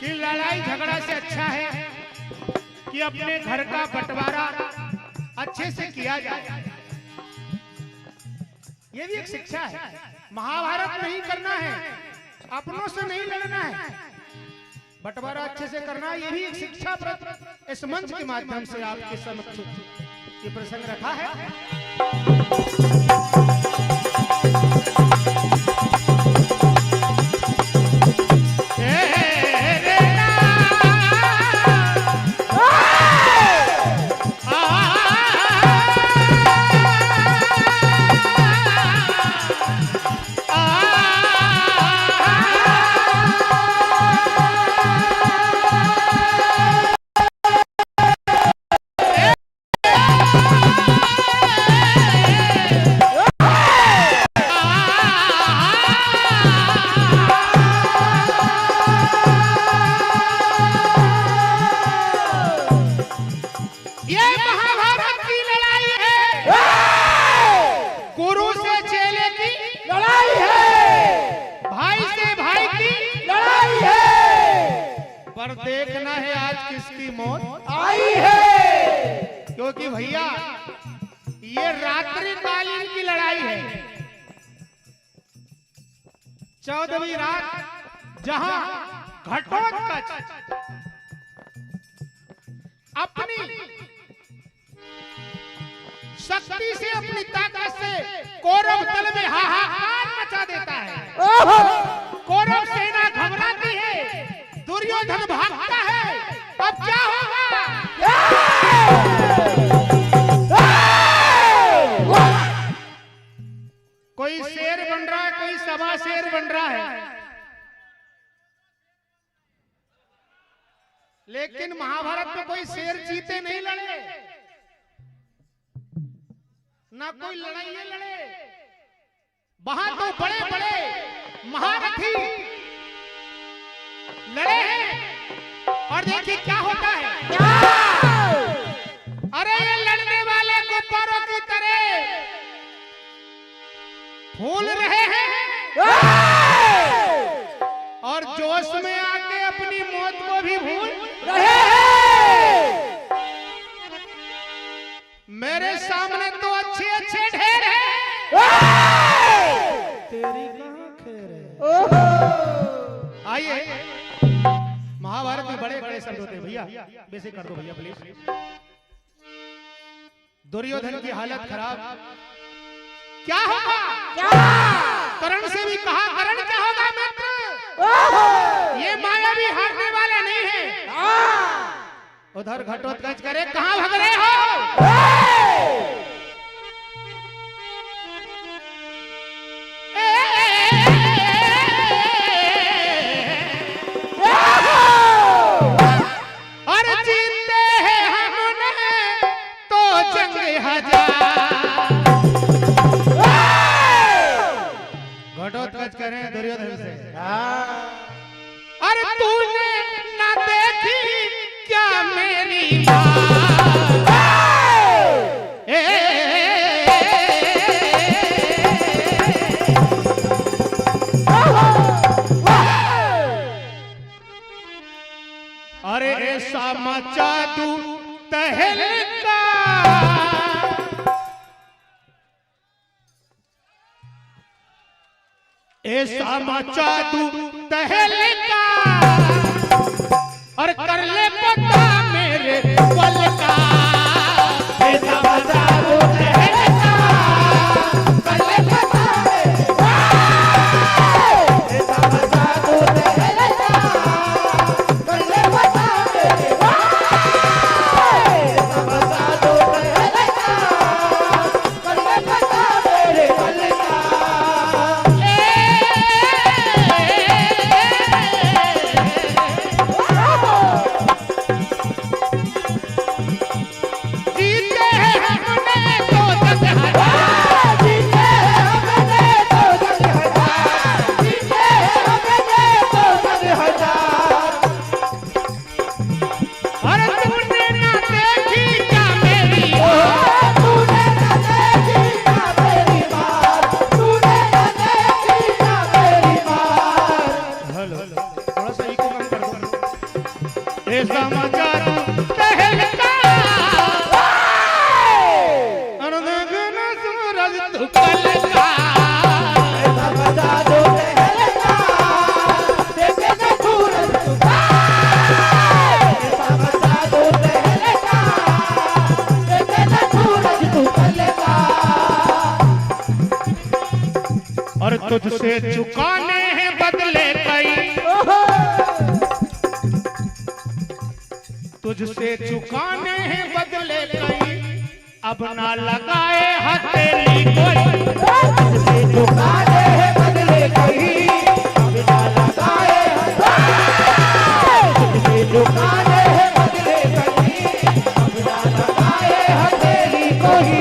कि लड़ाई झगड़ा से अच्छा है कि अपने घर का बंटवारा अच्छे से किया जाए। ये भी एक शिक्षा है। महाभारत नहीं करना है, अपनों से नहीं लड़ना है, बंटवारा अच्छे से करना। ये भी एक शिक्षा इस मंच के माध्यम से आपके समक्ष ये प्रसंग रखा है। देखना है आज किसकी मौत आई है, क्योंकि भैया ये रात्रिकालीन की लड़ाई है। 14वीं रात जहां घटोत्कच अपनी शक्ति से अपनी ताकत से कौरव दल में हाहाकार मचा देता है। कौरव सेना घबराती है, दुर्योधन भागता है। अब क्या होगा? सवा शेर बन रहा है, लेकिन महाभारत में कोई शेर चीते नहीं लड़े, ना कोई लड़ाई लड़े। वहां तो बड़े बड़े महारथी लड़े हैं। और देखिए क्या होता है, अरे ये लड़ने वाले गुब्बारों की तरह फूल रहे हैं और जोश में आके अपनी मौत को भी भूल रहे हैं। मेरे सामने तो अच्छे अच्छे ढेर हैं, तेरी कहां खैर है। आइए, महाभारत में बड़े बड़े शब्द होते हैं भैया, बेसिक कर दो भैया प्लीज। दुर्योधन की हालत खराब, क्या होगा? कर्ण से भी कहा, कर्ण क्या होगा मित्र? ये मायावी हारने वाला नहीं है। उधर घटोत्कच करे, कहां भाग रहे हो? और जीते हैं हमने तो जंग हजार। घटोत्कच करें दुर्योधन से, अरे तूने ना देखी क्या मेरी अरे ऐसा मचा दूं तहलका, ऐसा मचा दूं तहलका और कर ले पता मेरे बल का। ऐसा मचा दूं तहलका, कर ले पता मेरे बल। ऐसा मचा दूं तहलका, कर ले पता मेरे बल। ऐसा मचा दूं तहलका, कर ले पता मेरे बल का। और तुझसे चुकाने हैं बदले कई, तुझसे चुकाने हैं बदले कई, अब ना लगाए हथेली कोई। तुझसे चुकाने हैं बदले कई, अब ना लगाए हथेली। तुझसे चुकाने हैं बदले कई, अब ना लगाए हथेली कोई।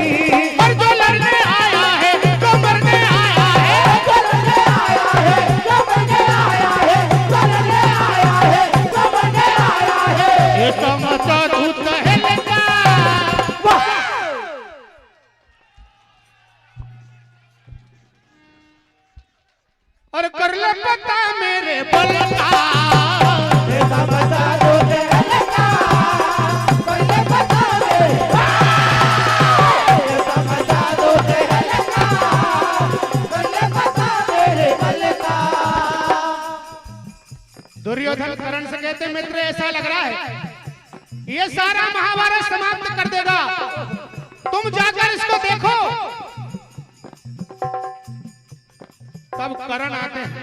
और जो लड़ने आया है, जो मरने आया है, जो लड़ने आया है, जो मरने आया है, जो लड़ने आया है, जो मरने आया है, ये समझा तू तहलका। और कर ले पता मेरे बल का। ऐसा बता दो तहलका, कर ले पता मेरे बल। ऐसा बता दो तहलका, कर ले पता मेरे बल का। दुर्योधन कर्ण से कहते मित्र ऐसा लग रहा है ये सारा महाभारत समाप्त कर देगा, तुम जाकर इसको देखो। तब कर्ण आते हैं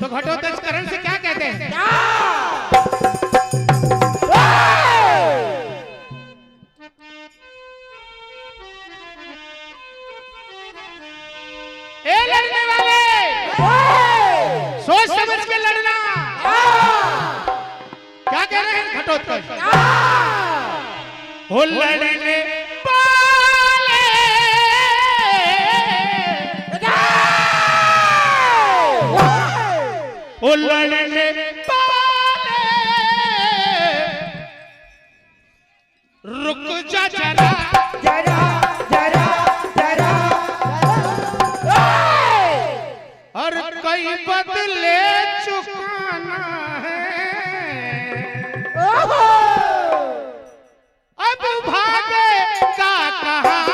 तो घटोत्कच कर्ण से क्या कहते हैं? ए लड़ने वाले, घटोत्कच हो लड़ने वाले हो लड़ने वाले रुक जा जरा जरा जरा जरा और कई बदले चुकाना है अब भागेगा कहाँ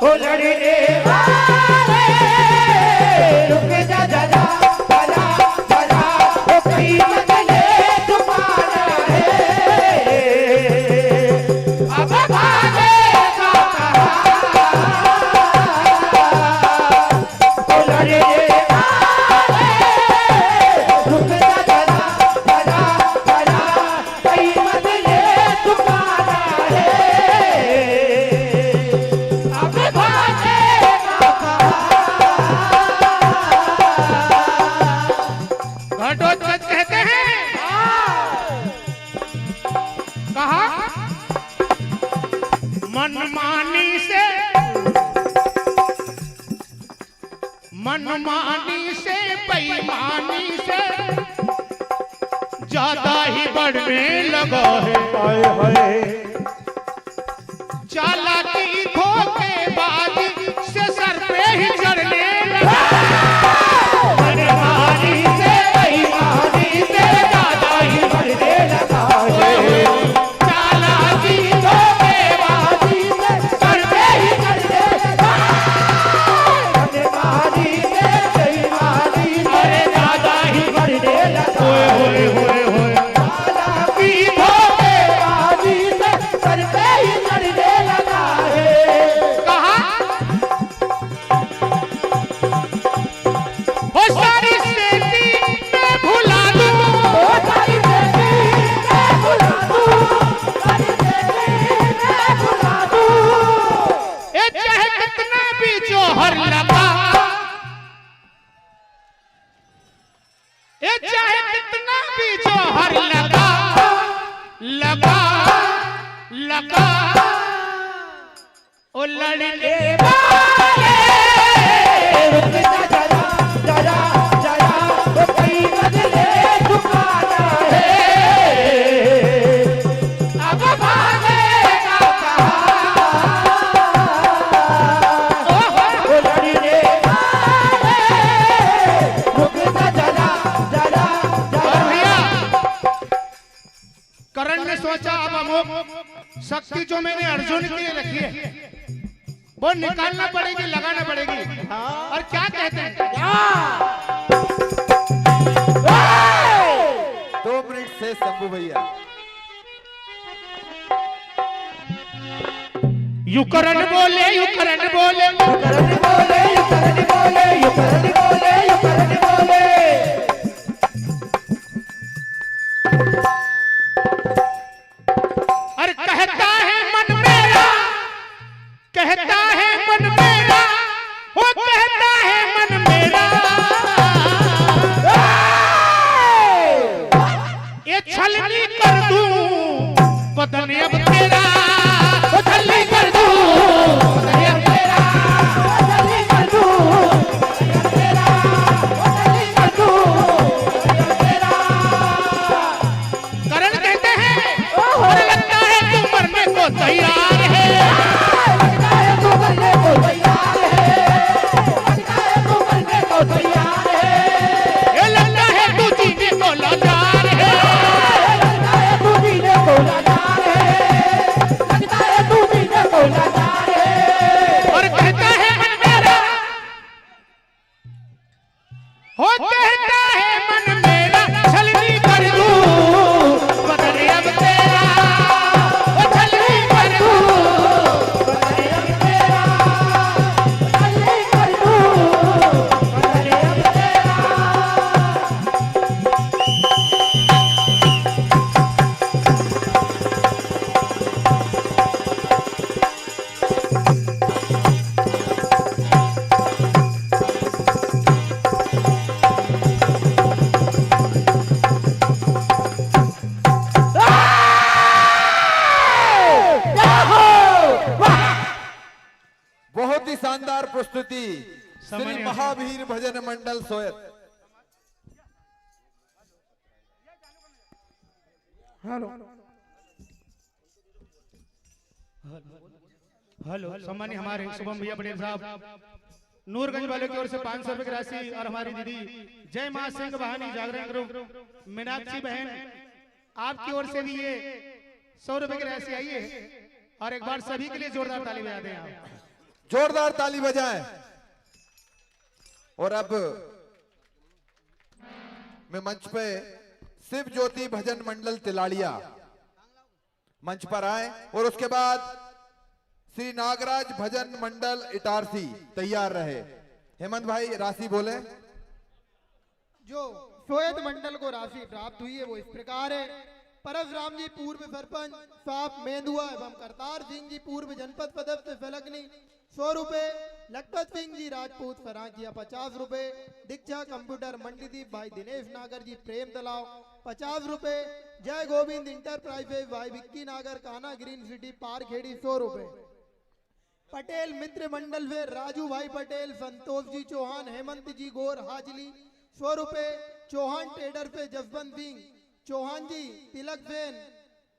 हो लड़ने वाले रुक जा जरा जरा जरा ओ कई बदले चुकाना है अब भागेगा कहाँ हो लड़ने वाले रुक जा जरा जरा जरा कई बदले चुकाना है अब भागेगा घटोत्कच कहते हैं कहा मनमानी से बेईमानी से ज्यादा ही बढ़ने लगा है हाय हाय चालाकी धोखेबाजी से सर पे ही चढ़ने लगा मनमानी से बेईमानी से ज्यादा ही बढ़ने लगा है चालाकी धोखेबाजी से सर पे ही चढ़ने लगा मनमानी से बेईमानी से ज्यादा ही बढ़ने लगा होए होए होए चालाकी धोखेबाजी से सर पे ही चढ़ने लगा है कहा हो सारी सेती मैं भुला दूं हो सारी सेती मैं भुला दूं सारी सेती मैं भुला दूं ये चाहे कितना भी जोहर लगा ये चाहे कितना भी जोहर लगा लगा लगा ओ लड़ने वाले रुक जा जरा जरा जरा ओ कई बदले चुकाना है अब भागेगा कहाँ ओ लड़ने वाले रुक जा जरा जरा जरा भैया करण ने सोचा अब अमोघ शक्ति जो मैंने अर्जुन के लिए रखी है वो निकालना पड़ेगी लगाना पड़ेगी और क्या कहते हैं 2 मिनट से शंभू भैया युकरण बोले युकरण बोले युकरण बोले युकरण बोले युकरण बोले युकरण बोले और कहता है मन मेरा कहता है मन मेरा वो कहता है मन मेरा ये छलनी कर दूं बदन अब तेरा वो छलनी कर दूं बदन अब तेरा वो छलनी कर दूं बदन अब तेरा वो छलनी कर दूं प्रस्तुति श्री महावीर भजन मंडल सोयत। हेलो हेलो सम्मानित हमारे शुभम भैया पटेल साहब नूरगंज वाले की ओर से 500 रुपए की राशि और हमारी दीदी जय मां सिंह बहानी जागरण ग्रुप मीनाक्षी बहन आपकी ओर से भी ये 100 रुपए की राशि आई है और एक बार सभी के लिए जोरदार ताली बजा दें आप। जोरदार ताली बजाएं। और अब मैं मंच पे शिव ज्योति भजन मंडल तिलाड़िया मंच पर आए और उसके बाद श्री नागराज भजन मंडल इटारसी तैयार रहे। हेमंत भाई राशि बोले। जो सोयत मंडल को राशि प्राप्त हुई है वो इस प्रकार है। परशुराम जी पूर्व सरपंच साफ मेंदुआ एवं करतार सिंह जी पूर्व जनपद सदस्य फलकनी 100 रुपए, लखपत सिंह जी राजपूत फराकिया 50 रुपए, दीक्षा कंप्यूटर मंडीदीप भाई दिनेश नागर जी प्रेम तलाव 50 रुपए, जय गोविंद इंटरप्राइजेज भाई विक्की नागर काना ग्रीन सिटी पार खेड़ी 100 रुपए, पटेल मित्र मंडल वे राजू भाई पटेल संतोष जी चौहान हेमंत जी गौर हाजली 100 रुपए, चौहान ट्रेडर पे जसवंत सिंह चौहान जी तिलक सेन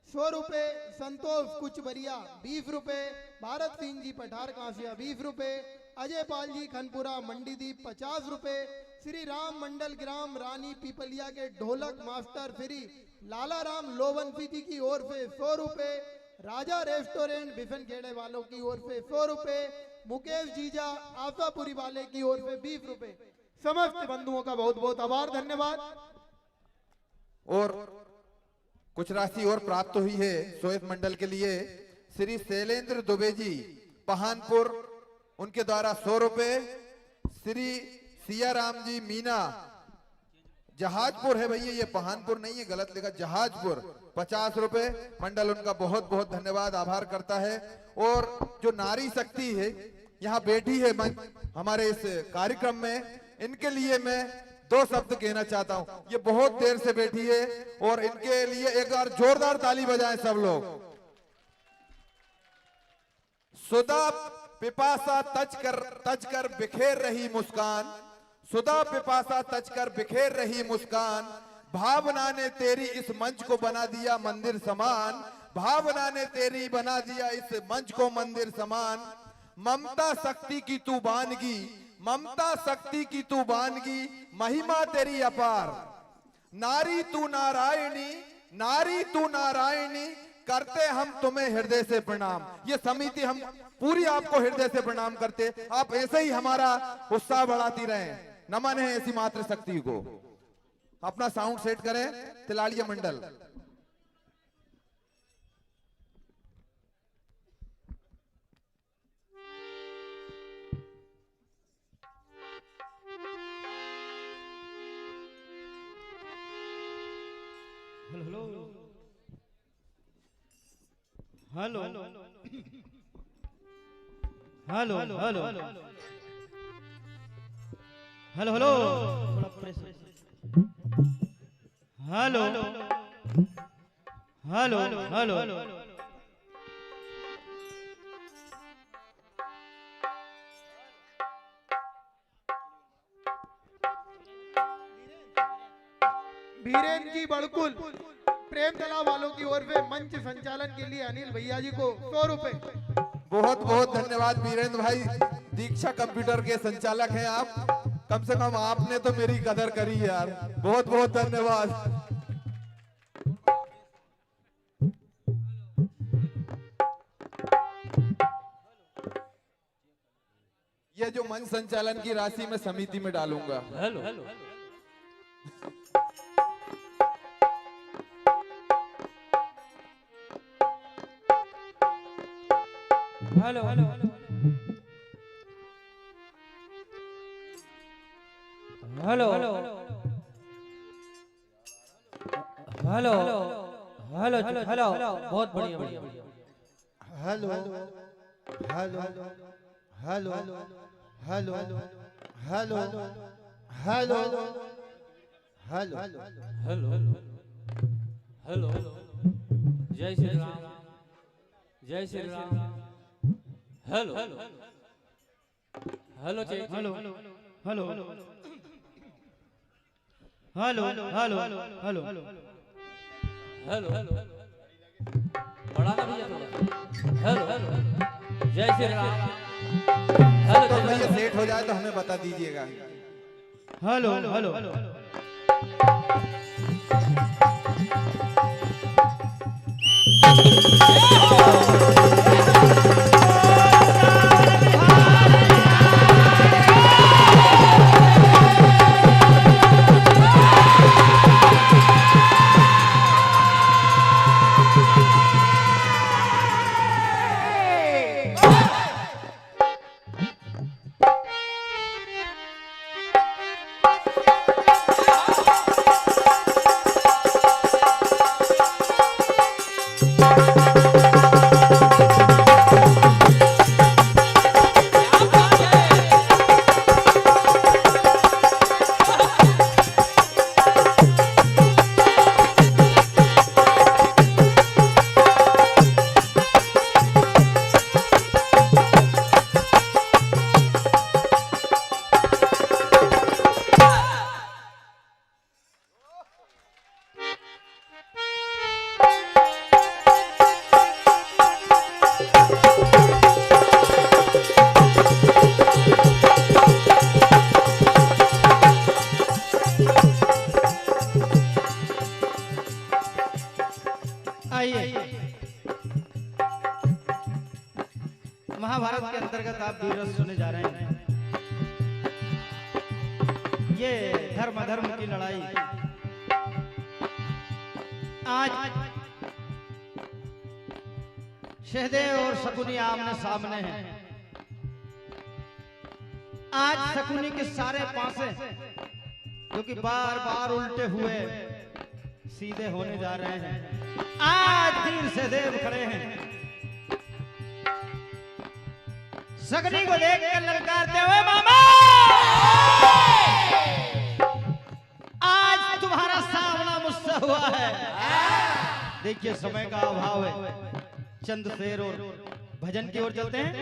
100 रुपए, संतोष कुछ बरिया 20 रुपए, भारत सिंह जी पठार कांसिया 20 रुपए, अजय पाल जी खनपुरा मंडीदीप 50 रुपए, श्री राम मंडल ग्राम रानी पीपलिया के ढोलक मास्टर श्री लाला राम लोवंती जी की ओर से 100 रुपए, राजा रेस्टोरेंट बिफन खेड़े वालों की ओर से 100 रुपए, मुकेश जीजा आशापुरी वाले की ओर से 20 रुपए। समस्त बंधुओं का बहुत बहुत आभार धन्यवाद। और कुछ राशि और प्राप्त हुई है सोयत मंडल के लिए। श्री शैलेंद्र दुबे जी पहानपुर उनके द्वारा 100 रुपए, श्री सियाराम जी मीना जहाजपुर है भैया, ये पहानपुर नहीं है, गलत लिखा जहाजपुर 50 रुपए। मंडल उनका बहुत बहुत धन्यवाद आभार करता है। और जो नारी शक्ति है यहाँ बैठी है हमारे इस कार्यक्रम में, इनके लिए मैं 2 शब्द कहना चाहता हूं। ये बहुत देर से बैठी है और इनके लिए एक बार जोरदार ताली बजाएं सब लोग। सुधा पिपासा तज कर बिखेर रही मुस्कान, सुधा पिपासा तज कर बिखेर रही मुस्कान, भावना ने तेरी इस मंच को बना दिया मंदिर समान, भावना ने तेरी बना दिया इस मंच को मंदिर समान। ममता शक्ति की तू बानगी, ममता शक्ति की तू बानगी, महिमा तेरी अपार। नारी तू नारायणी, नारी तू नारायणी, करते हम तुम्हें हृदय से प्रणाम। ये समिति हम पूरी आपको हृदय से प्रणाम करते, आप ऐसे ही हमारा उत्साह बढ़ाती रहें। नमन है ऐसी मातृ शक्ति को। अपना साउंड सेट करें Tiladiya Mandal. Hello hello hello hello hello hello hello hello hello hello hello Biren ji Badkul Prem Talab वालों की ओर से मंच संचालन के लिए अनिल भैया जी को 100 रुपए। बहुत बहुत धन्यवाद वीरेंद्र भाई, दीक्षा कंप्यूटर के संचालक हैं आप। कम से कम आपने तो मेरी कदर करी यार, बहुत बहुत धन्यवाद। ये जो मंच संचालन की राशि मैं समिति में डालूंगा। Hello hello hello hello hello hello hello hello hello बहुत बढ़िया बढ़िया। Hello hello hello hello hello hello hello hello hello जय श्री राम, जय Shri Ram. Hello hello hello check hello hello hello hello hello hello बढ़ाना भैया थोड़ा। हेलो जय श्री राम। हेलो तो भैया सेट हो जाए तो हमें बता दीजिएगा। हेलो हेलो महाभारत के अंतर्गत आप वीर रस सुने जा रहे हैं। ये धर्म अधर्म की लड़ाई आज सहदेव और शकुनी आमने सामने हैं। आज शकुनी के सारे पासे जो कि बार बार उल्टे हुए सीधे होने जा रहे हैं। आज वीर सहदेव खड़े हैं। शकुनी को देख कर ललकारते हुए, मामा आज तुम्हारा सामना मुझसे हुआ है। देखिए समय का अभाव है, चंद शेर और भजन की ओर चलते हैं।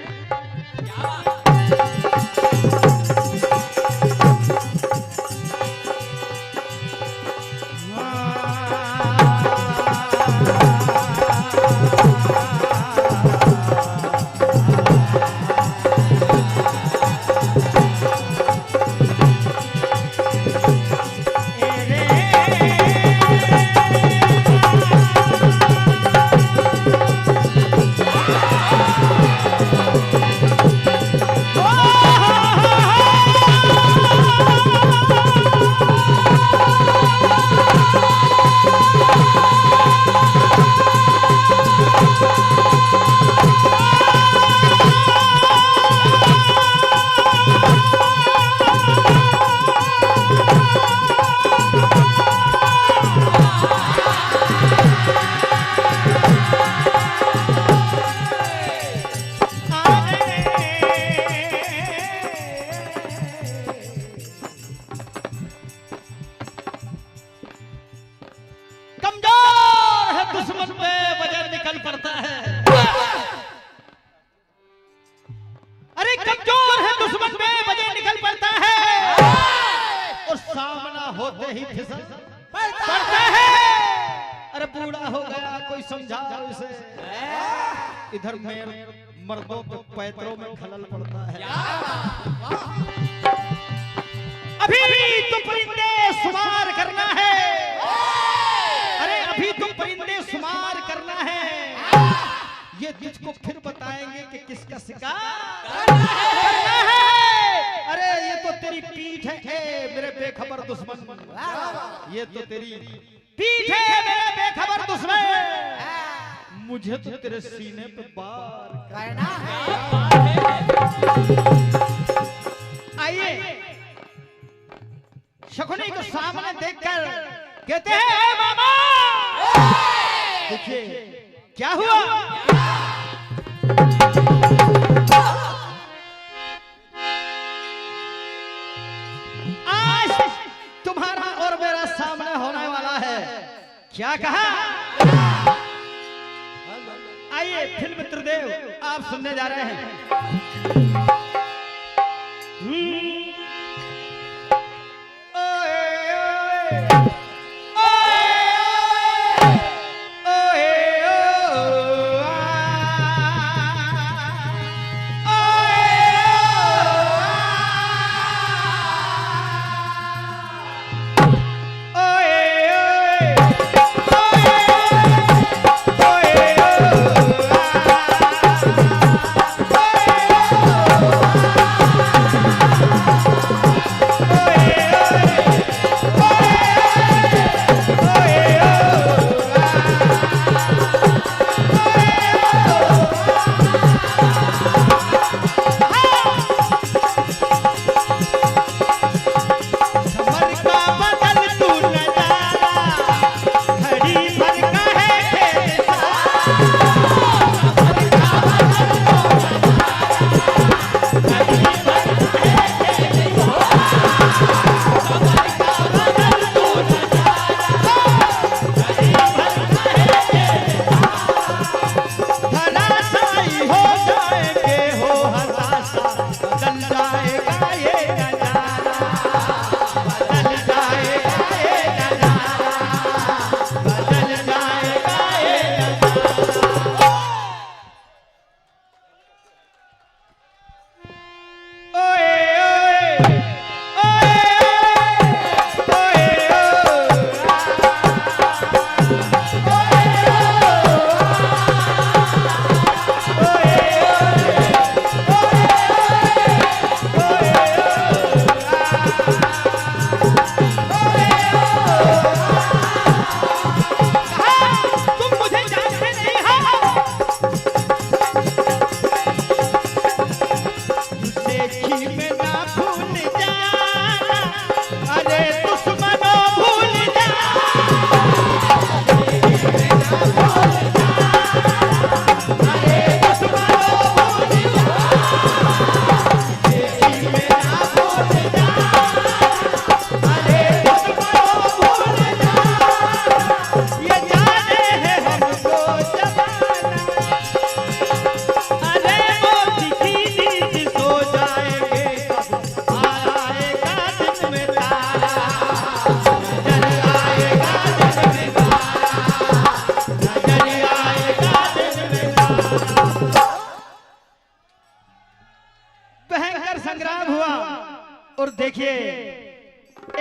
इधर में मर्दों के पैतरों में खलल पड़ता है। अभी तो परिंदे शुमार करना है। अरे अभी तो परिंदे शुमार करना है। ये तुझको फिर बताएंगे कि किसका शिकार करना है। अरे ये तो तेरी पीठ है मेरे बेखबर दुश्मन। ये तो तेरी पीठ है मेरे बेखबर दुश्मन। मुझे तो तेरे सीने पे बार करना है। आइए शकुनी को सामने देखकर कहते हैं, मामा देखिए क्या हुआ। आज तुम्हारा और मेरा सामना होने वाला है। क्या कहा? आइए फिल्म त्रिदेव आप सुनने जा रहे हैं।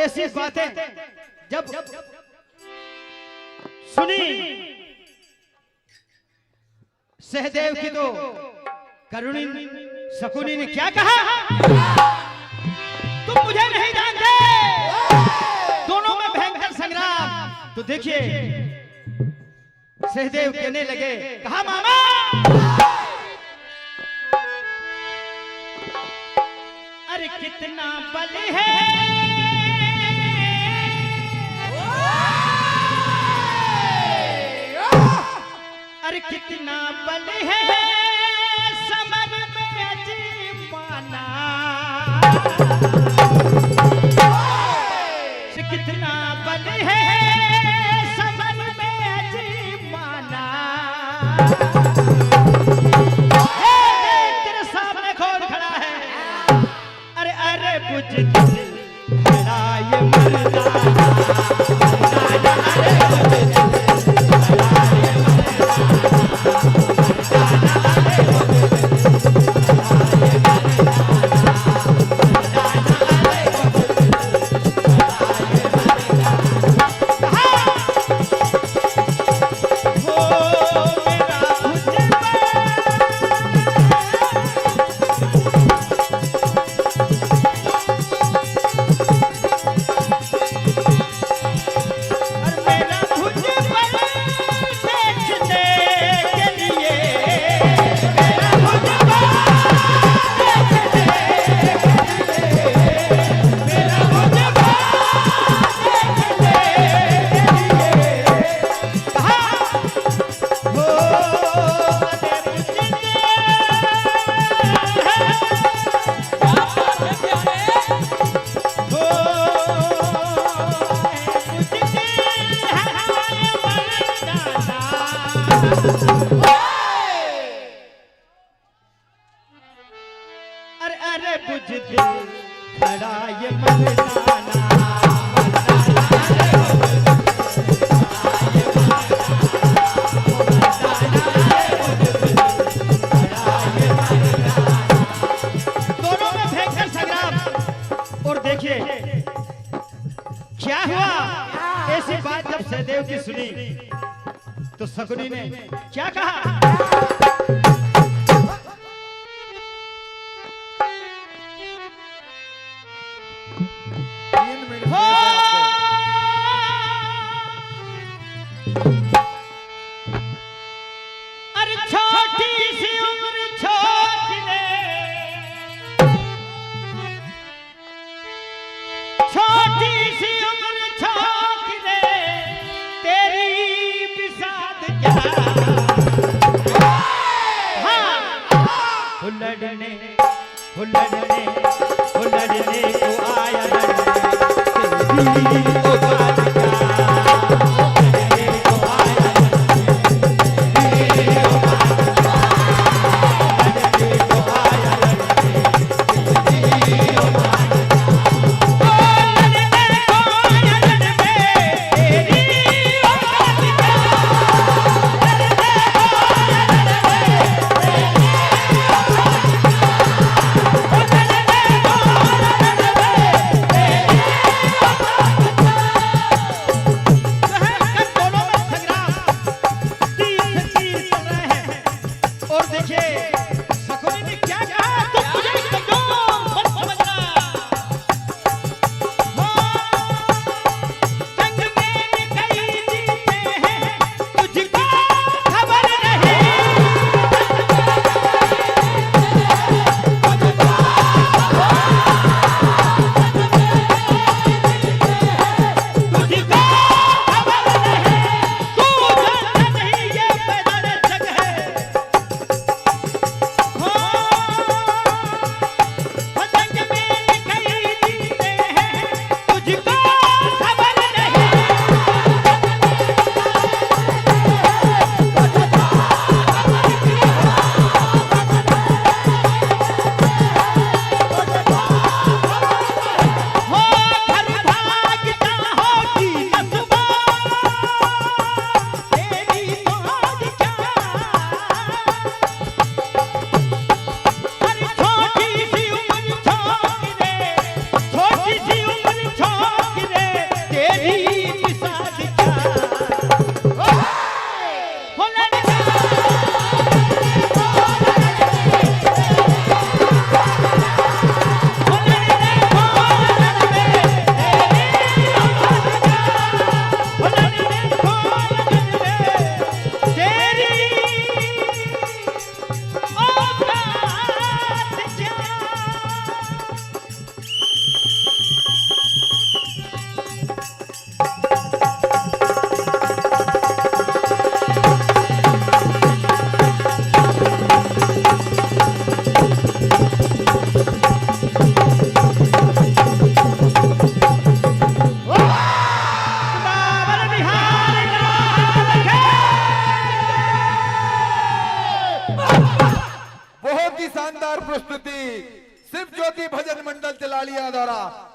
ऐसी बातें जब सुनी सहदेव की तो करुणी शकुनी ने क्या कहा, तुम मुझे नहीं जानते, दोनों में भयंकर संग्राम। तो देखिए सहदेव कहने लगे, कहा मामा अरे कितना बल है, अरे कितना बल है समर में अजीबाना, कितना बल है समर में अजीबाना। तेरे सामने खोल खड़ा है, अरे अरे बुझ खड़ा ये मर्दाना, अरे अरे बुझ दिल ऐसी बात जब सहदेव की सुनी तो शकुनी ने क्या कहा? अरे छोटी सी उम्र छोटी रे, छोटी सी उम्र छोटी रे, तेरी बिसात क्या हाँ हुलड़ने हुलड़ने हुलड़ने को आया तेरी औकात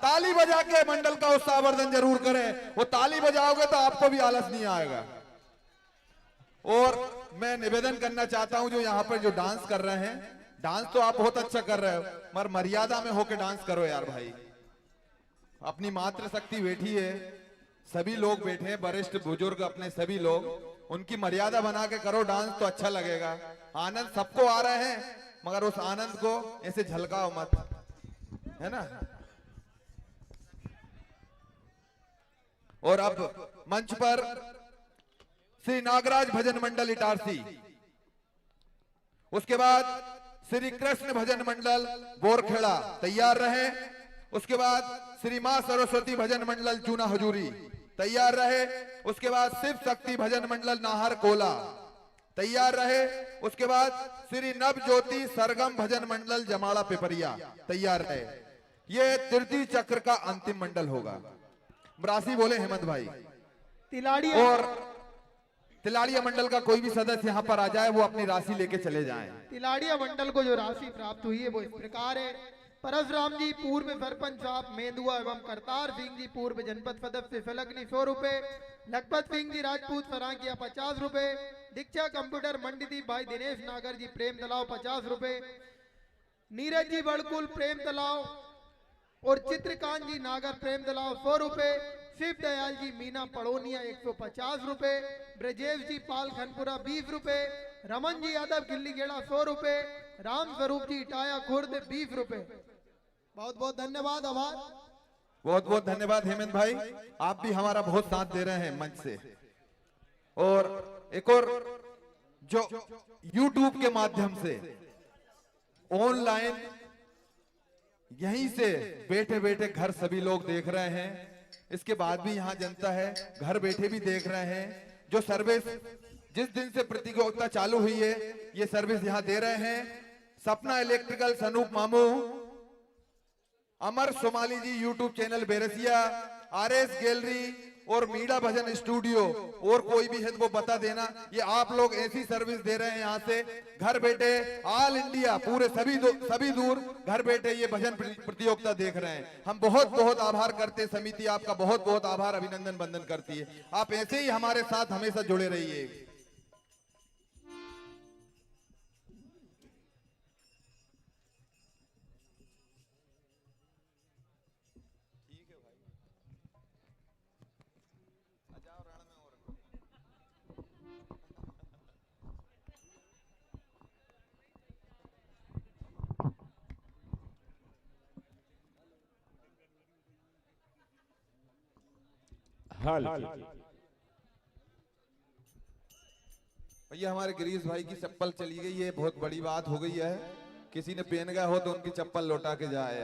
ताली बजा के मंडल का उत्साहवर्धन जरूर करें। वो ताली बजाओगे तो आपको भी आलस नहीं आएगा। और मैं निवेदन करना चाहता हूं जो यहाँ पर जो डांस कर रहे हैं, डांस तो आप बहुत अच्छा कर रहे हो, मगर मर्यादा में होके डांस करो यार भाई। अपनी मातृशक्ति बैठी है, सभी लोग बैठे हैं, वरिष्ठ बुजुर्ग अपने सभी लोग, उनकी मर्यादा बना के करो डांस तो अच्छा लगेगा। आनंद सबको आ रहे हैं मगर उस आनंद को ऐसे झलकाओ मत, है ना। और अब मंच पर श्री नागराज भजन मंडल इटारसी, उसके बाद श्री कृष्ण भजन मंडल बोरखेड़ा तैयार रहे। उसके बाद श्री मां सरस्वती भजन मंडल चूना हजूरी तैयार रहे। उसके बाद शिव शक्ति भजन मंडल नाहर कोला तैयार रहे। उसके बाद श्री नव ज्योति सरगम भजन मंडल जमाड़ा पिपरिया तैयार रहे। ये तृतीय चक्र का अंतिम मंडल होगा। राशि बोले हेमंत भाई। और तिलाड़िया मंडल का कोई भी सदस्य यहाँ पर आ जाए, वो अपनी राशि लेके चले जाएं। तिलाड़िया मंडल को जो राशि प्राप्त हुई है वो इस प्रकार है। परशुराम जी पूर्व सरपंच साहब मेंदुआ एवं करतार सिंह जी पूर्व जनपद सदस्य फलकनी 100 रुपए, लखपत सिंह जी राजपूत फरांकिया 50 रुपए, दीक्षा कंप्यूटर मंडीदीप भाई दिनेश नागर जी प्रेम तलाव 50 रुपए, नीरज जी बड़कुल प्रेम तलाव और चित्रकांत जी नागर प्रेम तलाव 100 रुपए, शिव दयाल जी मीना पड़ोनिया 150 रुपए, ब्रजेश जी पाल खनपुरा 20 रुपए, रमन जी यादव गिल्ली गेड़ा 100 रुपए, राम स्वरूप जी इटाया खुर्द 20 रुपए। बहुत बहुत धन्यवाद, आभार। बहुत बहुत धन्यवाद हेमंत भाई, आप भी हमारा बहुत साथ दे रहे हैं मंच से। और एक और जो YouTube के माध्यम से ऑनलाइन यहीं से बैठे बैठे घर सभी लोग देख रहे हैं, इसके बाद भी यहाँ जनता है घर बैठे भी देख रहे हैं। जो सर्विस जिस दिन से प्रतियोगिता चालू हुई है ये सर्विस यहाँ दे रहे हैं। सपना इलेक्ट्रिकल, सनूप मामू, Amar Somali ji YouTube channel Berasia, RS gallery और मीडा भजन स्टूडियो, और कोई भी है तो वो बता देना। ये आप लोग ऐसी सर्विस दे रहे हैं यहाँ से घर बैठे ऑल इंडिया पूरे सभी दूर घर बैठे ये भजन प्रतियोगिता देख रहे हैं। हम बहुत बहुत आभार करते हैं, समिति आपका बहुत बहुत आभार अभिनंदन बंदन करती है। आप ऐसे ही हमारे साथ हमेशा जुड़े रहिए। भैया हमारे गिरीश भाई की चप्पल चली गई है, बहुत बड़ी बात हो गई है। किसी ने पहन गया हो तो उनकी चप्पल लौटा के जाए।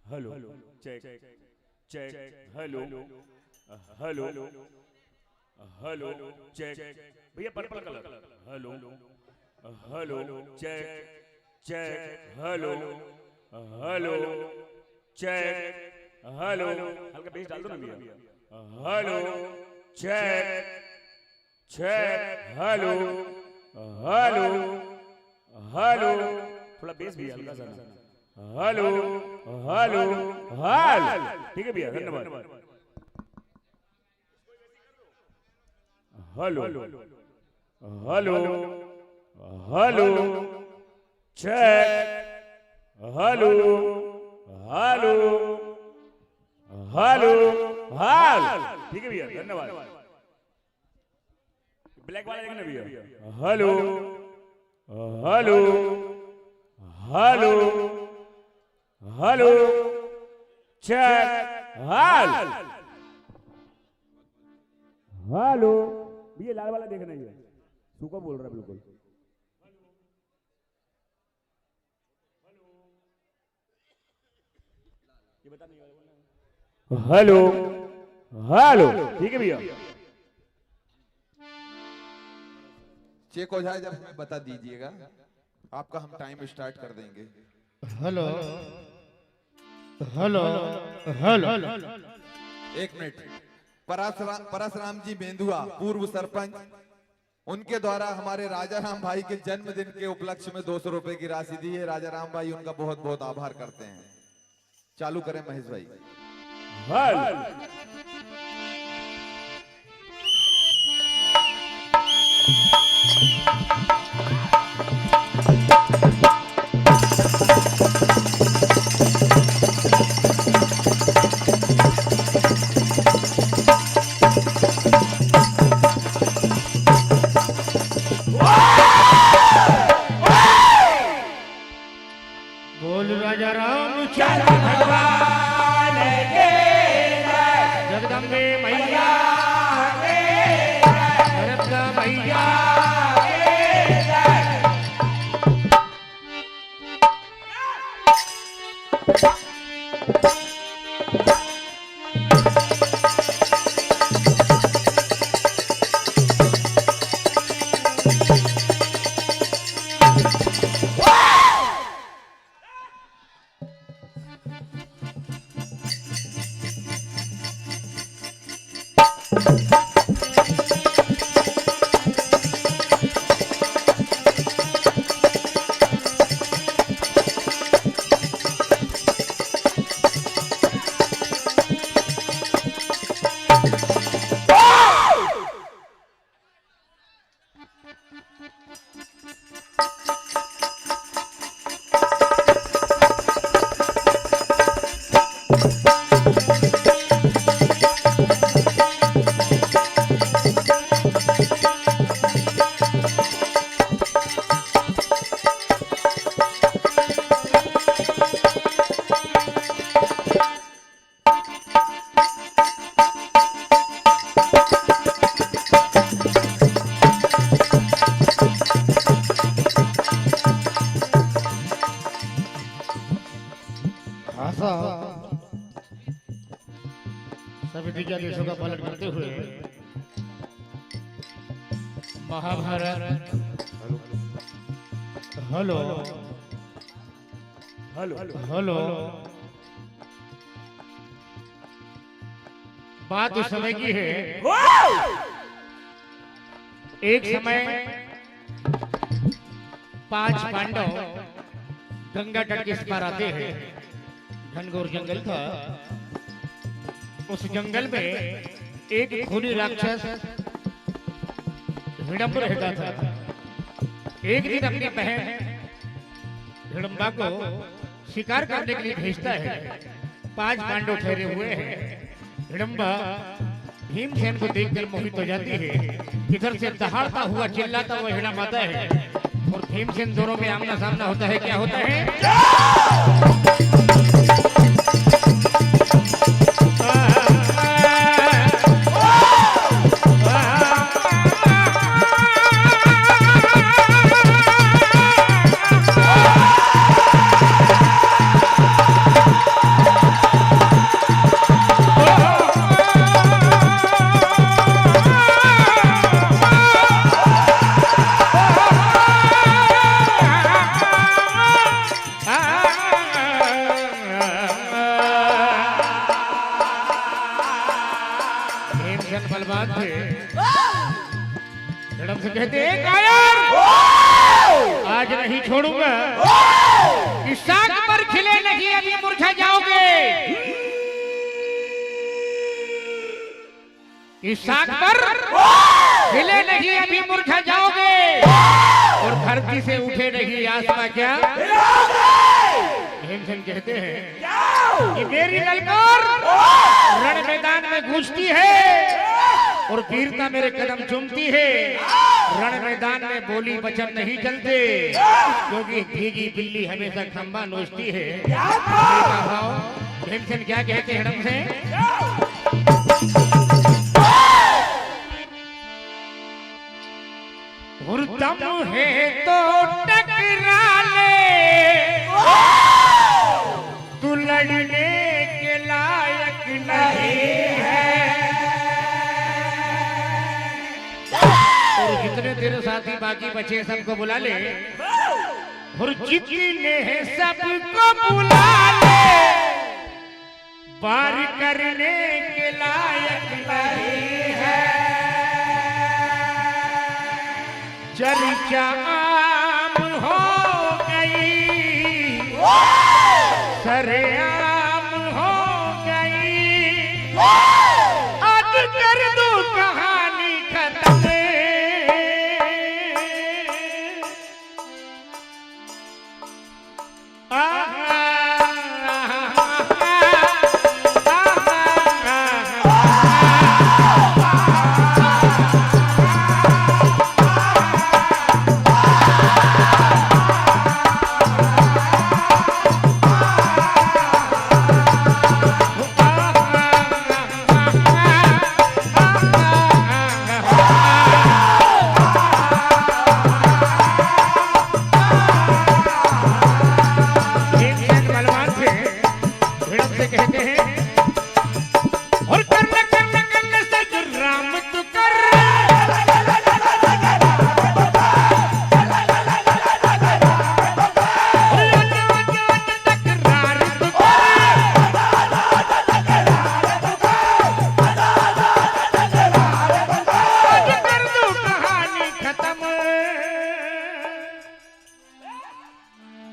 Hello check check hello hello hello check भैया purple colour hello hello check check hello hello check hello हल्का बेस डाल दो ना भैया hello check check hello hello hello थोड़ा बेस भी हल्का सा हेलो हेलो हाल ठीक है भैया धन्यवाद hello hello hello check hello hello hello हाल ठीक है भैया धन्यवाद ब्लैक वाला देखना भैया hello hello hello hello check हाल हेलो ये लाल वाला देखना ही है सूखा बोल रहा है बिल्कुल ये बता नहीं हेलो हेलो ठीक है भैया चेक हो जाए जब हमें बता दीजिएगा, आपका हम टाइम स्टार्ट कर देंगे। हेलो हेलो हेलो एक मिनट, परसराम जी बेंदुआ पूर्व सरपंच, उनके द्वारा हमारे राजाराम भाई के जन्मदिन के उपलक्ष्य में 200 रुपए की राशि दी है। राजाराम भाई उनका बहुत बहुत आभार करते हैं। चालू करें महेश भाई। बोल राजा राम सभी देशों का पालन करते हुए महाभारत हेलो हेलो हेलो बात उस समय की है। एक समय 5 पांडव गंगा तट के इस पार आते हैं। घनघोर जंगल था। उस जंगल में एक खूनी राक्षस हिडम्ब रहता था। एक दिन अपनी बहन हिडम्बा को शिकार करने के लिए भेजता है। 5 पांडव ठहरे हुए हैं। हिडम्बा भीमसेन को देखकर मोहित हो जाती है। इधर से दहाड़ता हुआ चिल्लाता हुआ हिडम्ब आता है और भीमसेन दोनों में आमना सामना होता है। क्या होता है? बलवान थे। हिडम्ब से कहते हैं कायर आज नहीं छोड़ूंगा। इस साग पर खिले नहीं अभी मुरझा जाओगे। इस साग पर खिले नहीं अभी मुरझा जाओगे और धरती से उठे नहीं आसमां क्या भीमसेन कहते हैं कि मेरी ललकार रण मैदान में गूंजती है और वीरता मेरे कदम चूमती है। रण मैदान में बोली वचन नहीं चलते क्योंकि भीगी बिल्ली हमेशा खंबा नोचती है। भीमसेन क्या कहते हैं हिडम्ब से? दम है तो टकरा ले तू लड़ने के लायक नहीं है। और जितने तेरे साथी बाकी बचे सबको बुला ले और जितने हैं सबको बुला ले। पार करने के लायक नहीं है। चर्चा आम हो गई सरेआम हो गई। आज कर दो कहानी खत्म।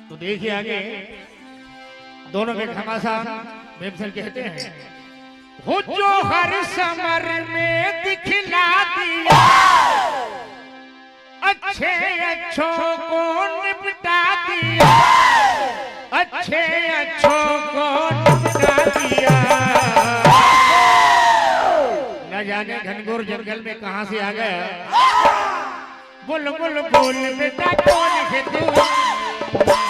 तो देखिए आगे दोनों में घमासान भीमसेन कहते हैं हो जो हर समर में दिखला दिया अच्छे अच्छों को निपटा दिया। अच्छे अच्छों को लुटा दिया। न जाने घनघोर जंगल में कहां से आ गया। बोल बोल बोल बेटा कौन है तू,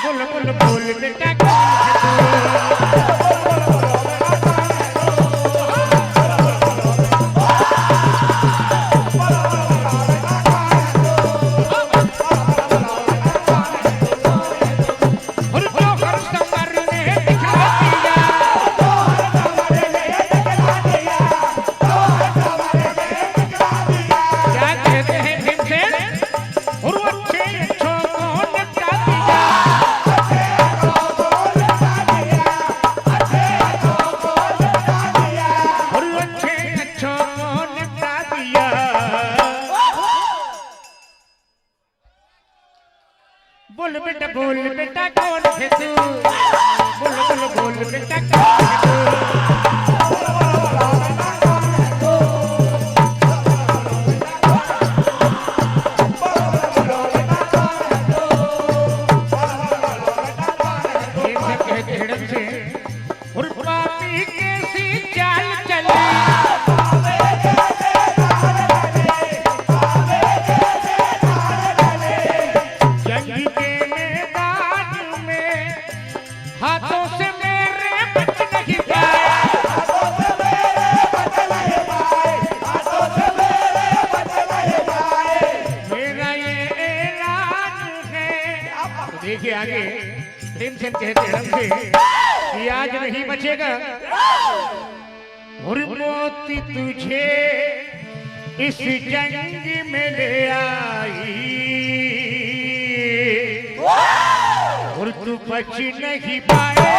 बोल बोल बोल बेटा कौन है तू। बोल बेटा कौन है तू, बोल बोल बोल बेटा कौन है तू। इनसे कहते हिड़न से और पापी कैसी चाल चले। हाथों से मेरे बच नहीं पाए, हाथों से मेरे बच नहीं पाए। मेरा ये ऐलान है। तो देखिए आगे प्रेमचंद कहते हैं हमसे कि आज नहीं बचेगा और मौत तुझे इस जंग में ले आई और तू बच नहीं पाए,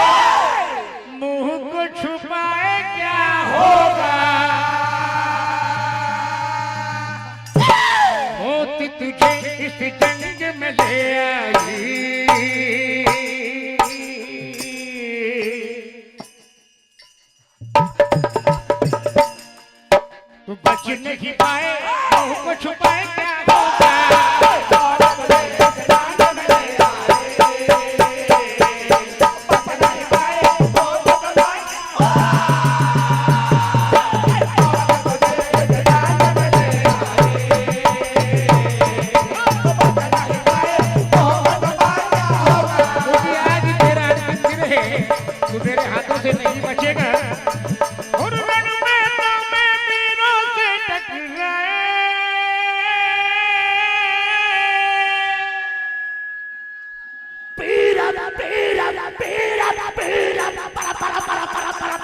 मुंह को छुपाए क्या होगा। मौत तुझे इस जंग में ले आई, तू बच नहीं पाए, मुंह को छुपाए क्या होगा। तू मेरे हाथों से नहीं बचेगा और रण में तो मैं वीरों से टकराए। पीरा पीरा पीरा पीरा para para para para para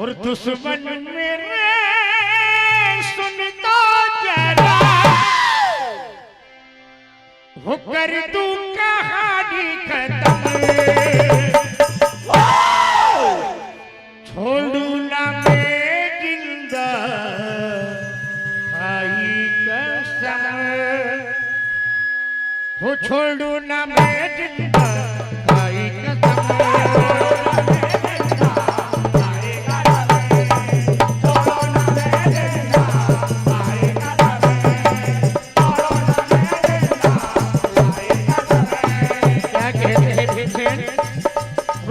और दुश्मन मेरे सुनता जरा वो कर दूं कहानी खत्म। छोड़ू ना मैं जिंदा भाई कसम, वो छोड़ू ना मैं जिंदा भाई कसम।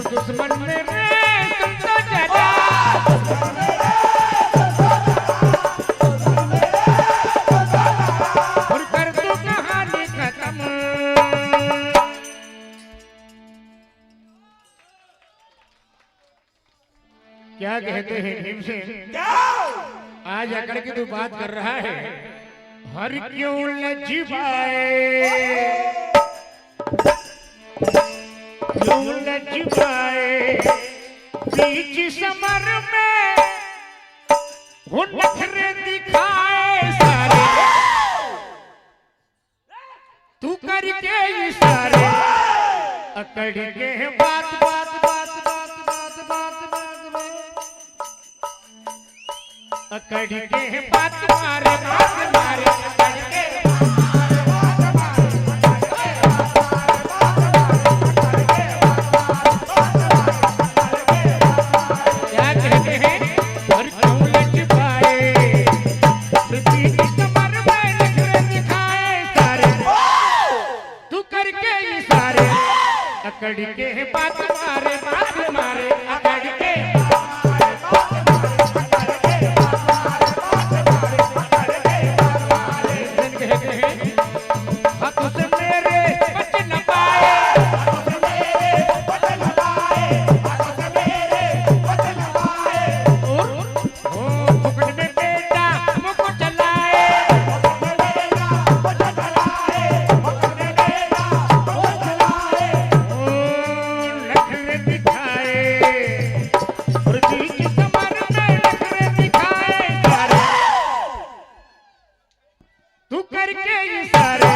दुश्मन मेरे सुनता जरा और कर दूं कहानी खत्म। क्या कहते हैं भीमसेन, आज अकड़ की तू बात कर रहा है। हर क्यों लज्जाए क्यों लज्जाए बीच समर में वो नखरे दिखाए सारे। तू करके इशारे अकड़ के बात बात बात बात बात बात बात अकड़ के बात मारे बात मारे अकड़ के क्या कहते हैं और क्यों लट पाए पृथ्वी की कमर में नखरे दिखाए सारे तू करके इशारे अकड़ के बात मारे अकड़ के हाथों से मेरे बच न पाए मुकुट में बेटा मुकुट लाए नखरे दिखाए पृथ्वी की कमर में नखरे दिखाए सारे तू करके इशारे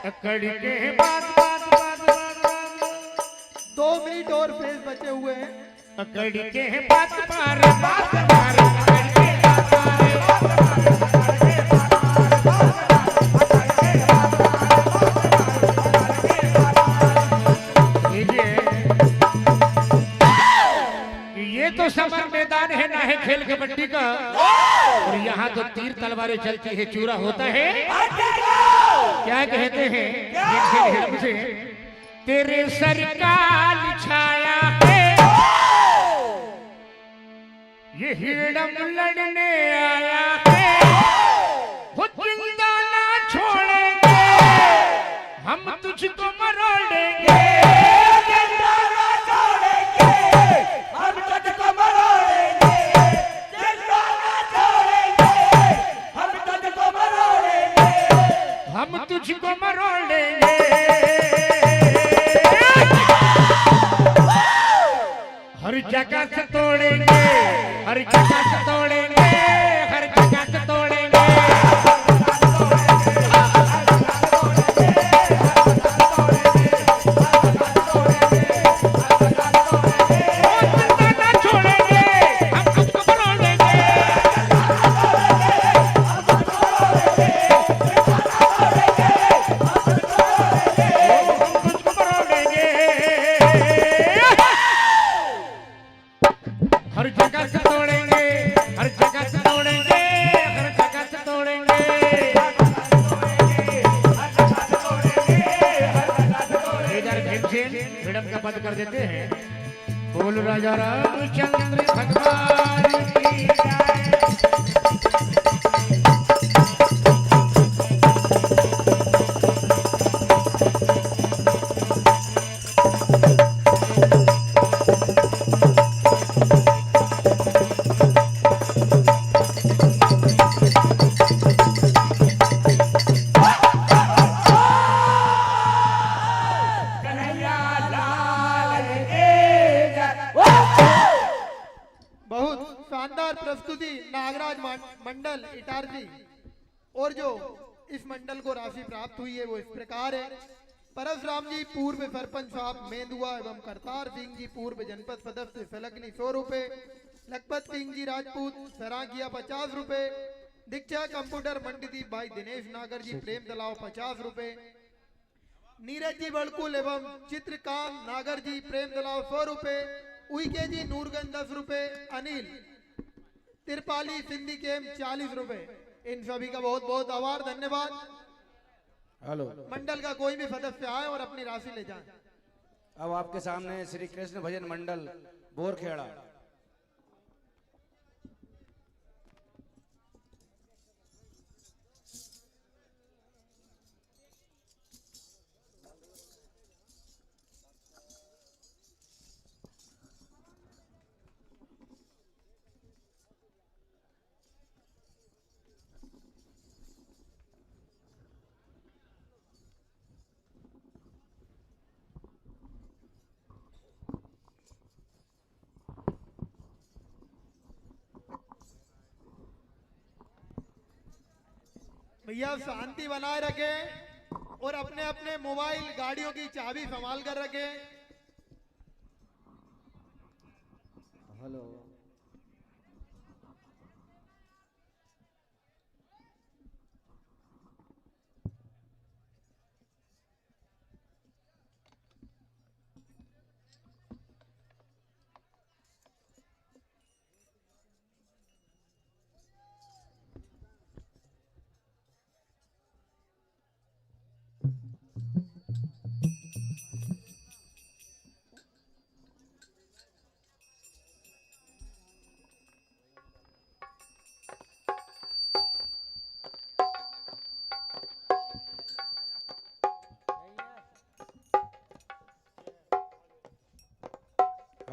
अकड़ के बात बात बात बात बात 2 मिनट और फेस बचे हुए हैं। अकड़ के बात मारे बात मारे अकड़ के बात मारे ये तो समर मैदान है ना है खेल कबड्डी का और यहाँ तो तीर तलवारें चलती है चूरा होता है क्या कहते हैं से तेरे सर काल छाया है ये हिरडम लड़ने आया है वो जिंदा ना छोड़ेंगे हम तुझको मरोड़ेंगे जिंदा ना छोड़ेंगे हम तुझको मरोड़ेंगे जिंदा ना छोड़ेंगे हम तुझको मरोड़ेंगे हम तुझको मरोड़ेंगे हर जगह से तोड़ेंगे हर जगह से तोड़ेंगे हर जगह से तोड़ेंगे छोड़ेंगे हम तुझको मरोड़ेंगे हर जगह से तोड़ेंगे हर जगह से तोड़ेंगे हर जगह से तोड़ेंगे इधर भीमसेन विडम का पद कर देते हैं बोल राजा रामचंद्र भगवान की बहुत शानदार प्रस्तुति नागराज मंडल इटारसी और जो इस मंडल को राशि प्राप्त हुई है वो इस प्रकार है परशुराम जी पूर्व सरपंच साहब मेंदुआ एवं करतार सिंह जी पूर्व जनपद सदस्य फलकनी 100 रुपए लखपत सिंह जी राजपूत सरागिया 50 रुपए दीक्षा कंप्यूटर मंडीदीप भाई दिनेश नागर जी प्रेम तलाव 50 रुपए नीरज जी बड़कुल एवं चित्रकांत नागर जी प्रेम तलाव 100 रुपए उइके जी नूरगंज 10 रुपए अनिल तिरपाली सिंधी केम 40 रुपए इन सभी का बहुत बहुत आभार धन्यवाद। हेलो मंडल का कोई भी सदस्य आए और अपनी राशि ले जाए। अब आपके सामने श्री कृष्ण भजन मंडल बोरखेड़ा भैया शांति बनाए रखें और अपने अपने मोबाइल गाड़ियों की चाबी संभाल कर रखें। Hello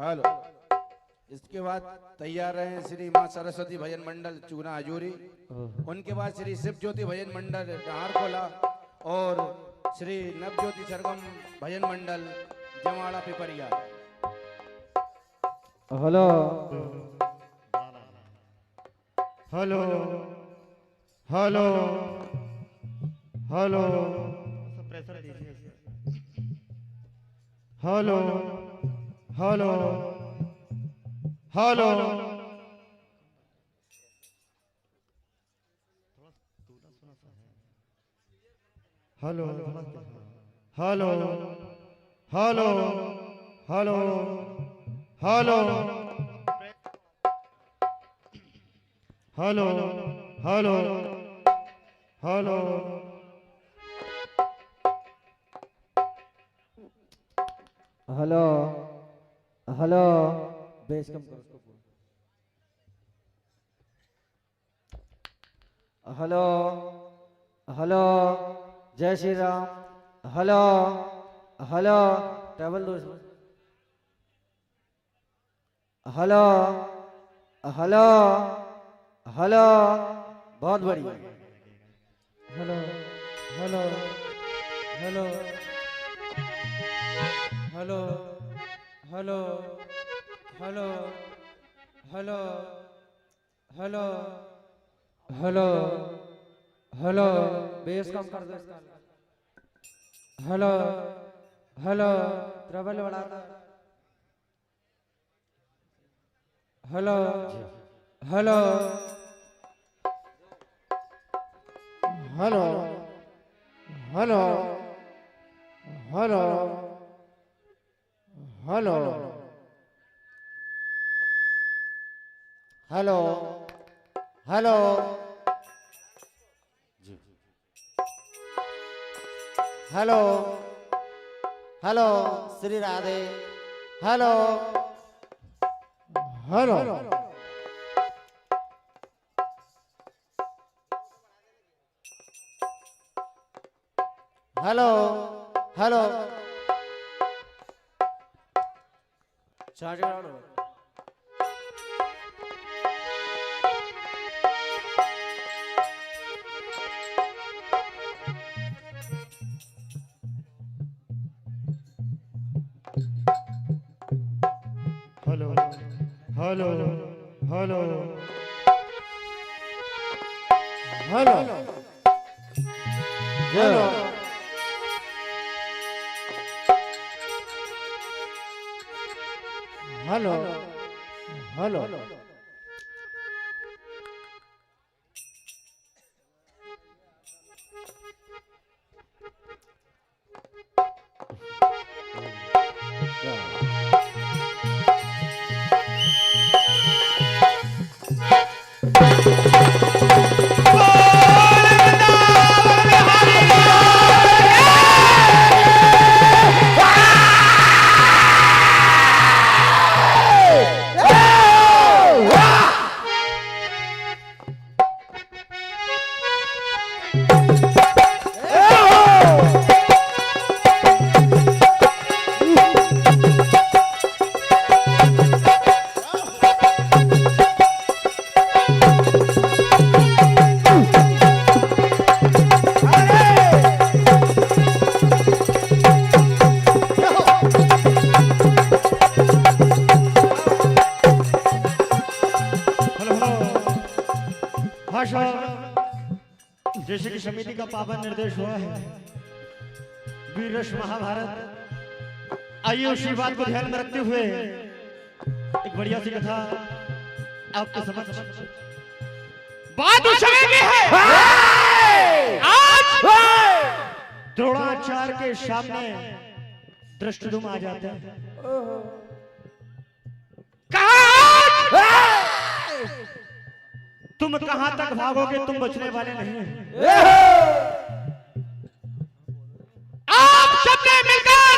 hello. इसके बाद तैयार रहे श्री मां सरस्वती भजन मंडल चूना हजूरी, उनके बाद श्री शिव ज्योति भजन मंडल नाहरकोला और श्री नवज्योति सरगम भजन Mandal Jamada Pipariya. Hello hello hello hello pressure दीजिए। Hello hello hello hello hello hello hello hello hello hello hello hello hello bass कम करो उसको पूरा। हेलो हेलो जय Shri Ram. Hello hello table दो इसमें। हेलो हेलो हेलो बहुत बढ़िया। Hello hello hello hello hello hello hello hello hello hello bass कम कर दो इसका। हेलो हेलो ट्रबल बढ़ा दो। Hello hello hello hello hello hello hello hello hello hello Shri Radhe. Hello hello hello hello hello hello hello hello hello hello hello जैसे कि समिति का पावन निर्देश हुआ है वीर रस महाभारत। आइए उसी बात को ध्यान में रखते हुए एक बढ़िया सी कथा आपके समक्ष। बात उस समय की है आज द्रोणाचार्य के सामने धृष्टद्युम्न आ जाते हैं। तुम कहां तक भागोगे, तुम बचने वाले नहीं। आप सबने मिलकर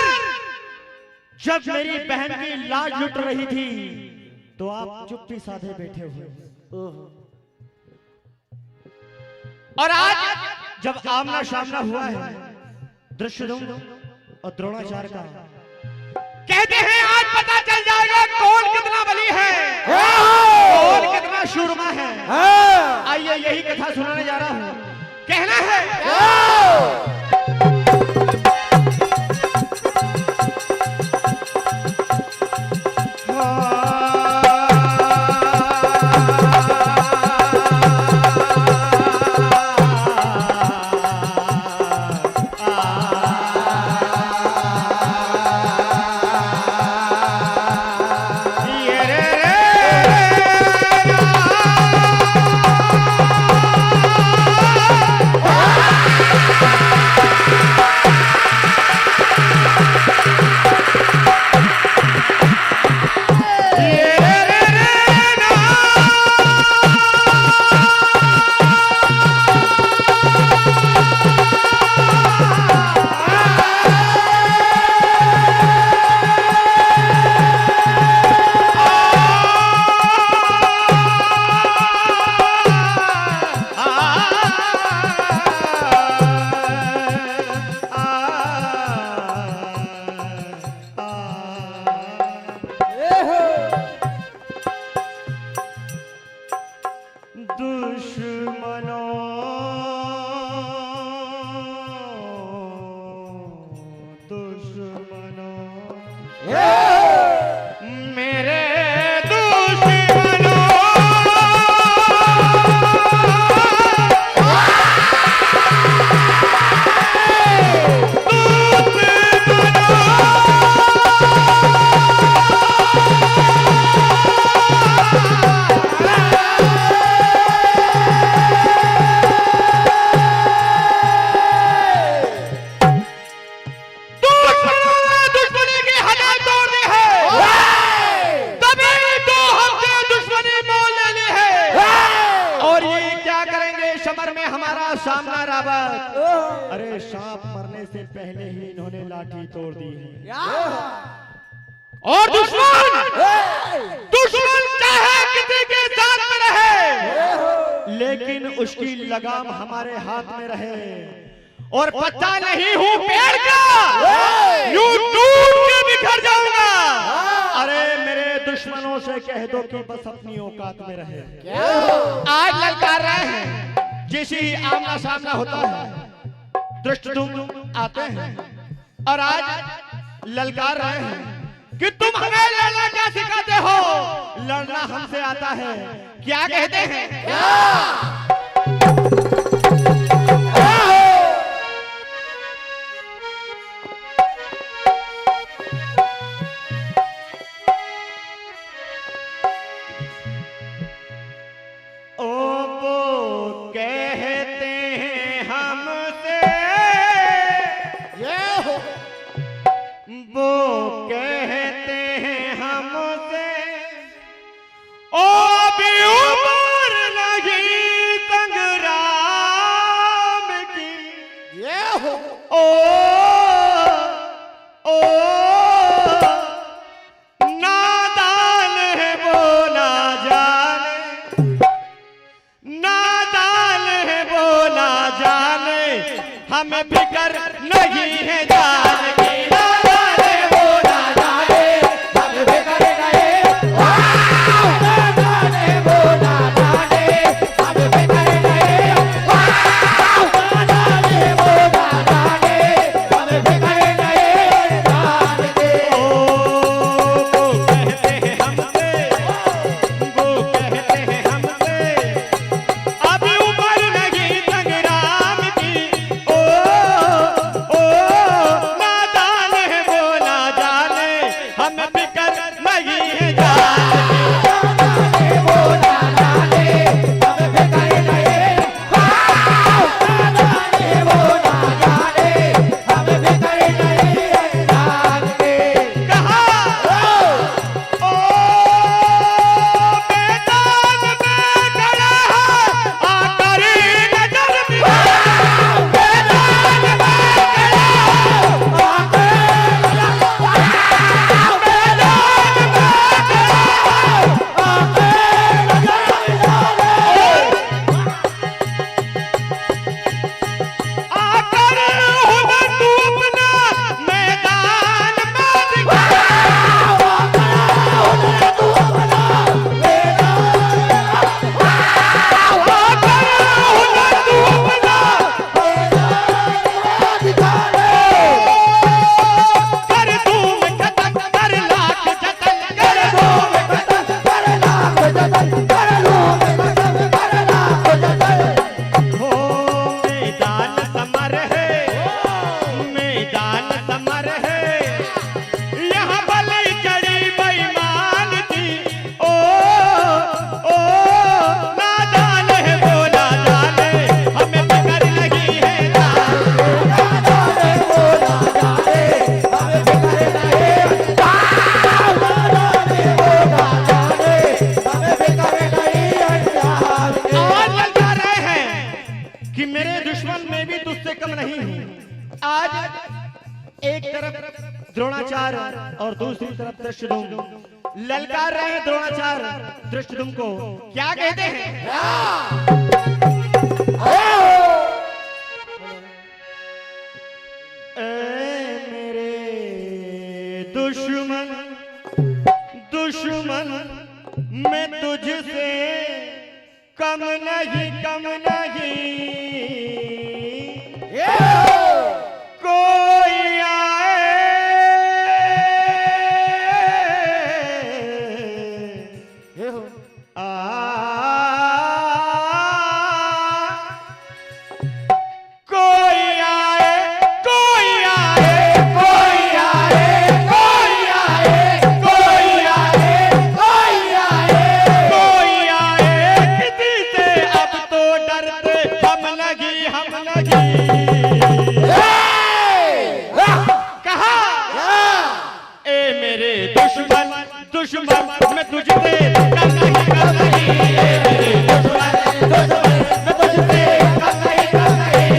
जब मेरी बहन की लाज लुट रही थी तो आप चुप्पी साधे बैठे हुए, और आज जब आमना सामना हुआ है धृष्टद्युम्न और द्रोणाचार्य का, कहते हैं आज पता चल जाएगा कौन कितना बली है, कौन कितना शूरमा है। आइए यही कथा सुनाने जा रहा हूं। कहना है अरे सांप मरने से पहले ही इन्होंने लाठी तोड़ दी है। और दुश्मन चाहे किसी के साथ में रहे, लेकिन उसकी लगाम हमारे हाथ में रहे। और पता नहीं हूँ पेड़ का, यूं टूट के बिखर जाऊंगा। अरे मेरे दुश्मनों से कह दो कि बस अपनी औकात में रहे। आज ललकार रहे हैं, जैसे ही आमना सामना होता है धृष्टद्युम्न आते हैं और आज ललकार रहे हैं कि तुम हमें लड़ना क्या सिखाते हो, लड़ना हमसे आता है। क्या कहते हैं? हमें फिकर नहीं है जान की। आज एक तरफ द्रोणाचार्य और दूसरी तरफ धृष्टद्युम्न ललकार रहे हैं द्रोणाचार्य धृष्टद्युम्न को, क्या कहते हैं? मेरे दुश्मन दुश्मन मैं तुझसे कम नहीं कोई आए कोई आए कोई आए कोई आए कोई आए कोई आए कोई आए कोई आए किसी से अब तो डरते हम लगी कहा ए मेरे दुश्मन दुश्मन मैं तुझसे कम नहीं ए मेरे दुश्मन दुश्मन मैं तुझसे कम नहीं ए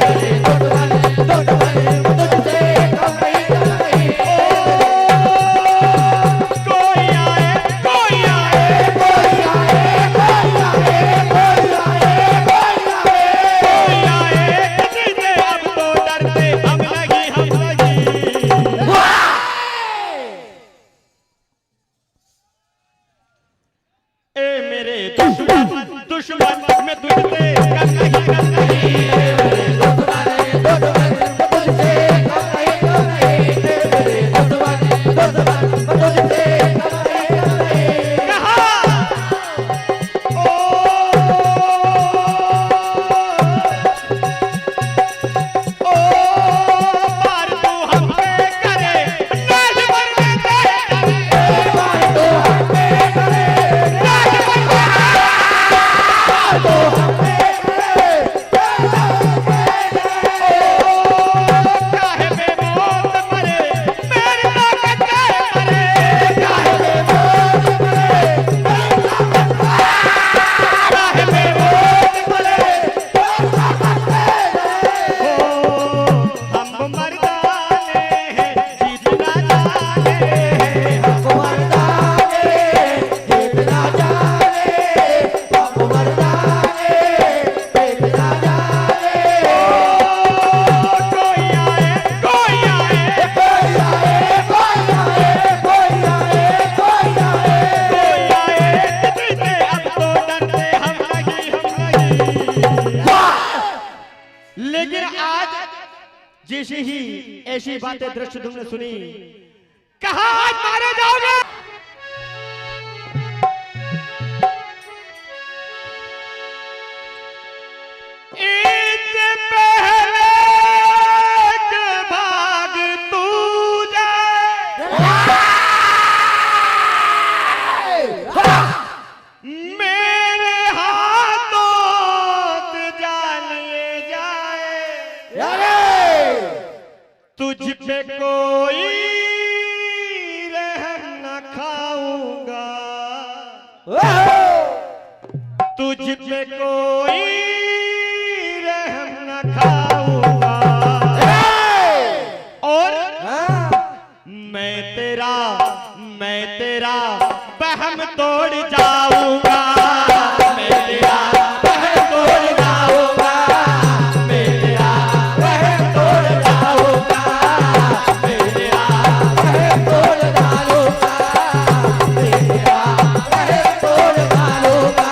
मेरे दुश्मन दुश्मन मैं तुझसे कम नहीं कोई आए कोई आए कोई आए कोई आए कोई आए कोई आए किसी से अब तो डरते हम लगी ए मेरे दुश्मन दुश्मन मैं तुझसे कम नहीं ए मेरे दुश्मन दुश्मन मैं तुझसे कम नहीं ए मेरे दुश्मन दुश्मन मैं तुझसे कम नहीं कहा ओ मार तू हम पे करे नाच मरने दे मार तू हम पे करे तो हमें काहे में मौत मरे मेरी ताकत मरे काहे में मौत मरे मेरी ताकत काहे में मौत मरे मेरी ताकत हम मर्दाने हैं जीतना जाने हम मर्दाने जीतना जाने हम मर्दाने लेकिन आज जैसे ही ऐसी बातें धृष्टद्युम्न ने सुनी, कहा आज मारे जाओगे। इससे पहले कि भाग तू जाए मेरे हाथों से जान ले जाए तुझ पे कोई रहम न खाऊंगा तुझ पे कोई रहम न खाऊंगा और मैं तेरा बहम तोड़ जाऊंगा मैं तेरा बहम तोड़ जाऊंगा मैं तेरा बहम तोड़ जाऊंगा मैं तेरा बहम तोड़ डालूंगा मैं तेरा बहम तोड़ डालूंगा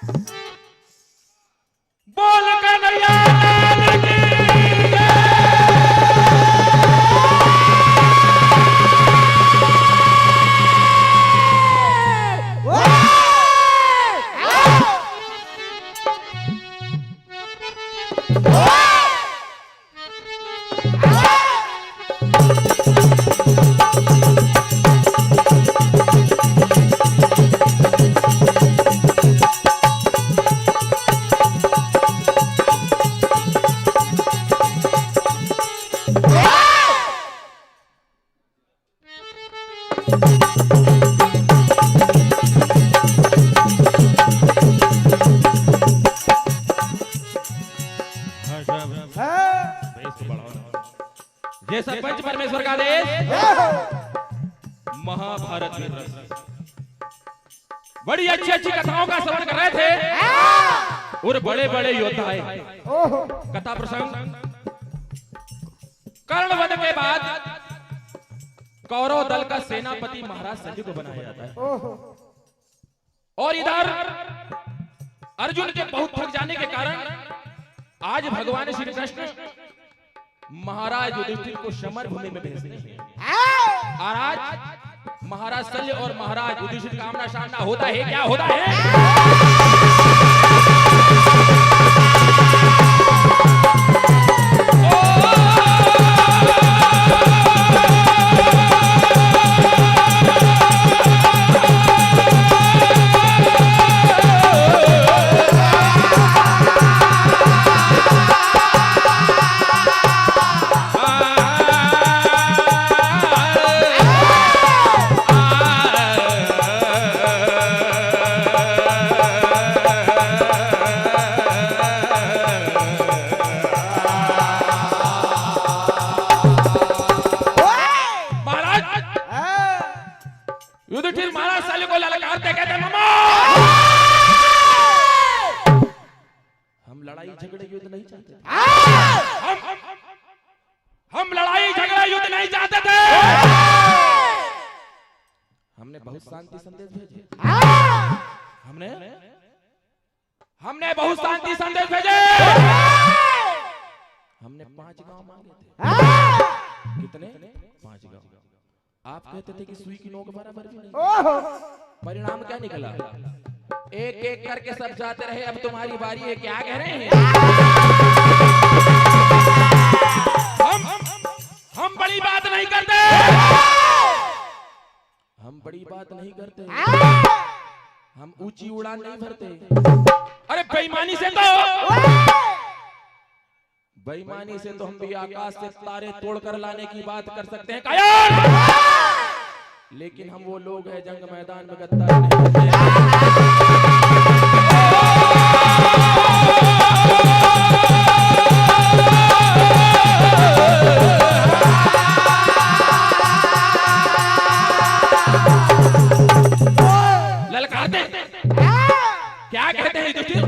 ये सरपंच परमेश्वर का आदेश महाभारत में बड़ी अच्छी अच्छी कथाओं का श्रवण कर रहे थे और बड़े बड़े योद्धा आए। कथा प्रसंग कर्णवध के बाद कौरव दल का सेनापति महाराज संजय को बनाया जाता है और इधर अर्जुन के बहुत थक जाने के कारण आज भगवान श्री कृष्ण महाराज युधिष्ठिर को समर भूमि में भेजते हैं और आज महाराज संजय और महाराज युधिष्ठिर का आमना सामना होता है। क्या होता है? युधिष्ठिर महाराज साले को ललकारते कहते मामा हम लड़ाई झगड़े युद्ध नहीं चाहते थे। हम लड़ाई झगड़ा युद्ध नहीं चाहते थे। हमने बहुत शांति संदेश भेजे। हमने बहुत शांति संदेश भेजे। हमने 5 गांव मांगे थे। कितने? 5 गांव। आप कहते थे कि सुई की नोक बराबर भी नहीं। परिणाम क्या निकला? एक एक करके सब जाते रहे। अब तुम्हारी बारी है। क्या कह रहे हैं? हम बड़ी बात नहीं करते। हम बड़ी बात नहीं करते। हम ऊंची उड़ान नहीं भरते। अरे बेईमानी से तो हम भी आकाश से तारे तोड़कर लाने की बात कर सकते हैं कायर। लेकिन हम वो लोग हैं जंग मैदान में गद्दार नहीं ललकारते। क्या कहते हैं युधिष्ठिर?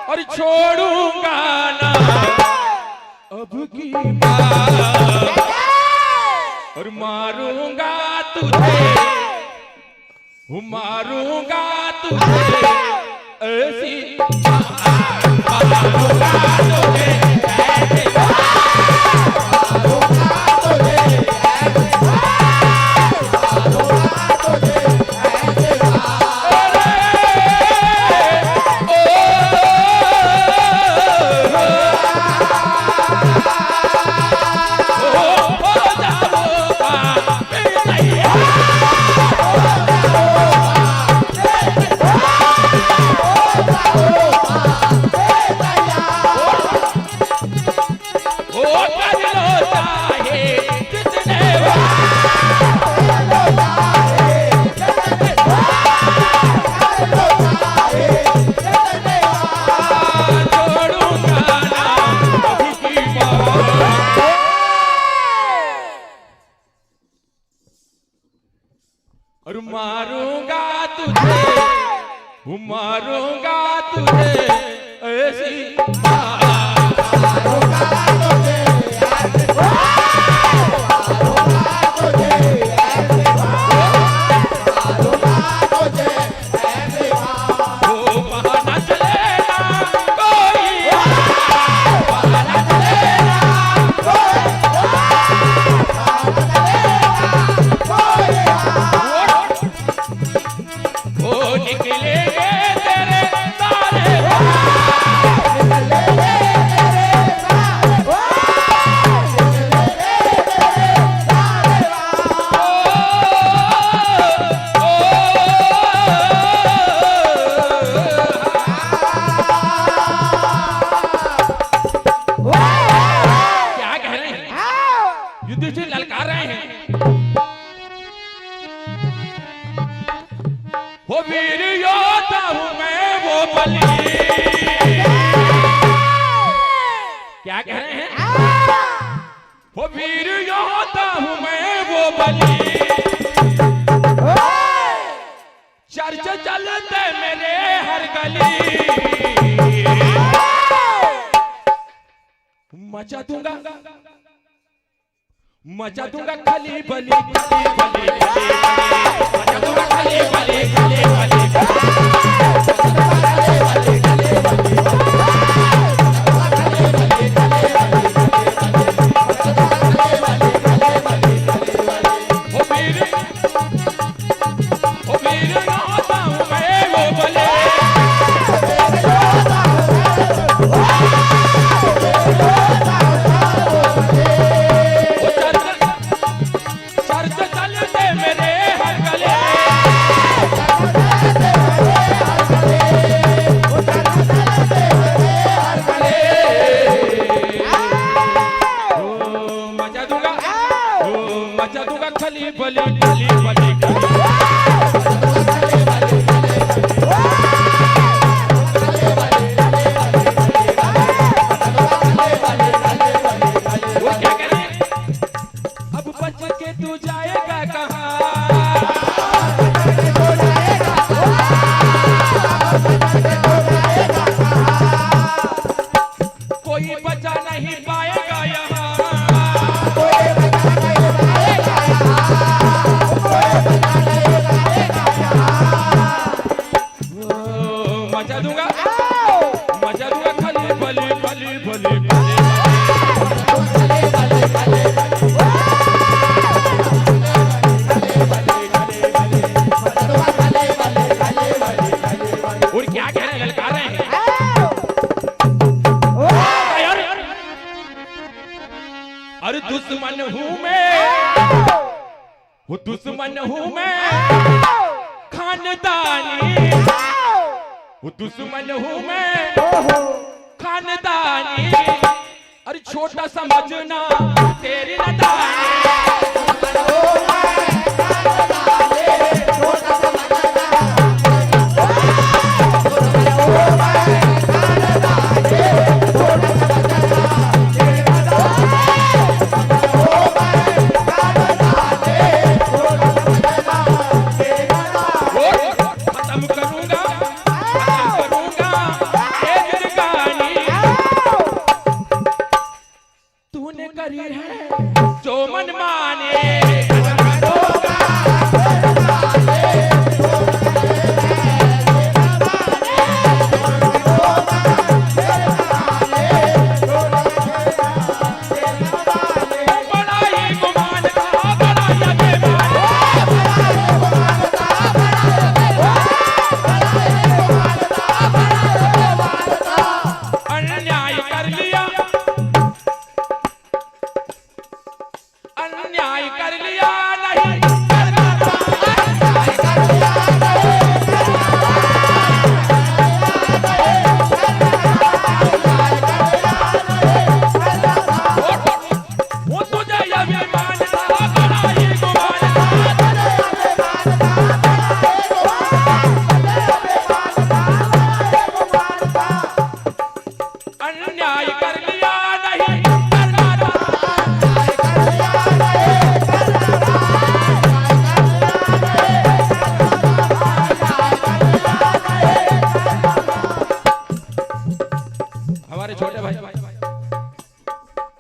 और छोड़ूंगा ना अब की बात और मारूंगा तुझे ऐसी मारूंगा तुझे और मारूंगा तुझे ऐसी What? वो वीर योद्धा हूँ मैं वो बलि। क्या कह रहे हैं? वो वीर योद्धा हूँ मैं वो बलि। चर्च चलते मेरे हर गली। मचा दूंगा खली बली खली बली मचा दूंगा खली बली खली बली दुश्मन हूँ मैं, वो दुश्मन हूँ मैं खानदानी, वो दुश्मन हूँ मैं खानदानी। अरे छोटा समझना तेरी नदानी।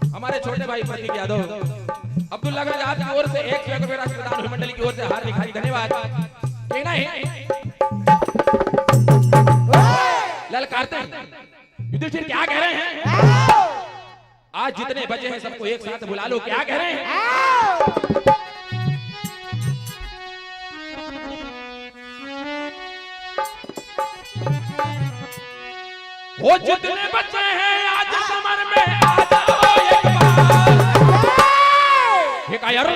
हमारे छोटे भाई प्रतीक यादव अब्दुल्ला गंज आपकी ओर से 100 रुपये राशि प्रदान हुई मंडली की ओर से हार्दिक हार्दिक धन्यवाद। कहना है ललकारते हैं युधिष्ठिर क्या कह रहे हैं? आज जितने बचे हैं सबको एक साथ बुला लो। क्या कह रहे हैं? वो जितने बचे हैं आज समर में आ जाओ एक बार। यार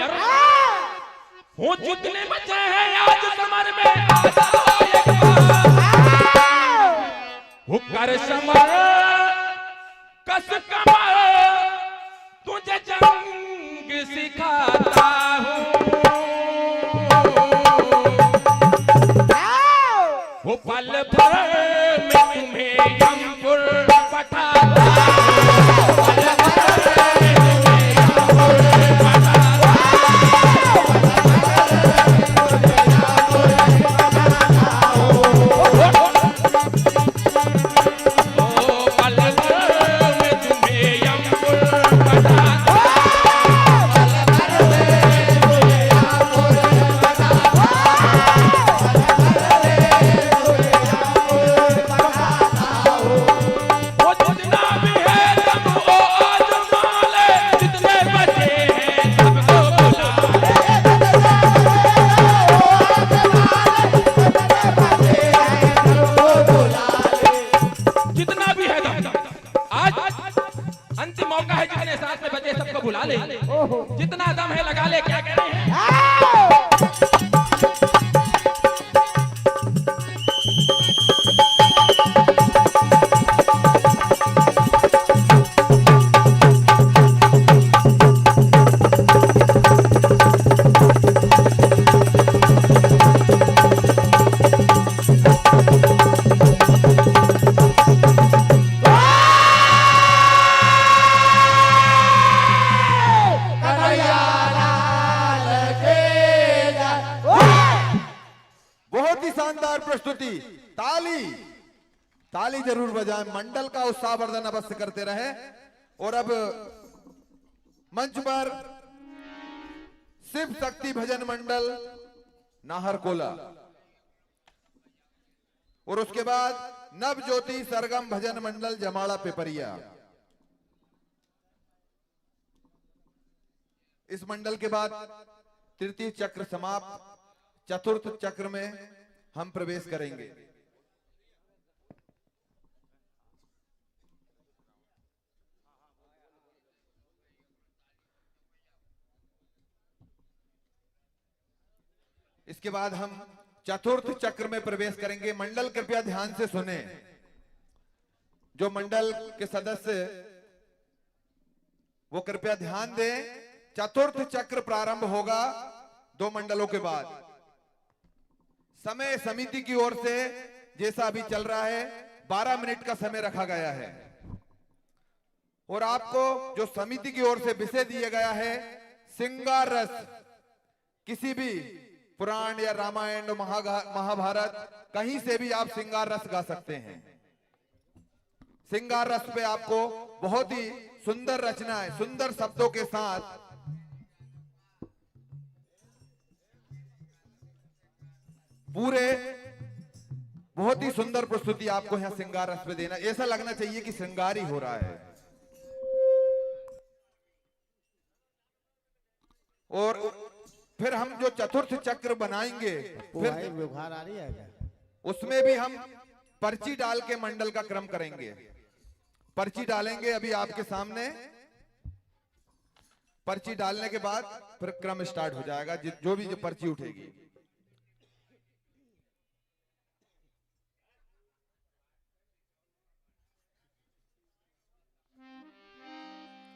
वो जितने बचे हैं आज समर में आ जाओ एक बार। वो कर समर कस कमर तुझे जंग सिखाता हूँ। पल भर में तुम्हें यमपुर पठाता पल भर में तुम्हें यमपुर पठाता जितना दम है लगा ले, क्या कह रहे हैं? प्रस्तुति, ताली ताली जरूर बजाएं, मंडल का उत्साहवर्धन अवश्य करते रहे। और अब मंच पर शिव शक्ति भजन मंडल नाहरकोला और उसके बाद नव ज्योति सरगम भजन मंडल जमाड़ा पेपरिया। इस मंडल के बाद तृतीय चक्र समाप्त, चतुर्थ चक्र में हम प्रवेश करेंगे। इसके बाद हम चतुर्थ चक्र में प्रवेश करेंगे। मंडल कृपया ध्यान से सुने। जो मंडल के सदस्य वो कृपया ध्यान दें। चतुर्थ चक्र प्रारंभ होगा 2 मंडलों के बाद। समय समिति की ओर से जैसा अभी चल रहा है 12 मिनट का समय रखा गया है और आपको जो समिति की ओर से विषय दिया गया है श्रृंगार रस। किसी भी पुराण या रामायण महाभारत कहीं से भी आप श्रृंगार रस गा सकते हैं। श्रृंगार रस पे आपको बहुत ही सुंदर रचनाएं सुंदर शब्दों के साथ पूरे बहुत ही सुंदर प्रस्तुति आपको यहां श्रृंगार रस पे देना। ऐसा लगना चाहिए कि श्रृंगार ही हो रहा है। और फिर हम जो चतुर्थ चक्र बनाएंगे फिर व्यवहार आ रही है क्या? उसमें भी हम पर्ची डाल के मंडल का क्रम करेंगे। पर्ची डालेंगे अभी आपके सामने। पर्ची डालने के बाद फिर क्रम स्टार्ट हो जाएगा। जो भी जो पर्ची उठेगी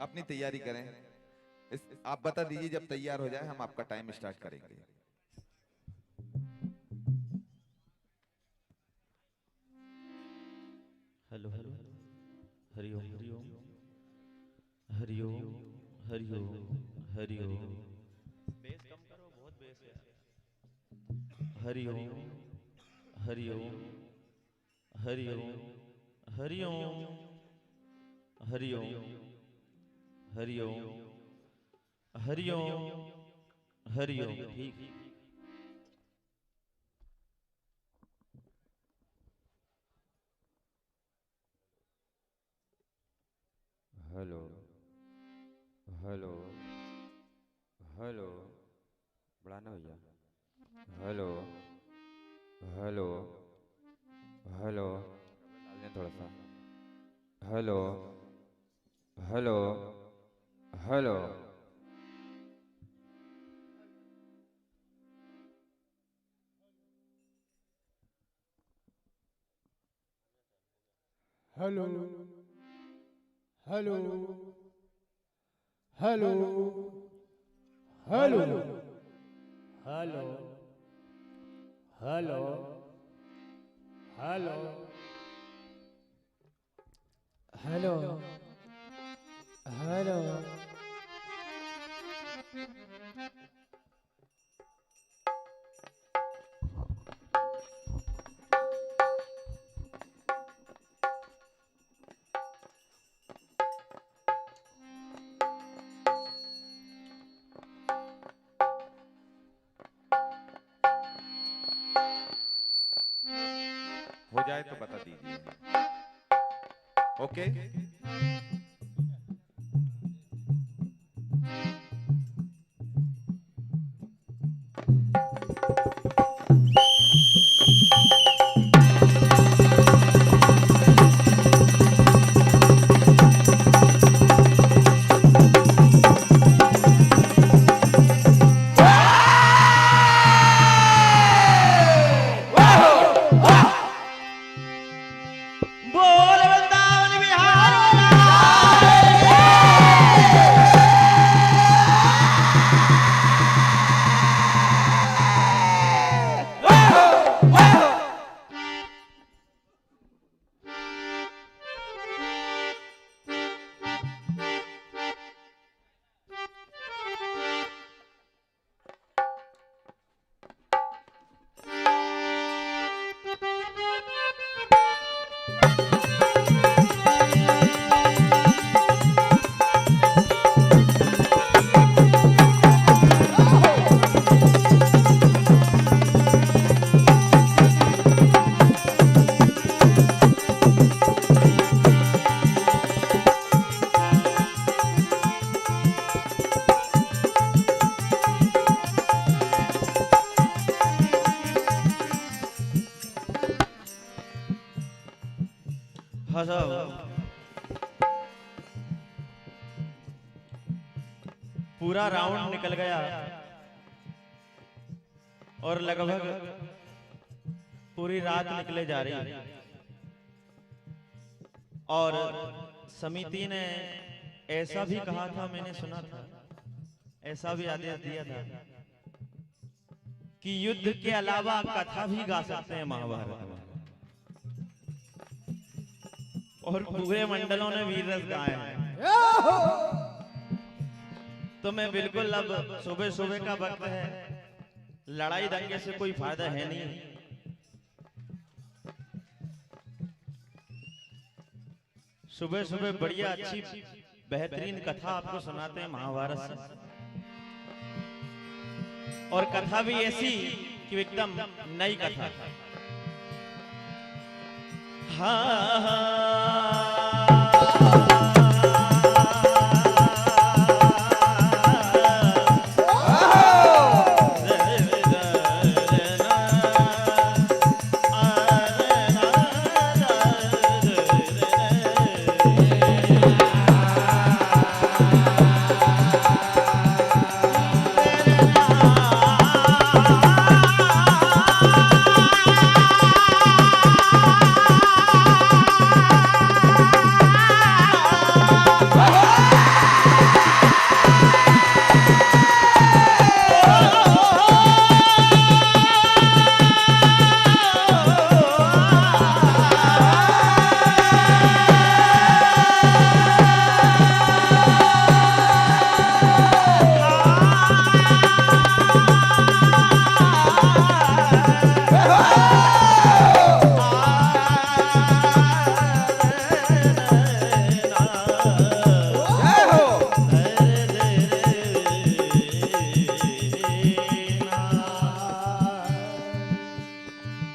अपनी तैयारी करें। आप बता दीजिए जब तैयार हो जाए हम आपका टाइम स्टार्ट करेंगे। Hello hello Hariom Hariom Hariom Hariom Hariom. Bass कम करो, बहुत बेस है। हरिओम हरिओम हरिओम हरिओम हरिओम हरिओम हरिओम हरिओम। ठीक हेलो हेलो हेलो बढ़ाना भैया। हेलो हेलो हेलो डाल दें थोड़ा सा। Hello hello hello hello hello hello hello hello hello hello hello hello हो जाए तो बता दीजिए। ओके बोल वृंदावन बिहार हाँ साहब, पूरा राउंड निकल गया और लगभग पूरी रात निकले जा रही है और समिति ने ऐसा भी कहा था, मैंने सुना था, ऐसा भी आदेश दिया था कि युद्ध के अलावा कथा भी गा सकते हैं महाभारत में, और पूरे मंडलों ने वीर रस गाए हैं। तो मैं बिल्कुल, अब सुबह सुबह का वक्त है, लड़ाई दंगे से कोई फायदा है नहीं, सुबह सुबह बढ़िया अच्छी बेहतरीन कथा आपको सुनाते हैं महाभारत से, और कथा भी ऐसी कि एकदम नई कथा।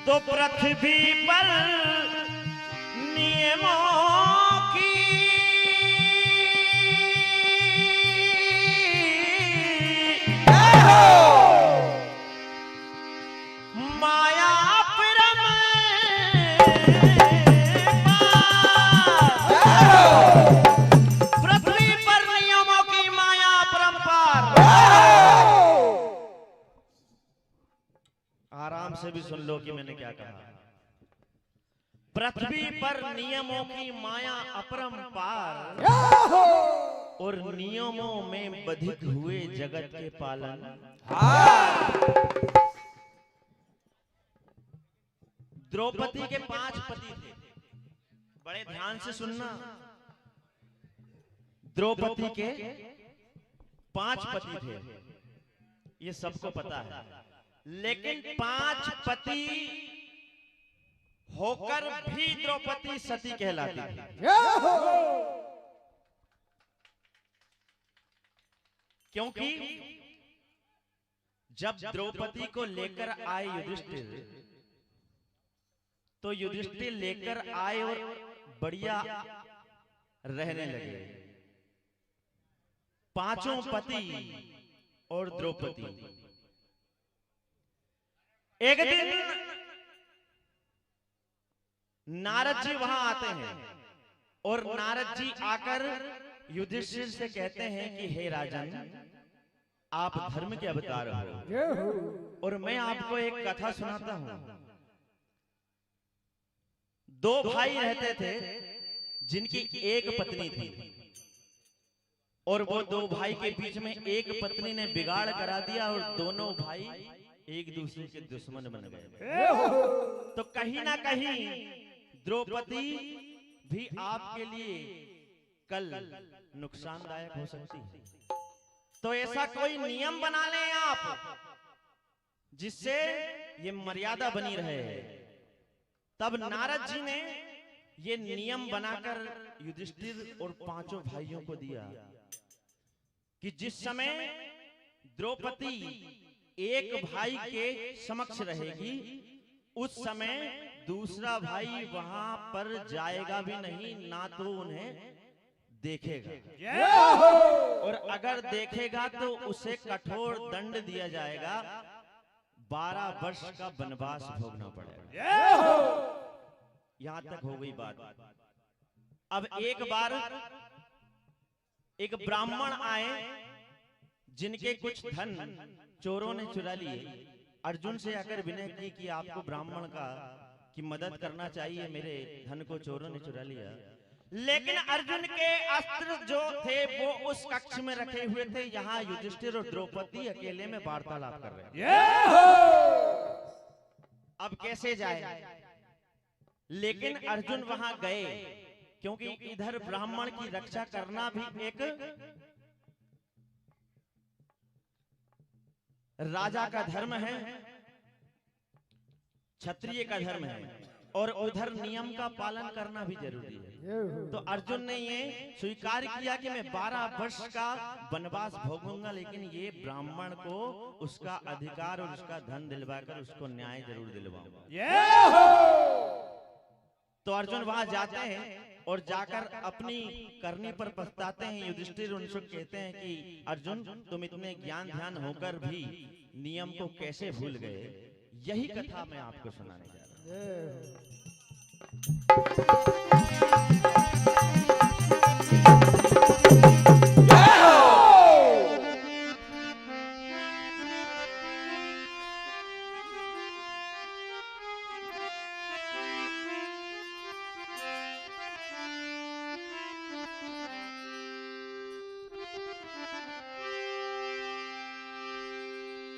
तो पृथ्वी पर नियमों की माया परम पृथ्वी पर नियमों की माया परंपार। आराम से भी सुन लो कि मैंने क्या कहा। पृथ्वी पर नियमों की माया अपरंपार और नियमों में बधिक हुए जगत के पालन। द्रौपदी के 5 पति थे। बड़े ध्यान से सुनना, द्रौपदी के 5 पति थे, ये सबको पता है। लेकिन 5 पति होकर भी द्रौपदी सती कहलाती थी। क्योंकि जब द्रौपदी को लेकर आए युधिष्ठिर, तो युधिष्ठिर लेकर आए और बढ़िया रहने लगे। 5 पति और द्रौपदी। एक दिन नारद जी वहां आते हैं और नारद जी आकर युधिष्ठिर से कहते हैं कि हे राजन, आप धर्म के अवतार हो और मैं आपको एक कथा सुनाता हूं। 2 भाई रहते थे जिनकी एक पत्नी थी, और वो 2 भाई के बीच में एक पत्नी ने बिगाड़ करा दिया और दोनों भाई एक दूसरे के दुश्मन बन गए। तो कहीं ना कहीं द्रौपदी भी आपके लिए कल नुकसानदायक हो सकती है। तो ऐसा कोई नियम बना लें आप जिससे ये मर्यादा बनी रहे। तब नारद जी ने ये नियम बनाकर युधिष्ठिर और 5 भाइयों को दिया कि जिस समय द्रौपदी एक भाई के समक्ष रहेगी, उस समय दूसरा भाई वहां पर जाएगा भी नहीं, ना तो उन्हें देखेगा, और अगर देखेगा तो उसे कठोर दंड दिया जाएगा, 12 वर्ष का वनवास भोगना पड़ेगा। यहां तक हो गई बात। अब एक बार एक ब्राह्मण आए जिनके कुछ धन चोरों ने चुरा लिए। अर्जुन से आकर विनय की कि आपको ब्राह्मण की मदद करना चाहिए, मेरे धन को चोरों ने चुरा लिया। लेकिन अर्जुन के अस्त्र जो थे वो उस कक्ष में रखे हुए थे। यहाँ युधिष्ठिर और द्रौपदी अकेले में वार्तालाप कर रहे हैं। अब कैसे जाए? लेकिन अर्जुन वहां गए, क्योंकि इधर ब्राह्मण की रक्षा करना भी एक राजा का धर्म है, क्षत्रिय का धर्म है, और उधर नियम का पालन करना भी जरूरी है। तो अर्जुन ने ये स्वीकार किया कि मैं 12 वर्ष का वनवास भोगूंगा, लेकिन ये ब्राह्मण को उसका अधिकार और उसका धन दिलवाकर उसको न्याय जरूर दिलवाऊंगा। तो अर्जुन वहां जाते हैं और जाकर अपनी करनी पर पछताते हैं। युधिष्ठिर उनसे कहते हैं कि अर्जुन, तुम इतने ज्ञान ध्यान होकर भी नियम को कैसे भूल गए? यही कथा मैं आपको सुनाने जा रहा हूं।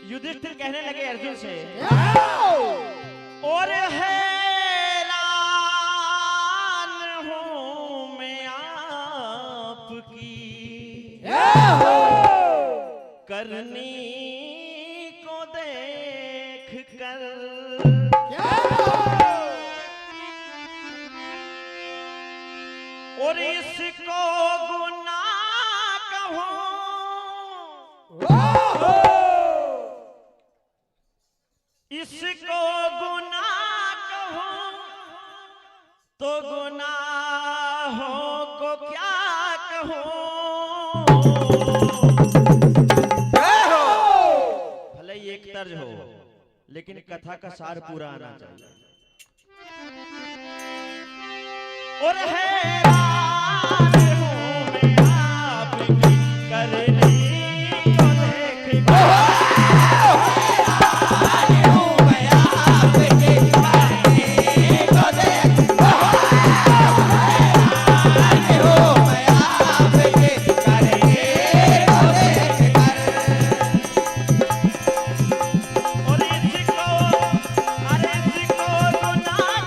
युधिष्ठिर कहने लगे अर्जुन से, और हैरान हूं मैं आपकी करनी को देख कर, और इसको गुनाह कहूं इसको गुनाह कहूं तो गुनाहों को क्या कहूं। भले ही एक तर्ज हो, लेकिन कथा का सार पूरा आना चाहिए। और हैरान हूं मैं आपकी करनी को देख कर, और इसको गुनाह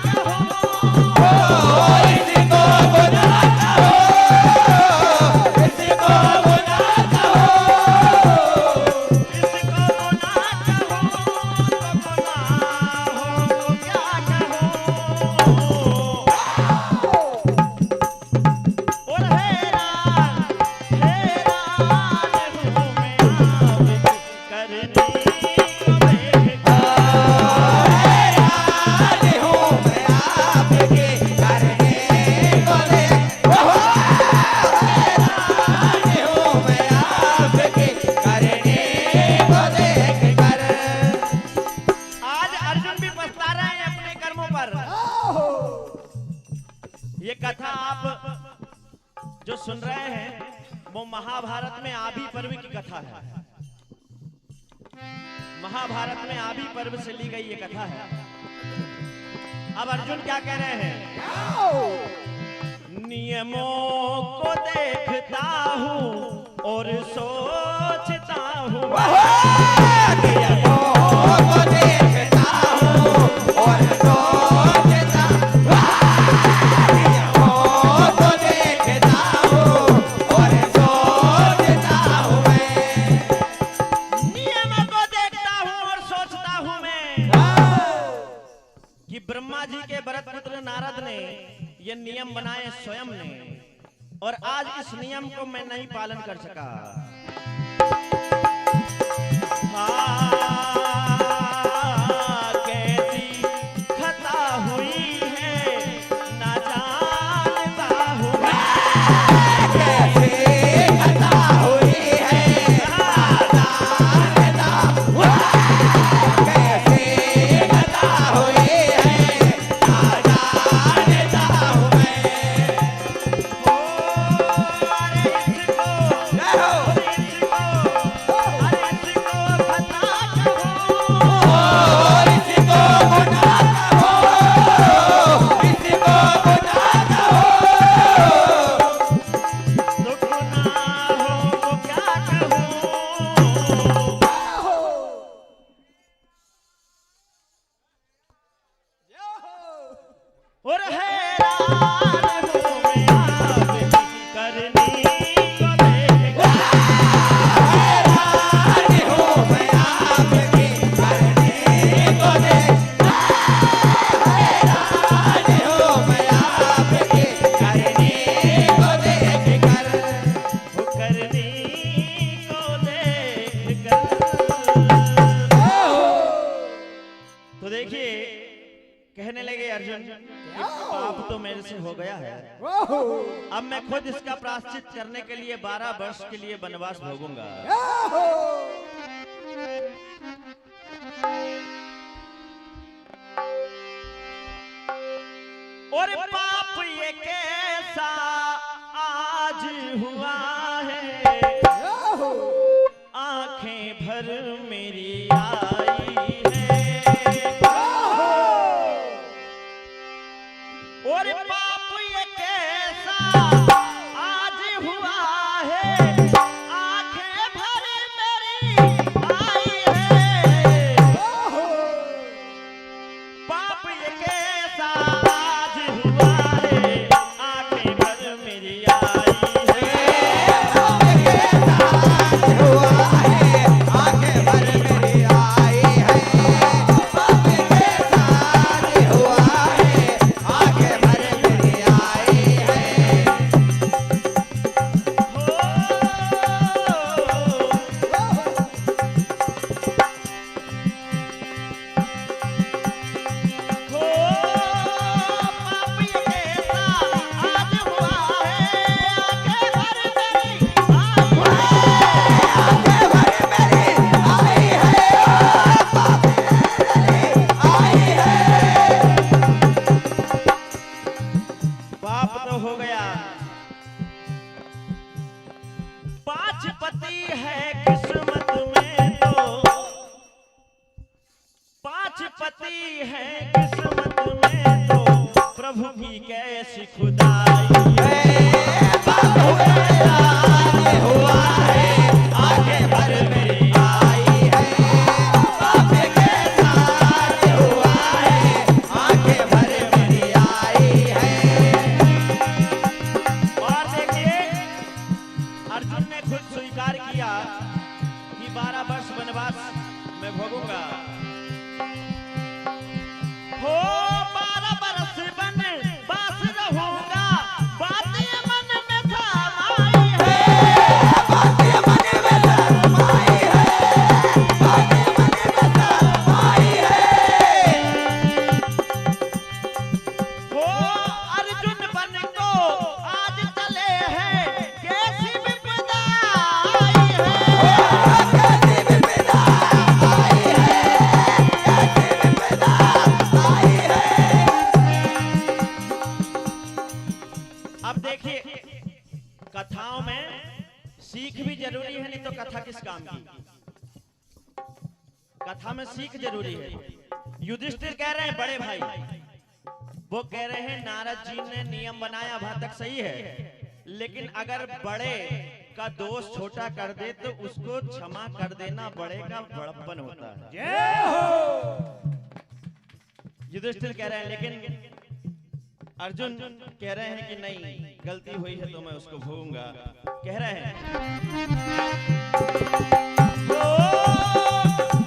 महाभारत में आभि पर्व की कथा है। महाभारत में आभि पर्व से ली गई ये कथा है। अब अर्जुन क्या कह रहे हैं? नियमों को देखता हूं और सोचता हूं, नियमों को देखता हूं और सोचता हूं, नियमों को देखता हूं और सोचता हूं मैं, नियमों को देखता हूं और सोचता हूं मैं कि ब्रह्मा जी के भरत पुत्र नारद ने ये नियम बनाए स्वयं ने, और आज इस नियम को मैं नहीं पालन कर सका। कैसी खता हुई है ना जानता हूँ मैं, कैसी खता हुई है ना जानता हूँ, कैसी खता हुई है ना जानता हूँ मैं। और हैरान हूँ मैं आपकी करनी को देखकर, हैरान हूँ मैं आपकी करनी को देखकर, हैरान हूँ मैं आपकी करनी को देखकर, वो करनी को देखकर। तो देखिए कहने लगे अर्जुन, पाप तो मेरे से हो गया है, अब मैं खुद इसका प्रायश्चित करने के लिए 12 वर्ष के लिए वनवास भोगूंगा। और पाप ये कैसा आज हुआ है, आंखें भर मेरी आई है, और पाप ये कैसा आज हुआ है, आंखें भर मेरी आई है, पाप ये कैसा आज हुआ है, आंखें भर मेरी आई है, पाप ये कैसा आज हुआ है, आंखें भर मेरी आई है, पाप ये कैसा आज हुआ है, आंखें भर मेरी आई है। हो पाप ये कैसा आज हुआ है, आंखें भर मेरी आई है, पाप आई है। पाप तो हो गया, 5 पति है किस्मत में तो, 5 पति है किस्मत में तो, प्रभु की कैसी खुदाई है, पाप हुआ है, आगे भर मेरी आई है, पाप कैसा हुआ है, आगे भर मेरी आई है। और देखिए अर्जुन ने खुद स्वीकार किया कि 12 वर्ष वनवास मैं भोगूंगा। हो 12 वर्ष वनवास रहूंगा, बात ये मन में समाई है, बात ये मन जरूरी है। युधिष्ठिर कह रहे हैं बड़े भाई, वो कह रहे हैं नारद जी ने नियम बनाया वहां तक सही है, लेकिन अगर बड़े का दोष छोटा कर दे तो उसको क्षमा कर देना बड़े का बड़प्पन होता है। जय हो। युधिष्ठिर कह रहे हैं, लेकिन अर्जुन कह रहे हैं कि नहीं, गलती हुई है तो मैं उसको भूलूंगा। कह रहे हैं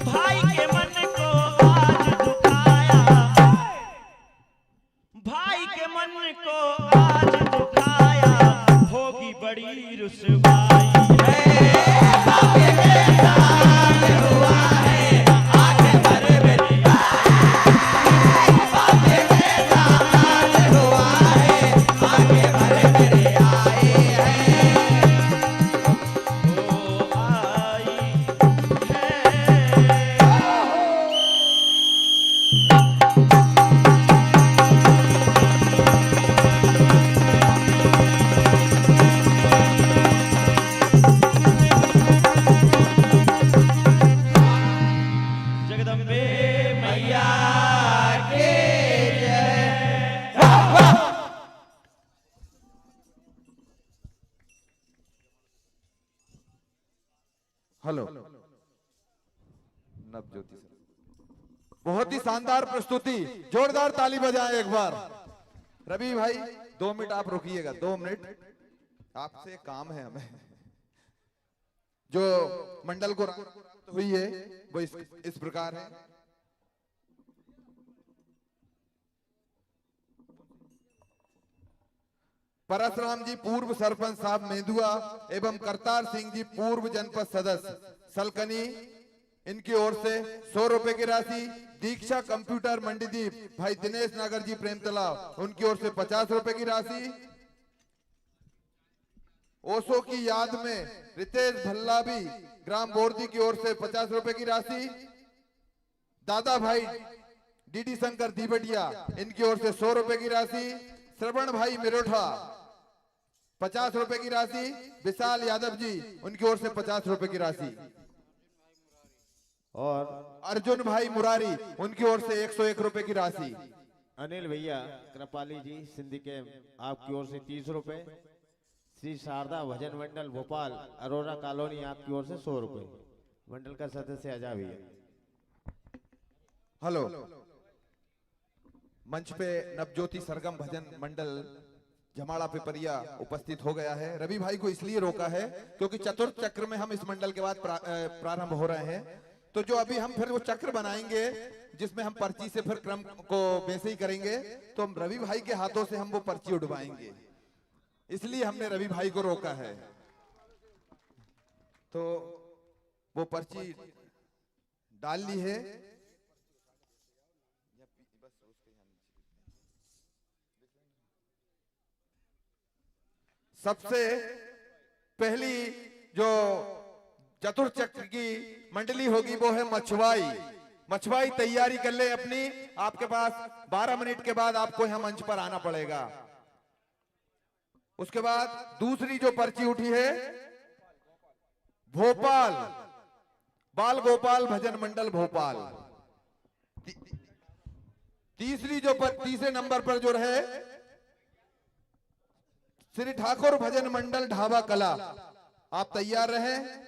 भाई के मन को आज दुखाया, भाई के मन को आज दुखाया, होगी बड़ी रुसवाई हेलो नवज्योति सर, बहुत ही शानदार प्रस्तुति, जोरदार ताली बजाएं एक बार। रवि भाई 2 मिनट आप रुकिएगा, 2 मिनट, आपसे काम है हमें। जो मंडल को हुई है वो इस प्रकार है। परशुराम जी पूर्व सरपंच साहब मेंदुआ एवं करतार सिंह जी पूर्व जनपद सदस्य सलकनी, इनकी ओर से 100 रुपए की राशि। दीक्षा कंप्यूटर मंडीदीप भाई दिनेश नागर जी प्रेमतला, उनकी ओर से 50 रुपए की राशि। ओशो की याद में रितेश भल्लाभी ग्राम बोर्दी की ओर से 50 रुपए की राशि। दादा भाई डीडी शंकर दीबटिया, इनकी ओर से 100 रुपए की राशि। श्रवण भाई मिरोठा 50 रुपए की राशि। विशाल यादव जी, उनकी ओर से 50 रुपए की राशि। और अर्जुन भाई मुरारी, उनकी ओर से 101 रुपए की राशि। अनिल भैया कृपाली जी सिंधी के, आपकी ओर से 30 रुपए। श्री शारदा भजन मंडल भोपाल अरोरा कॉलोनी, आपकी ओर से 100 रुपए। मंडल का सदस्य आजा भैया। हेलो, मंच पे नवज्योति सरगम भजन मंडल जमाड़ा पिपरिया उपस्थित हो गया है। रवि भाई को इसलिए रोका है क्योंकि चतुर्थ चक्र में हम इस मंडल के बाद प्रारंभ हो रहे हैं, तो जो अभी हम फिर वो चक्र बनाएंगे जिसमें हम पर्ची से फिर क्रम को वैसे ही करेंगे, तो हम रवि भाई के हाथों से हम वो पर्ची उड़वाएंगे, इसलिए हमने रवि भाई को रोका है। तो वो पर्ची डाल ली है। सबसे पहली जो चतुर्थ चक्र की मंडली होगी वो है मछुआई। मछुआई तैयारी कर ले अपनी, आपके पास 12 मिनट के बाद आपको यहां मंच पर आना पड़ेगा। उसके बाद दूसरी जो पर्ची उठी है भोपाल बाल गोपाल भजन मंडल भोपाल। तीसरी जो तीसरे नंबर पर जो है श्री ठाकुर भजन मंडल ढाबा कला, आप तैयार रहें।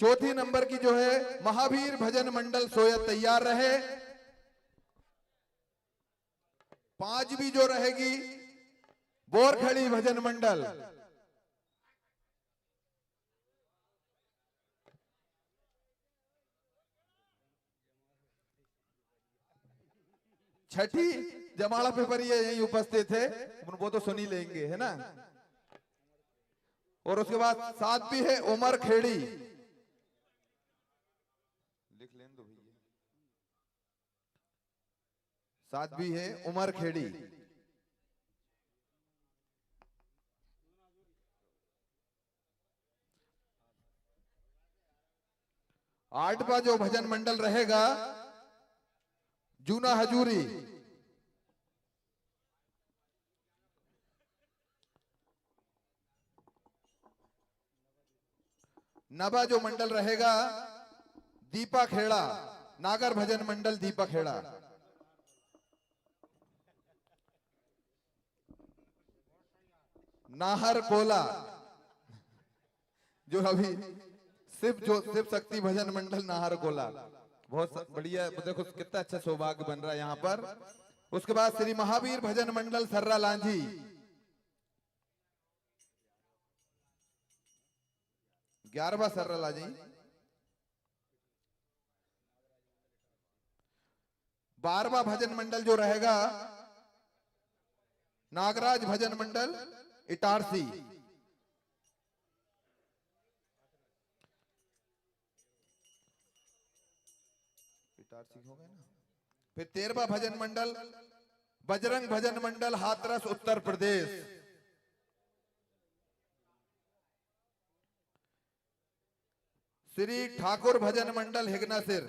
चौथी नंबर की जो है महावीर भजन मंडल सोयत, तैयार रहे। 5वीं जो रहेगी बोरखड़ी भजन मंडल। 6ठी जमाड़ा पेपरिया यही उपस्थित है, वो तो सुनी लेंगे, है ना। और उसके बाद 7वीं है उमर खेड़ी, लिख लें दो भैया। 7वीं है उमर खेड़ी। आठवां जो भजन मंडल रहेगा जूना हजूरी। 9वां जो मंडल रहेगा दीपा खेड़ा, नागर भजन मंडल दीपा खेड़ा। नाहर कोला, जो अभी शिव शक्ति भजन मंडल नाहर कोला, बहुत बढ़िया। देखो कितना अच्छा सौभाग्य बन रहा है यहाँ पर। उसके बाद श्री महावीर भजन मंडल सर्रा लांझी, 11वां सर्रा लांझी। 12वां भजन मंडल जो रहेगा नागराज भजन मंडल इटारसी। हो गए ना। फिर 13वां भजन मंडल बजरंग भजन मंडल हाथरस उत्तर प्रदेश। श्री ठाकुर भजन मंडल हिगना सिर।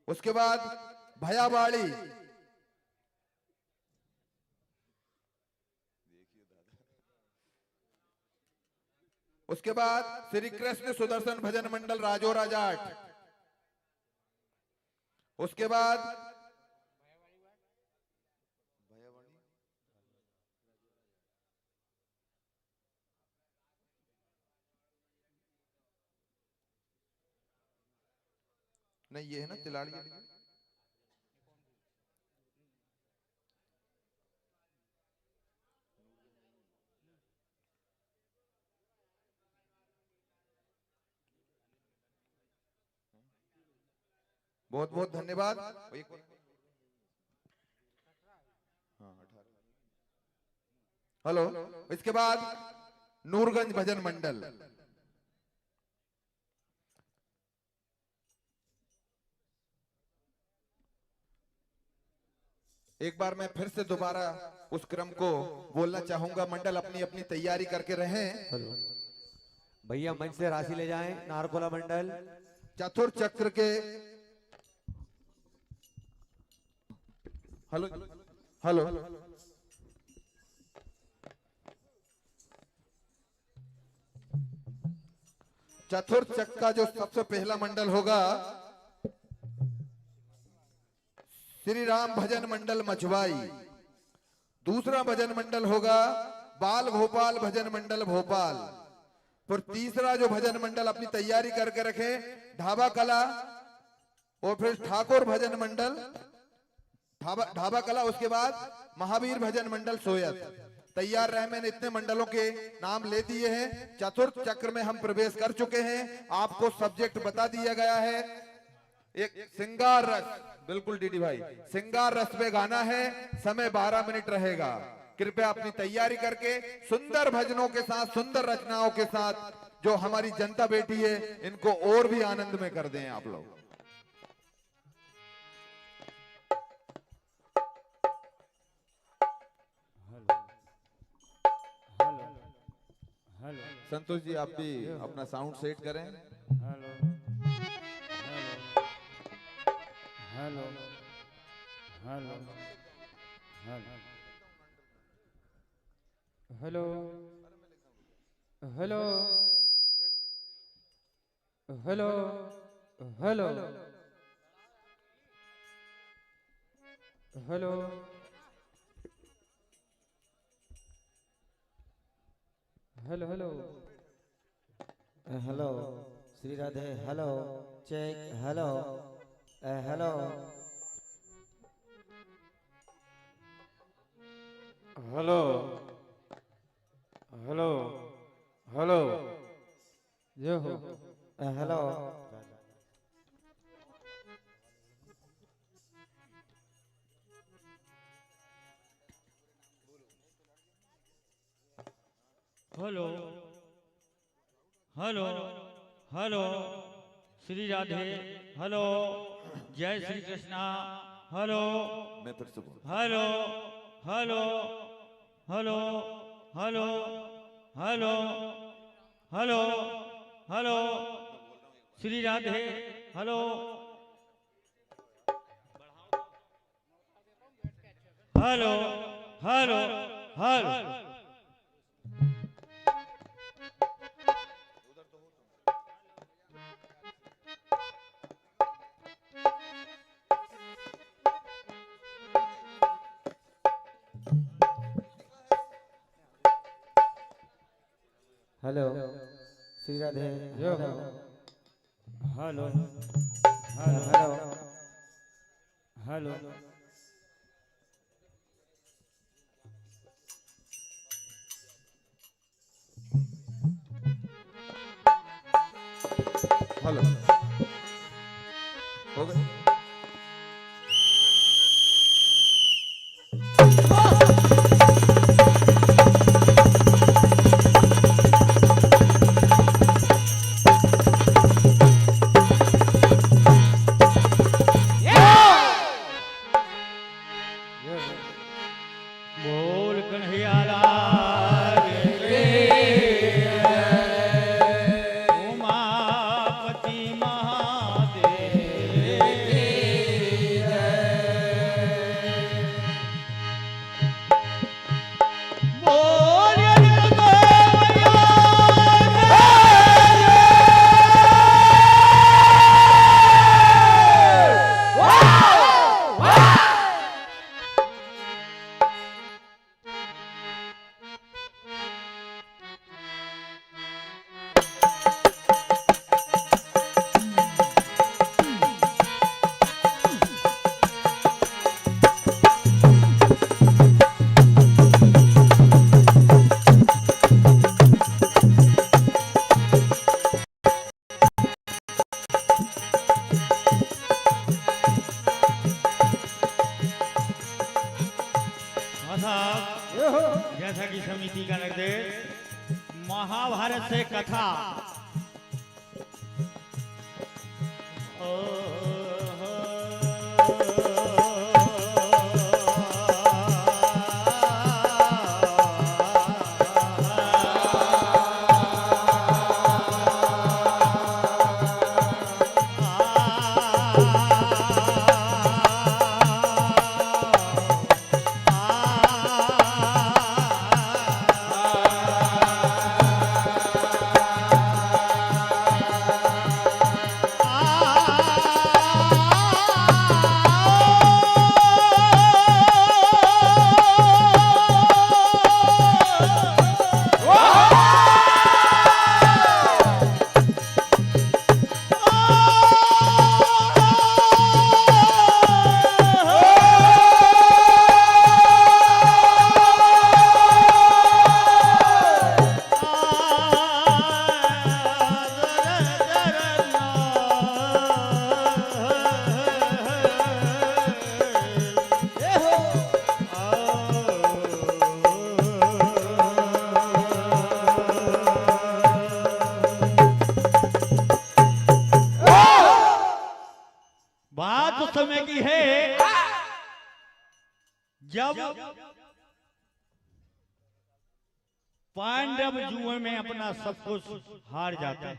उसके बाद भयावाड़ी, उसके बाद श्री कृष्ण सुदर्शन भजन मंडल राजोरा जाट। उसके बाद नहीं, ये है ना तिलाड़ी। बहुत बहुत धन्यवाद। हेलो। इसके बाद नूरगंज भजन मंडल। एक बार मैं फिर से दोबारा उस क्रम को बोलना चाहूंगा। मंडल अपनी अपनी तैयारी करके रहें। भैया मंच से राशि ले जाएं। नारकोला मंडल चतुर चक्र के हेलो हेलो चतुर्थ चक्र का जो सबसे पहला मंडल होगा श्री राम भजन मंडल मछवाई। दूसरा भजन मंडल होगा बाल गोपाल भजन मंडल भोपाल। फिर तीसरा जो भजन मंडल अपनी तैयारी करके रखे ढाबा कला, और फिर ठाकुर भजन मंडल ढाबा कला। उसके बाद महावीर भजन मंडल सोयत। तैयार रहे। मैंने इतने मंडलों के नाम ले दिए हैं। चतुर्थ चक्र में हम प्रवेश कर चुके हैं। आपको सब्जेक्ट बता दिया गया है। एक सिंगार रस, बिल्कुल डीडी भाई, सिंगार रस में गाना है। समय 12 मिनट रहेगा। कृपया अपनी तैयारी करके सुंदर भजनों के साथ, सुंदर रचनाओं के साथ जो हमारी जनता बैठी है इनको और भी आनंद में कर दें आप लोग। संतोष जी आप भी अपना साउंड सेट करें। Hello hello hello hello hello hello hello hello hello hello hello Shri Radhe. Hello check. Hello hello hello hello hello जो हो hello hello hello hello Shri Radhe. Hello जय श्री कृष्णा। हेलो मैं फिर से बोल। Hello hello hello hello hello hello hello Shri Radhe. Hello hello hello hello hello Shri Radhe hello hello hello hello hello हो गए बोल कन्हैया लाल की उमापति महादेव बोल जैसा कि समिति का निर्देश महाभारत से कथा बात उस समय की है जब पांडव जुए में अपना सब कुछ हार जाते हैं।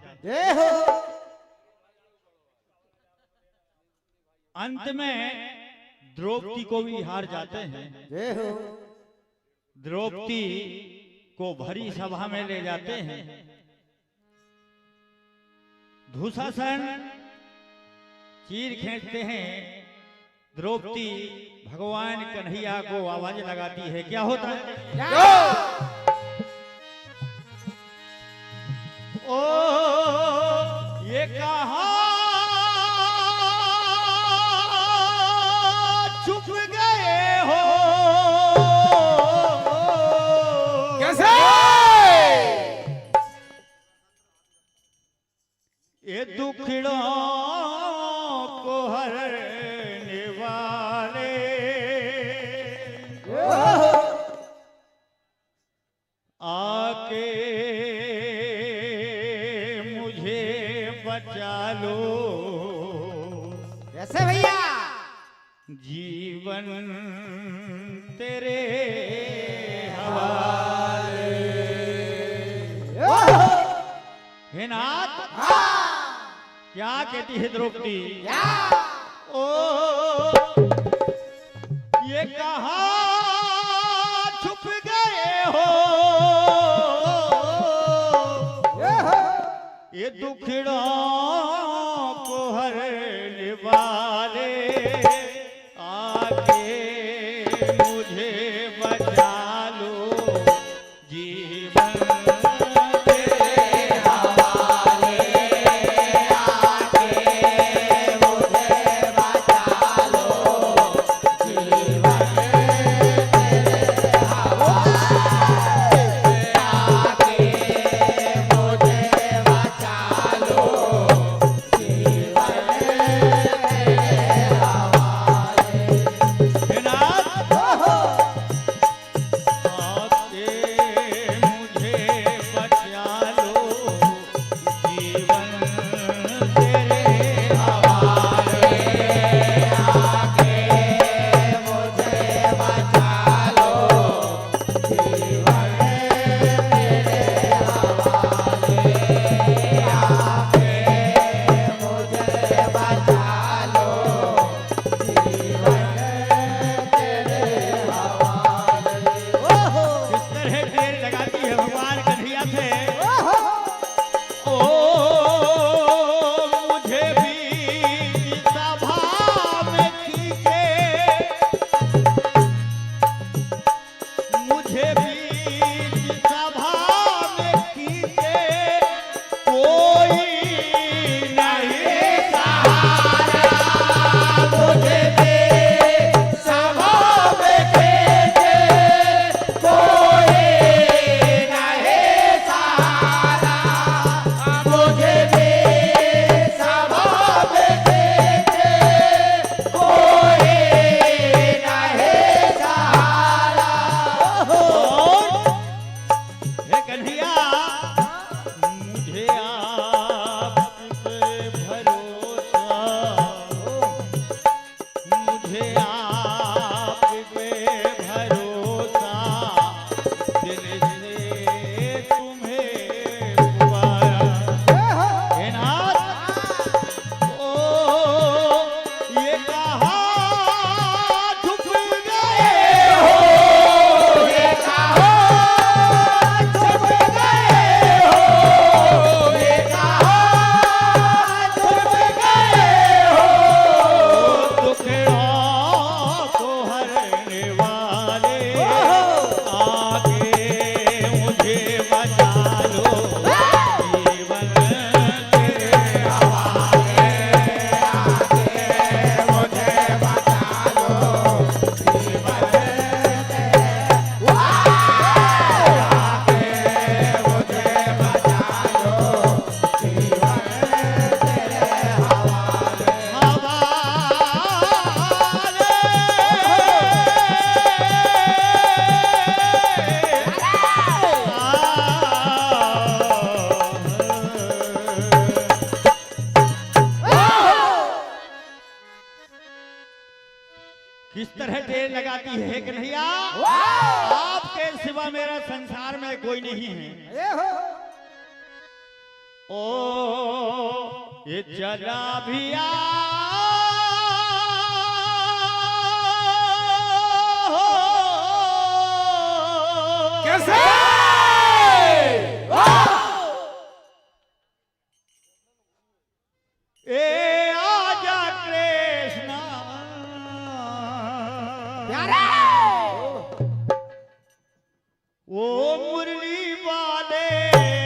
अंत में द्रौपदी को भी हार जाते हैं। द्रौपदी को भरी सभा में ले जाते हैं। दुशासन चीर खींचते हैं। द्रौपदी भगवान कन्हैया को आवाज लगाती है। क्या होता है? ओ ये कहां चुप गए हो? कैसे? ये दुखड़ों को हरने वाले आके मुझे बचा लो। कैसे भैया? जीवन तेरे हवाले। हे नाथ, क्या कहती है द्रौपदी? ओ ये कहा ये दुखड़ों को हरने वाले आके मुझे बचा लो, जीवन तेरे हवाले आके मुझे बचा लो, जीवन तेरे हवाले आके मुझे बचा लो, जीवन तेरे हवाले। हे नाथ आके मुझे बचा लो, जीवन तेरे हवाले आके मुझे बचा लो, जीवन तेरे हवाले आके मुझे बचा लो, जीवन तेरे हवाले। किस तरह ढेर लगाती है भगवान कन्हैया से, ओ मुझे भी सभा में खींचे, मुझे भी सभा में खींचे, कोई नहीं सहारा, मुझे भी सभा में खींचे, कोई नहीं सहारा, मुझे भी सभा में खींचे, कोई नहीं सहारा। हे कन्हैया मुझे आप पे भरोसा, मुझे आप पे भरोसा, दिल से तुम्हें पुकारा। हे नाथ ओ ये कहाँ झुक गए हो, ये कहाँ छुप गए हो, ये कहाँ छुप गए हो, दुखड़ों को हरने वाले आके मुझे बचा लो, जीवन तेरे हवाले आके मुझे बचा लो, जीवन तेरे आके मुझे बचा लो, जीवन तेरे किस तरह ढेर लगाती है कन्हैया, आपके सिवा मेरा संसार में कोई नहीं है। ओ ये चला भी कैसे ए आजा कृष्णा ओ मुरली वाले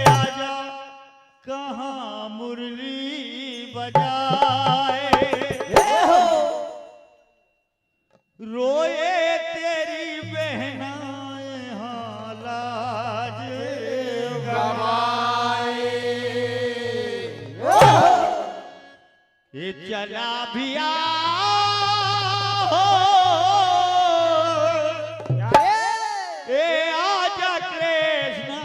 आजा, कहाँ मुरली बजाए, रोए तेरी बहनाए हालाज गवाए, ये चला भी ए आजा कृष्णा,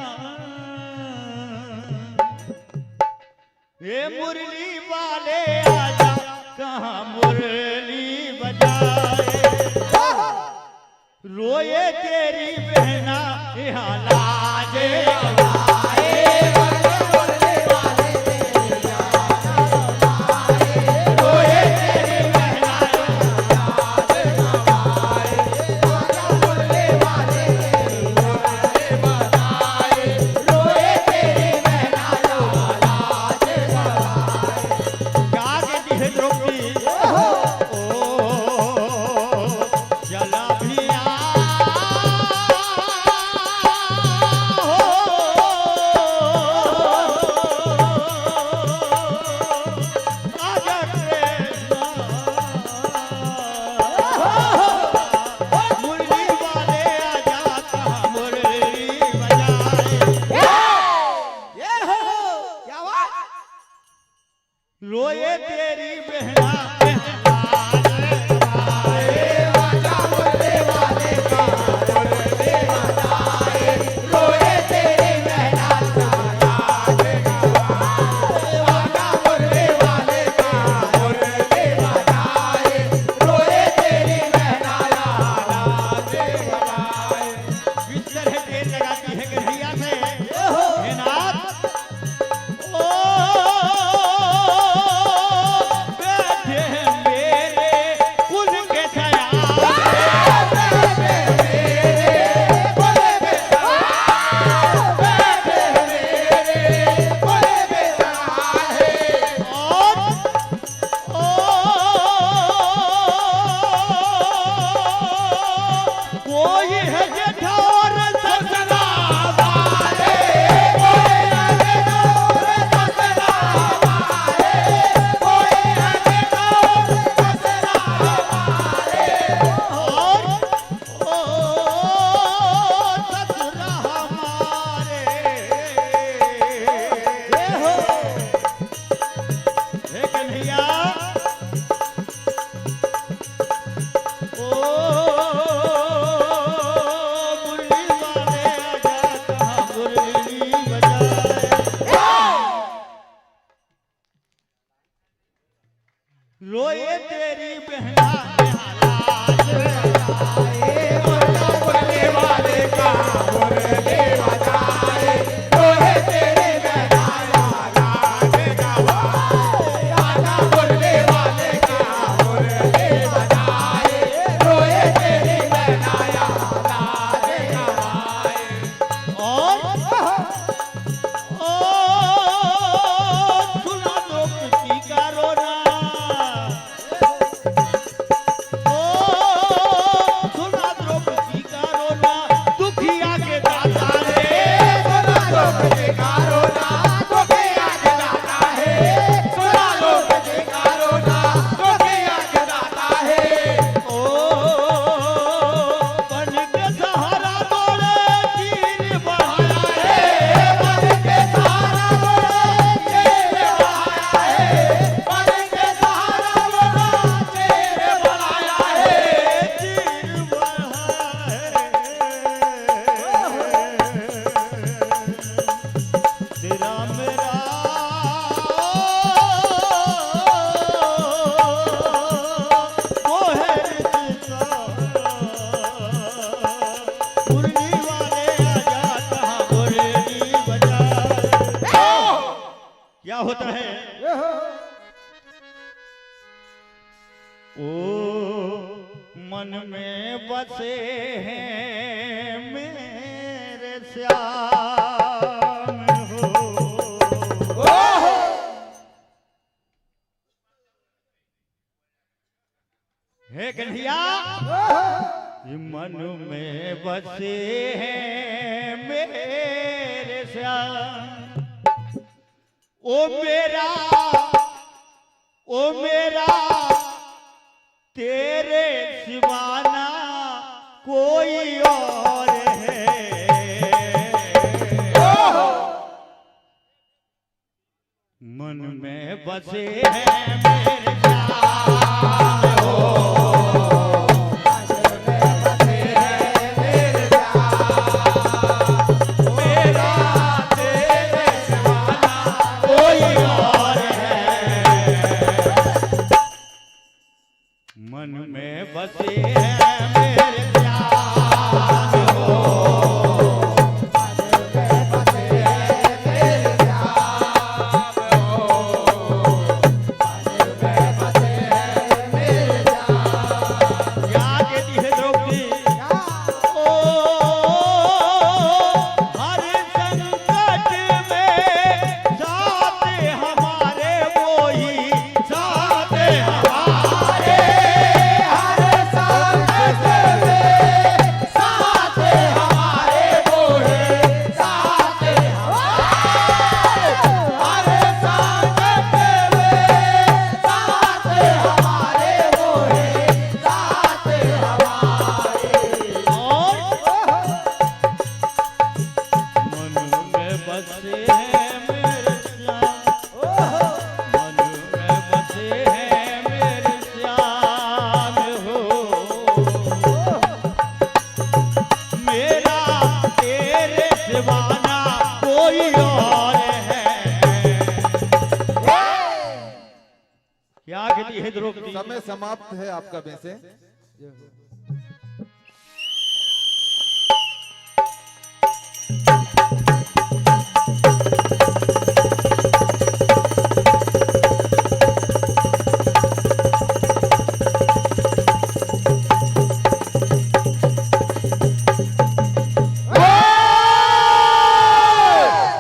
ये मुरली वाले आजा, कहाँ मुरली बजाए, रोए तेरी बहना यहाँ लाज गवाए, रोए तेरी बहना रोए तेरी बहना कोई है जेठौर ससुरा वाले, कोई है जेठौर ससुरा वाले, कोई है जेठौर ससुरा वाले। और ओ ससुरा हमारे ये हो हे कन्हैया ओ मुरली वाले आजा कहाँ मुरली बजाए। रोए तेरी बहना मुरली वाले का मुरली बजाए, रोए तेरी बहना लाल गवाए। आजा मुरली वाले का मुरली बजाए, रोए तेरी बहना लाल गवाए। और ओ सुना दो किसी का रोना, ओ सुना दो किसी का रोना, दुखिया के दाता रे सुना लो किसी का रोना, दुखिया के दाता है। सुना लो किसी का रोना, दुखिया के दाता है। ओ बन के सहारा मोरे तीर बढ़ाया है, बन के सहारा मोरा शेर बढ़ाया है, बन के सहारा मोरा शेर बढ़ाया है। तीर बढ़ाया है। तेरा मेरा वो है रिश्ता, मुरली वाले आजा कहाँ मुरली बजाए। क्या होता है ओ मन में बसे हैं मेरे श्याम हो। हे कन्हैया मन में बसे हैं मेरे श्याम, ओ मेरा तेरे सिवाना कोई और है। मन में बसे हैं मेरे श्याम हो, मेरा तेरे सिवाना कोई और है। मन में बसे हैं मेरे श्याम हो, क्या कहती है द्रौपदी ओ हर संकट में साथ हमारे वही साथ हमारे। हर संकट में साथ हमारे बोले, साथ हमारे। हर संकट में साथ हमारे बोले, साथ हमारे। मन में बसे हैं मेरे श्याम, मन में बसे हैं मेरे श्याम हो, मेरा तेरे सिवाना कोई और है। क्या कहती है द्रौपदी? समय समाप्त है आपका वैसे।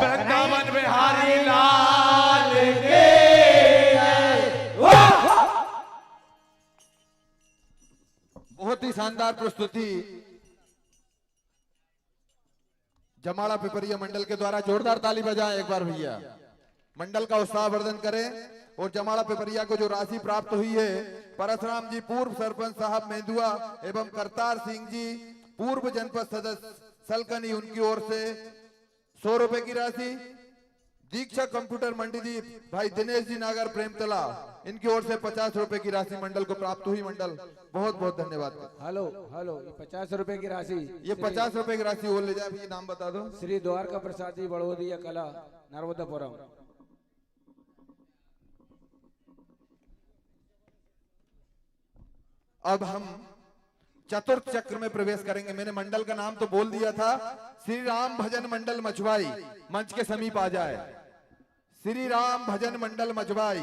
वृंदावन बिहारी लाल के बहुत ही शानदार प्रस्तुति जमाड़ा पिपरिया मंडल के द्वारा जोरदार ताली बजाएं एक बार भैया, मंडल का उत्साहवर्धन करें। और जमाड़ा पिपरिया को जो राशि प्राप्त हुई है, परशुराम जी पूर्व सरपंच साहब मेंदुआ एवं करतार सिंह जी पूर्व जनपद सदस्य सलकनी, उनकी ओर से 100 रुपए की राशि। दीक्षा कंप्यूटर मंडीदीप भाई दिनेश जी नागर प्रेमतला, इनकी ओर से 50 रुपए की राशि मंडल को प्राप्त हुई। मंडल बहुत बहुत धन्यवाद। हेलो हेलो, ये 50 रुपए की राशि, ये 50 रुपए की राशि वो ले जाए भैया, नाम बता दो। श्री द्वारका प्रसाद जी बड़ोदिया कला नर्मदापुरम। अब हम चतुर्थ चक्र में प्रवेश करेंगे। मैंने मंडल का नाम तो बोल दिया था, श्री राम भजन मंडल मछवाई मंच के समीप आ जाए। श्री राम भजन मंडल मछवाई।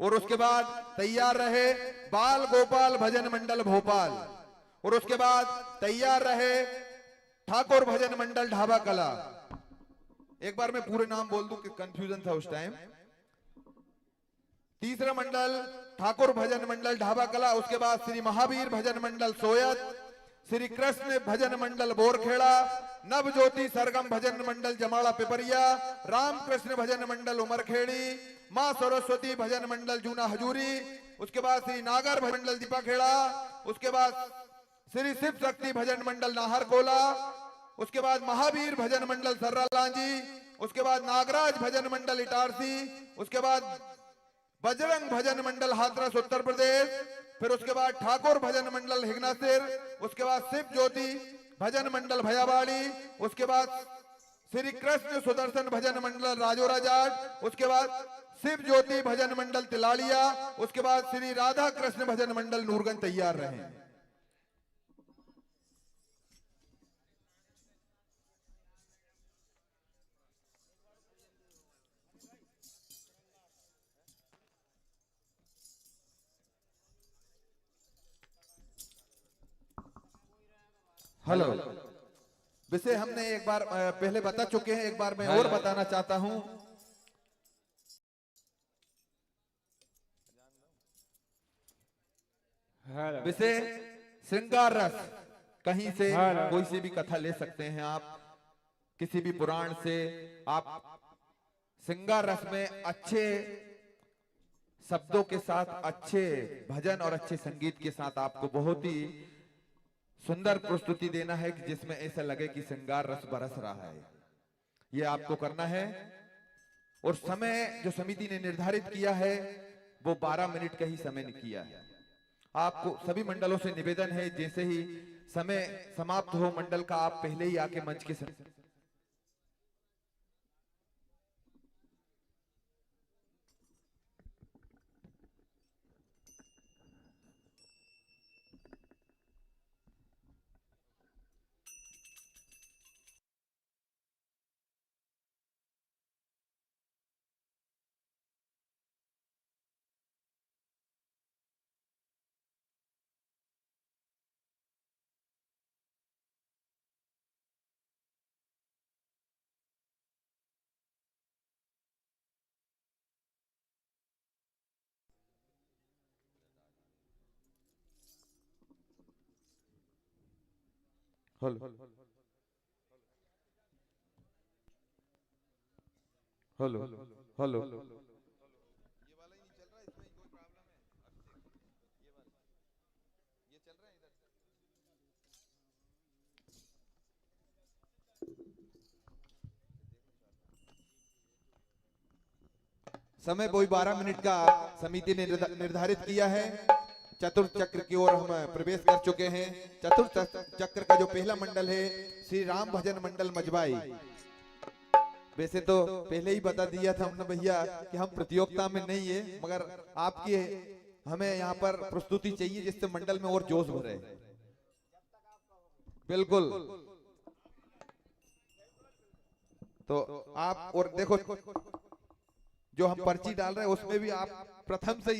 और उसके बाद तैयार रहे बाल गोपाल भजन मंडल भोपाल। और उसके बाद तैयार रहे ठाकुर भजन मंडल ढाबा कला। एक बार मैं पूरे नाम बोल दूं कि कंफ्यूजन था उस टाइम। तीसरा मंडल ठाकुर भजन मंडल ढाबा कला। उसके बाद श्री महावीर भजन मंडल सोयत, श्री कृष्ण भजन मंडल बोरखेड़ा, नव ज्योति सरगम भजन मंडल जमाड़ा पिपरिया, राम कृष्ण भजन मंडल उमरखेड़ी, मां सरस्वती भजन मंडल जूना हजूरी। उसके बाद श्री नागर भजन मंडल दीपाखेड़ा। उसके बाद श्री शिव शक्ति भजन मंडल नाहरकोला। उसके बाद महावीर भजन मंडल सर्रा लांजी। उसके बाद नागराज भजन मंडल इटारसी। उसके बाद बजरंग भजन मंडल हाथरस उत्तर प्रदेश। फिर उसके बाद ठाकुर भजन मंडल हिगनासिर। उसके बाद शिव ज्योति भजन मंडल भयावाड़ी। उसके बाद श्री कृष्ण सुदर्शन भजन मंडल राजोरा जाट। उसके बाद शिव ज्योति भजन मंडल तिलाड़िया। उसके बाद श्री राधा कृष्ण भजन मंडल नूरगंज। तैयार रहे। हेलो, विषय हमने एक बार पहले बता चुके हैं, एक बार मैं और बताना चाहता हूं। विषय श्रृंगार रस। कहीं से कोई सी भी कथा ले सकते हैं आप, किसी भी पुराण से। आप श्रृंगार रस में अच्छे शब्दों के साथ, अच्छे भजन और अच्छे संगीत के साथ आपको बहुत ही सुंदर प्रस्तुति देना है कि जिसमें ऐसा लगे कि श्रृंगार रस बरस रहा है। ये आपको करना है। और समय जो समिति ने निर्धारित किया है वो 12 मिनट का ही समय किया है। आपको सभी मंडलों से निवेदन है, जैसे ही समय समाप्त हो मंडल का, आप पहले ही आके मंच के हेलो हेलो हेलो समय कोई 12 मिनट का समिति ने निर्धारित किया है। चतुर्थ चक्र की ओर हम प्रवेश कर चुके हैं। चतुर्थ चक्र का जो पहला मंडल है श्री राम भजन मंडल मजबाई। वैसे तो पहले ही बता दिया था हमने भैया कि हम प्रतियोगिता में नहीं है, मगर आपकी हमें यहाँ पर प्रस्तुति चाहिए जिससे मंडल में और जोश भरे। बिल्कुल। तो आप और देखो जो हम पर्ची डाल रहे हैं उसमें भी आप प्रथम से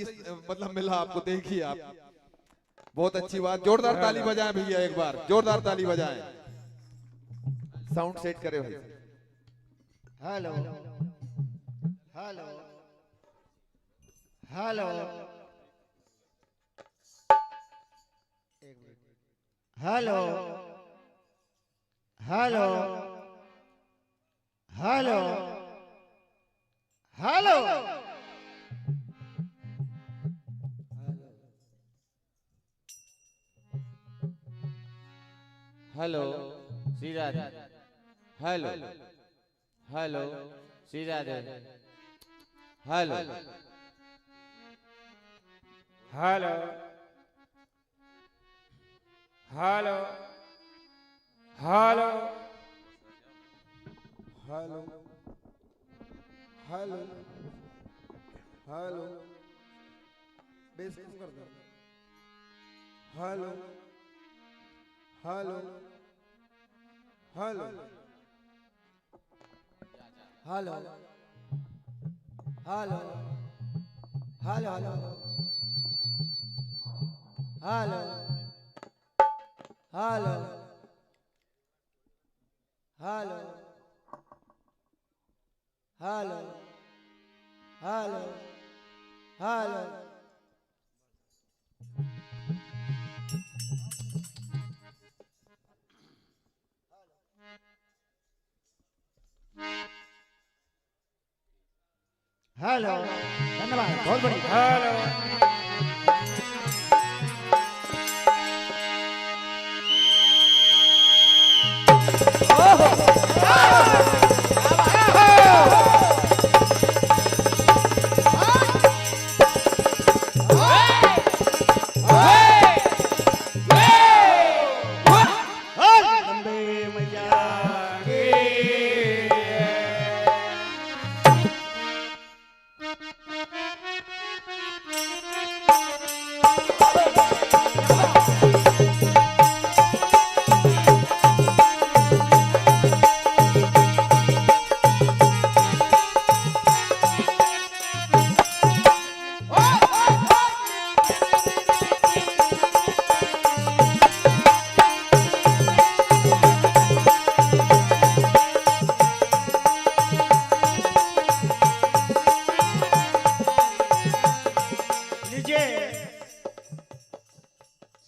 मतलब मिला आपको। देखिए आप, बहुत अच्छी बात। जोरदार ताली बजाएं भैया, एक बार जोरदार ताली बजाएं। साउंड सेट करे भाई। Hello hello hello hello hello hello hello hello Shri Radhe. Hello hello Shri Radhe. Hello hello hello hello hello hello hello bass कम कर दो। Hello hello hello hello hello hello hello hello hello hello hello hello hello hello धन्यवाद बहुत बढ़िया। Hello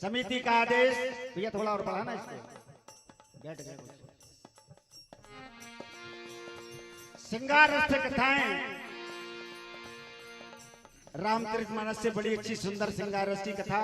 समिति का आदेश। भैया थोड़ा और बढ़ाना इसको। बैठ गए श्रृंगार रस कथाएं रामचरित मानस से बड़ी अच्छी सुंदर श्रृंगार रस की कथा।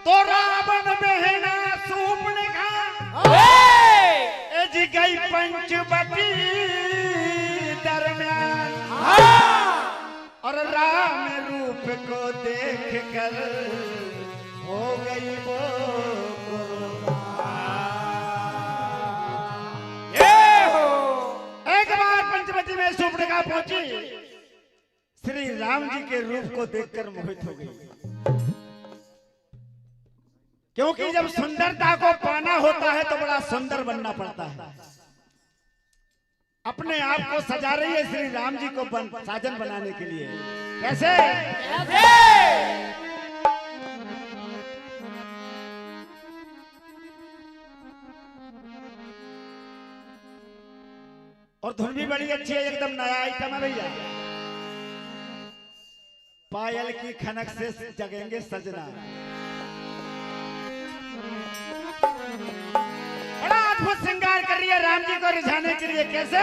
तो रावण बहना सूर्पणखा एज गई पंचवटी दरम्यान और राम रूप को देख कर हो गई वो एक बार पंचवटी में सूर्पणखा पहुंची, श्री राम जी के रूप को देखकर मोहित हो गई। क्योंकि जब सुंदरता को पाना होता है तो बड़ा सुंदर बनना पड़ता है। अपने आप को सजा रही है श्री राम जी को साजन बनाने के लिए। कैसे? और धुन भी बड़ी अच्छी है, एकदम नया आइटम है भैया। पायल की खनक से जगेंगे सजना। बड़ा अद्भुत श्रृंगार कर रही है राम जी को रिझाने के लिए। कैसे?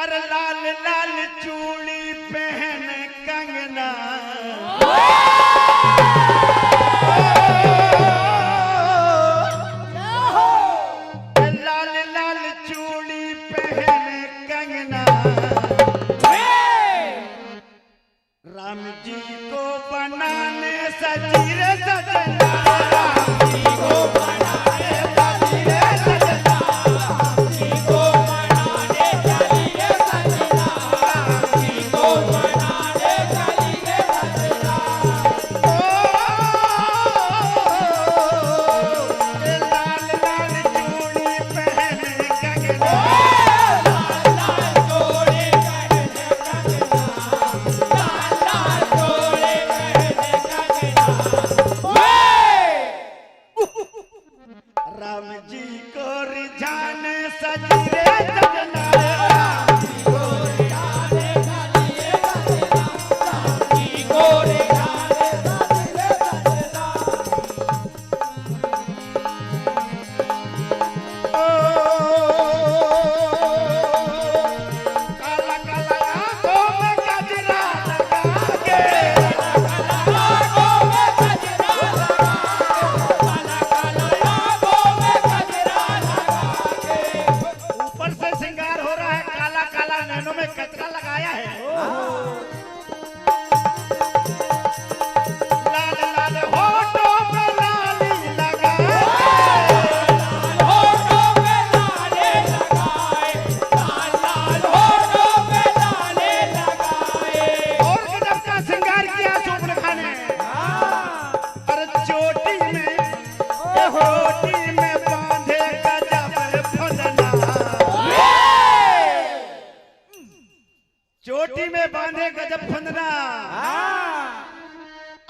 अरे लाल लाल चूड़ी पहन कंगना, लाल लाल चूड़ी पहन कंगना, राम जी को बनाने सजी रे सजना, राम जी को बनाने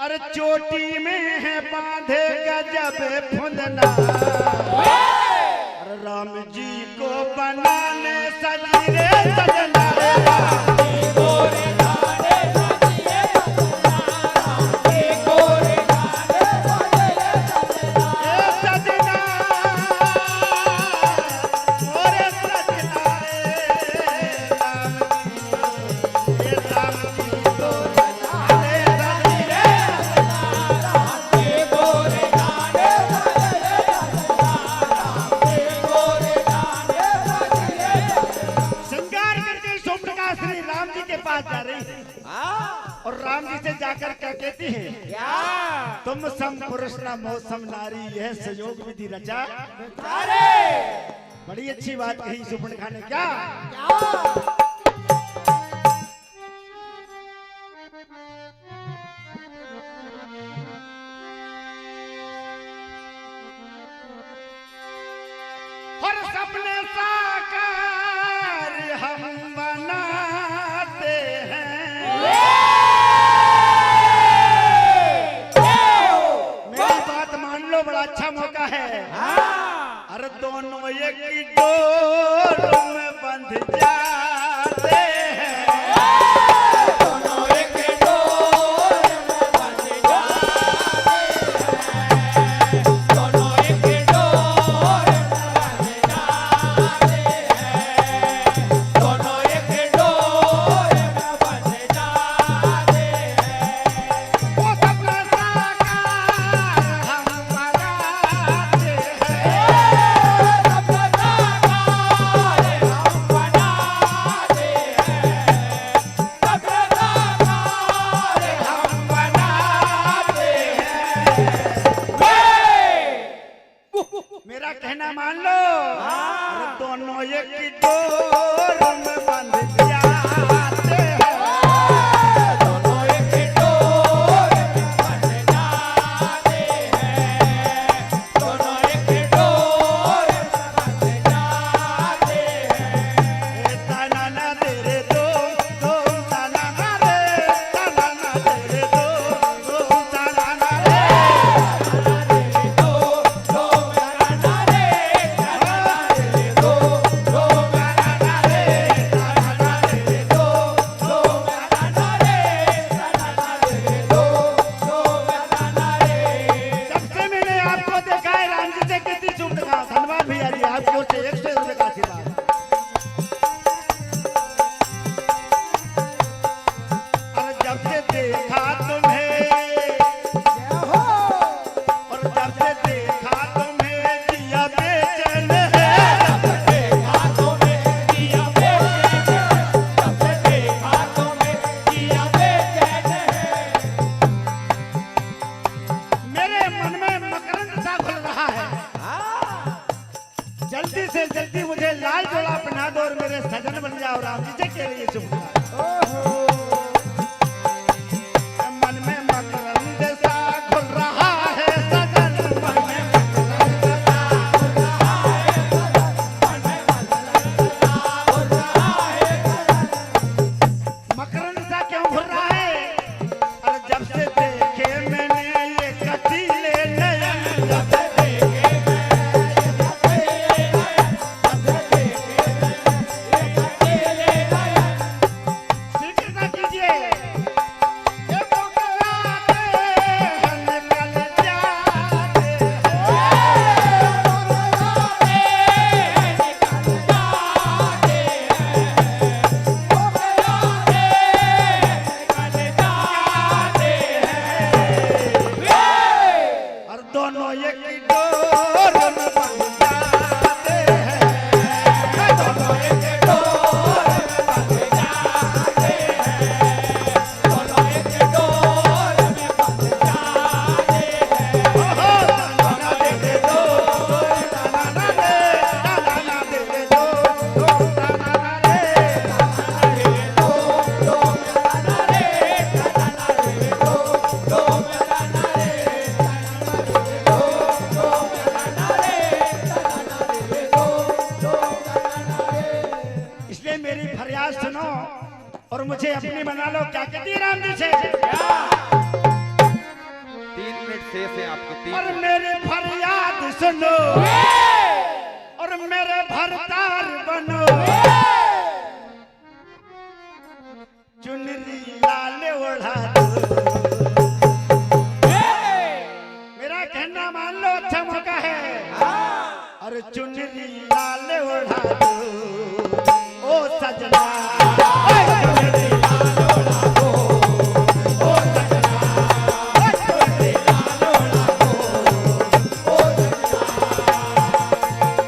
अरे चोटी में है बांधे गजब फुंदना, अरे राम जी को बनाने सजी रे सजना, और राम जी से जाकर क्या कहती है? तुम सम पुरुष ना मौसम नारी, यह संयोग विधि रचा। बड़ी अच्छी बात कही सुपर्णखा ने। क्या हर सपने साकार हम बनाते हैं, मेरी बात मान लो, बड़ा अच्छा मौका है। अरे दोनों एक डोर में बंध जाते हैं, दोनों एक डोर में बंध जाते हैं, दोनों एक डोर में बंध जाते हैं, दोनों एक डोर में बंध जाते हैं। वो सपना साकार हम बनाते हैं, सपना साकार हम बनाते हैं, सपना साकार हम बनाते हैं। मेरा कहना मान लो, अरे दोनों एक डोर में बंध जाते हैं, दोनों एक डोर में बंध जाते हैं, दोनों एक डोर में बंध जाते हैं। ताना ना तेरे दो ताना ना रे, ताना ना तेरे दो ताना ना रे, ताना तेरे दो ताना रे, ताना तेरे दो ताना सुनो और मेरे भरतार बनो, चुनरी लाल ओढ़ा दो। मेरा कहना मान लो, अच्छा मौका है। अरे चुनरी लाल ओढ़ा दो ओ सजना, चुनरी लाल ओढ़ा दो ओ सजना, चुनरी लाल ओढ़ा दो ओ सजना।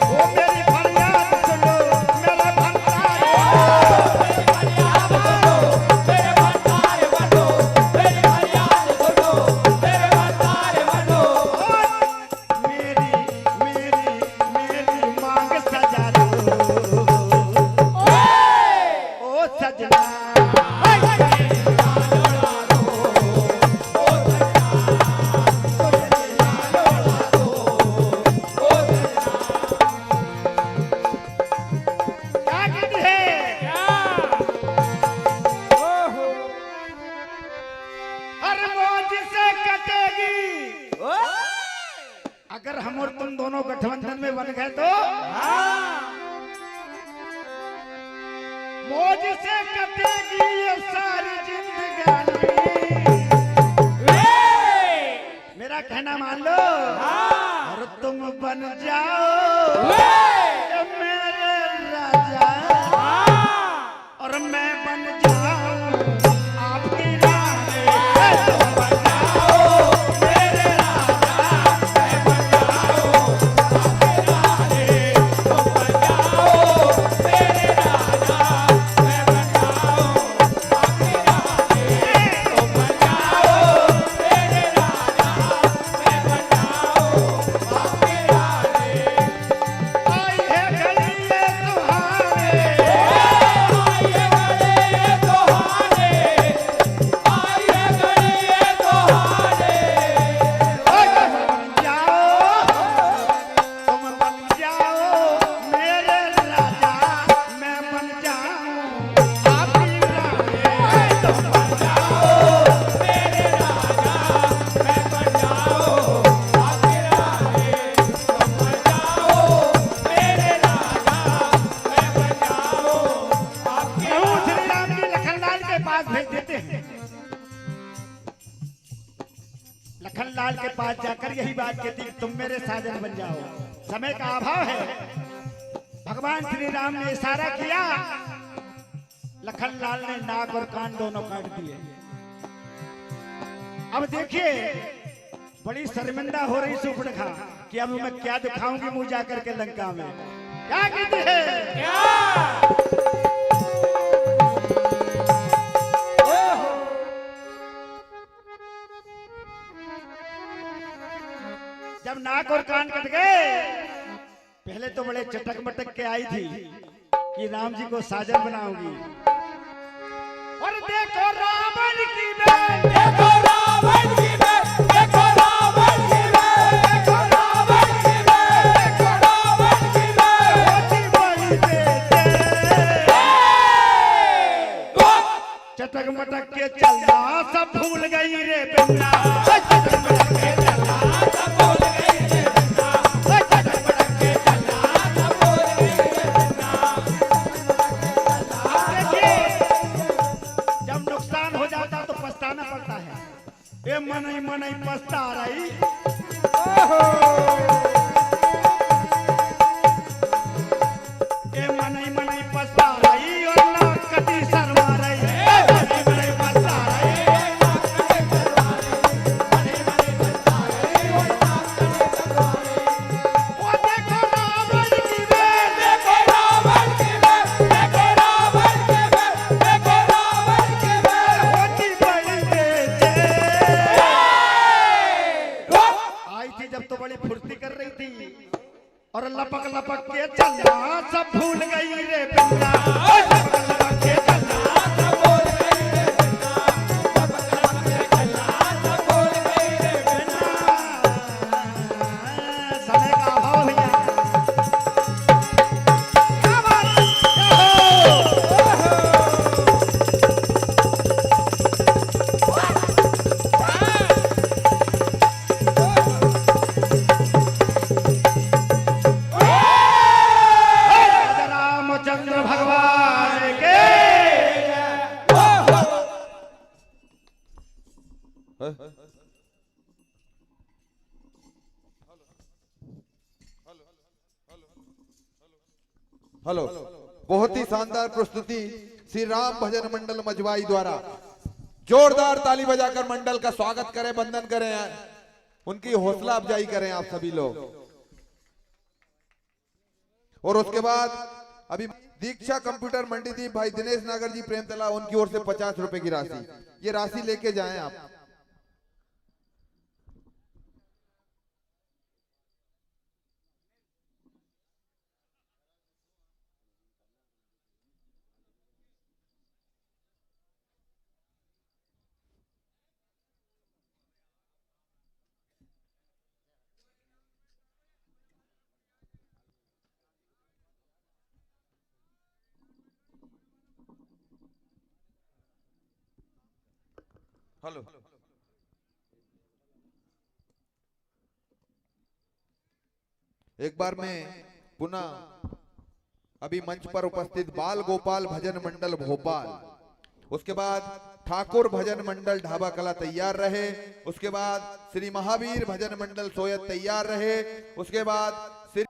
ओ मेरी फरियाद सुनो, मेरा भंडार मेरी फरियाद सुनो, मेरे भंडार बनो, मेरी फरियाद सुनो, मेरे भंडार बनो। मेरी मांग सजा दो ओ सजना। क्या कहते हैं? हर मौज से कटेगी अगर हम और तुम दोनों गठबंधन में बन गए तो। मौज से कटेगी ये सारी जिंदगानी। मेरा कहना मान लो और तुम बन जाओ मेरे राजा और मैं बन जाऊं आपकी रानी। तुम बन जाओ मेरे राजा, मैं बन जाऊं आपकी रानी। तुम बन जाओ मेरे राजा, मैं बन जाऊं आपकी रानी। तुम बन जाओ मेरे राजा, मैं बन जाऊं आपकी रानी। आई है घड़ी ये सुहाने, आई है घड़ी ये सुहाने, आई है घड़ी ये सुहाने। तुम बन जाओ मेरे राजा, मैं बन जाऊं आपकी रानी। तुम बन जाओ मेरे राजा, मैं बन जाऊं आपकी रानी। तुम बन जाओ मेरे राजा, मैं बन जाऊं आपकी रानी। श्री राम जी लखनलाल के पास भेज देते हैं। लखनलाल के पास जाकर यही बात कहती कि तुम मेरे साजन बन जाओ। समय का अभाव है। भगवान श्री राम ने इशारा किया, लखनलाल ने नाक और कान दोनों काट दिए। अब देखिए बड़ी शर्मिंदा हो रही सुपड़खा कि अब मैं क्या दिखाऊंगी मुंह जाकर के लंका में। क्या कहते हैं? जब नाक और कान कट गए, पहले तो बड़े चटक मटक के आई थी कि राम जी को साजन बनाऊंगी। और देखो रावण की बेल, देखो रावण की बेल, देखो रावण की बेल, देखो रावण की बेल, देखो रावण की बेल। होती बड़ी बेटे, चटक मटक के चलना सब भूल गई रे बिन्ना। चटक मटक के चलना सब भूल गई रे बिन्ना। चटक मटक के चलना सब भूल गई रे बिन्ना। देखिए जब नुकसान हो जाता तो पछताना पड़ता है। ये मनई मनई पछता रही। ये मनई मनई पछता रही और नाक कटी शर्मा रही। मनई मनई पछता रही, नाक कटी शर्मा रही। मनई मनई पछता रही और नाक कटी शर्मा रही। वो देखो रावण की बेल, देखो रावण की बेल, देखो रावण की बेल, देखो रावण की बेल। होती बड़ी बेटे। आई थी जब तो बड़ी फुर्ती कर रही थी और लपक लपक के चलना सब भूल गई रे बिन्ना। लपक लपक के चलना सब भूल गई रे बिन्ना। लपक लपक के चलना सब भूल गई रे बिन्ना। समय का अभाव भैया। क्या बात है? हेलो, बहुत ही शानदार प्रस्तुति श्री राम भजन मंडल मजवाई द्वारा। जोरदार ताली बजाकर मंडल का स्वागत करें, वंदन करें, उनकी हौसला अफजाई करें आप सभी लोग। और उसके बाद अभी दीक्षा कंप्यूटर मंडीदीप भाई दिनेश नागर जी प्रेमतला, उनकी ओर से 50 रुपए की राशि, ये राशि लेके जाएं आप। हेलो, एक बार मैं पुनः अभी मंच पर उपस्थित बाल गोपाल भजन मंडल भोपाल, उसके बाद ठाकुर भजन मंडल ढाबा कला तैयार रहे, उसके बाद श्री महावीर भजन मंडल सोयत तैयार रहे, उसके बाद श्री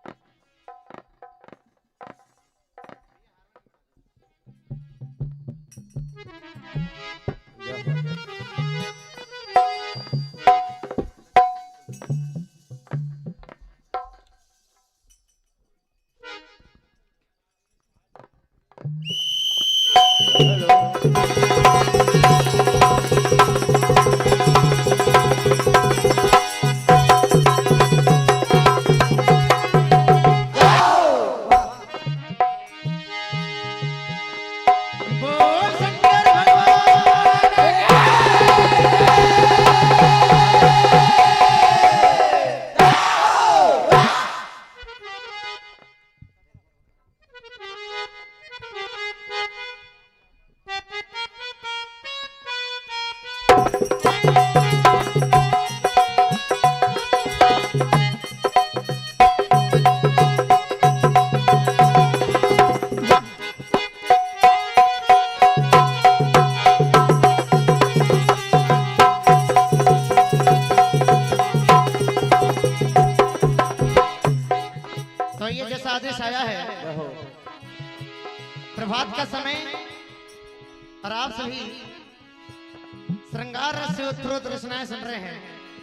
प्रभात का समय और आप सभी श्रृंगार रस से उत्तरोत्तर रचनाएं सुन रहे हैं।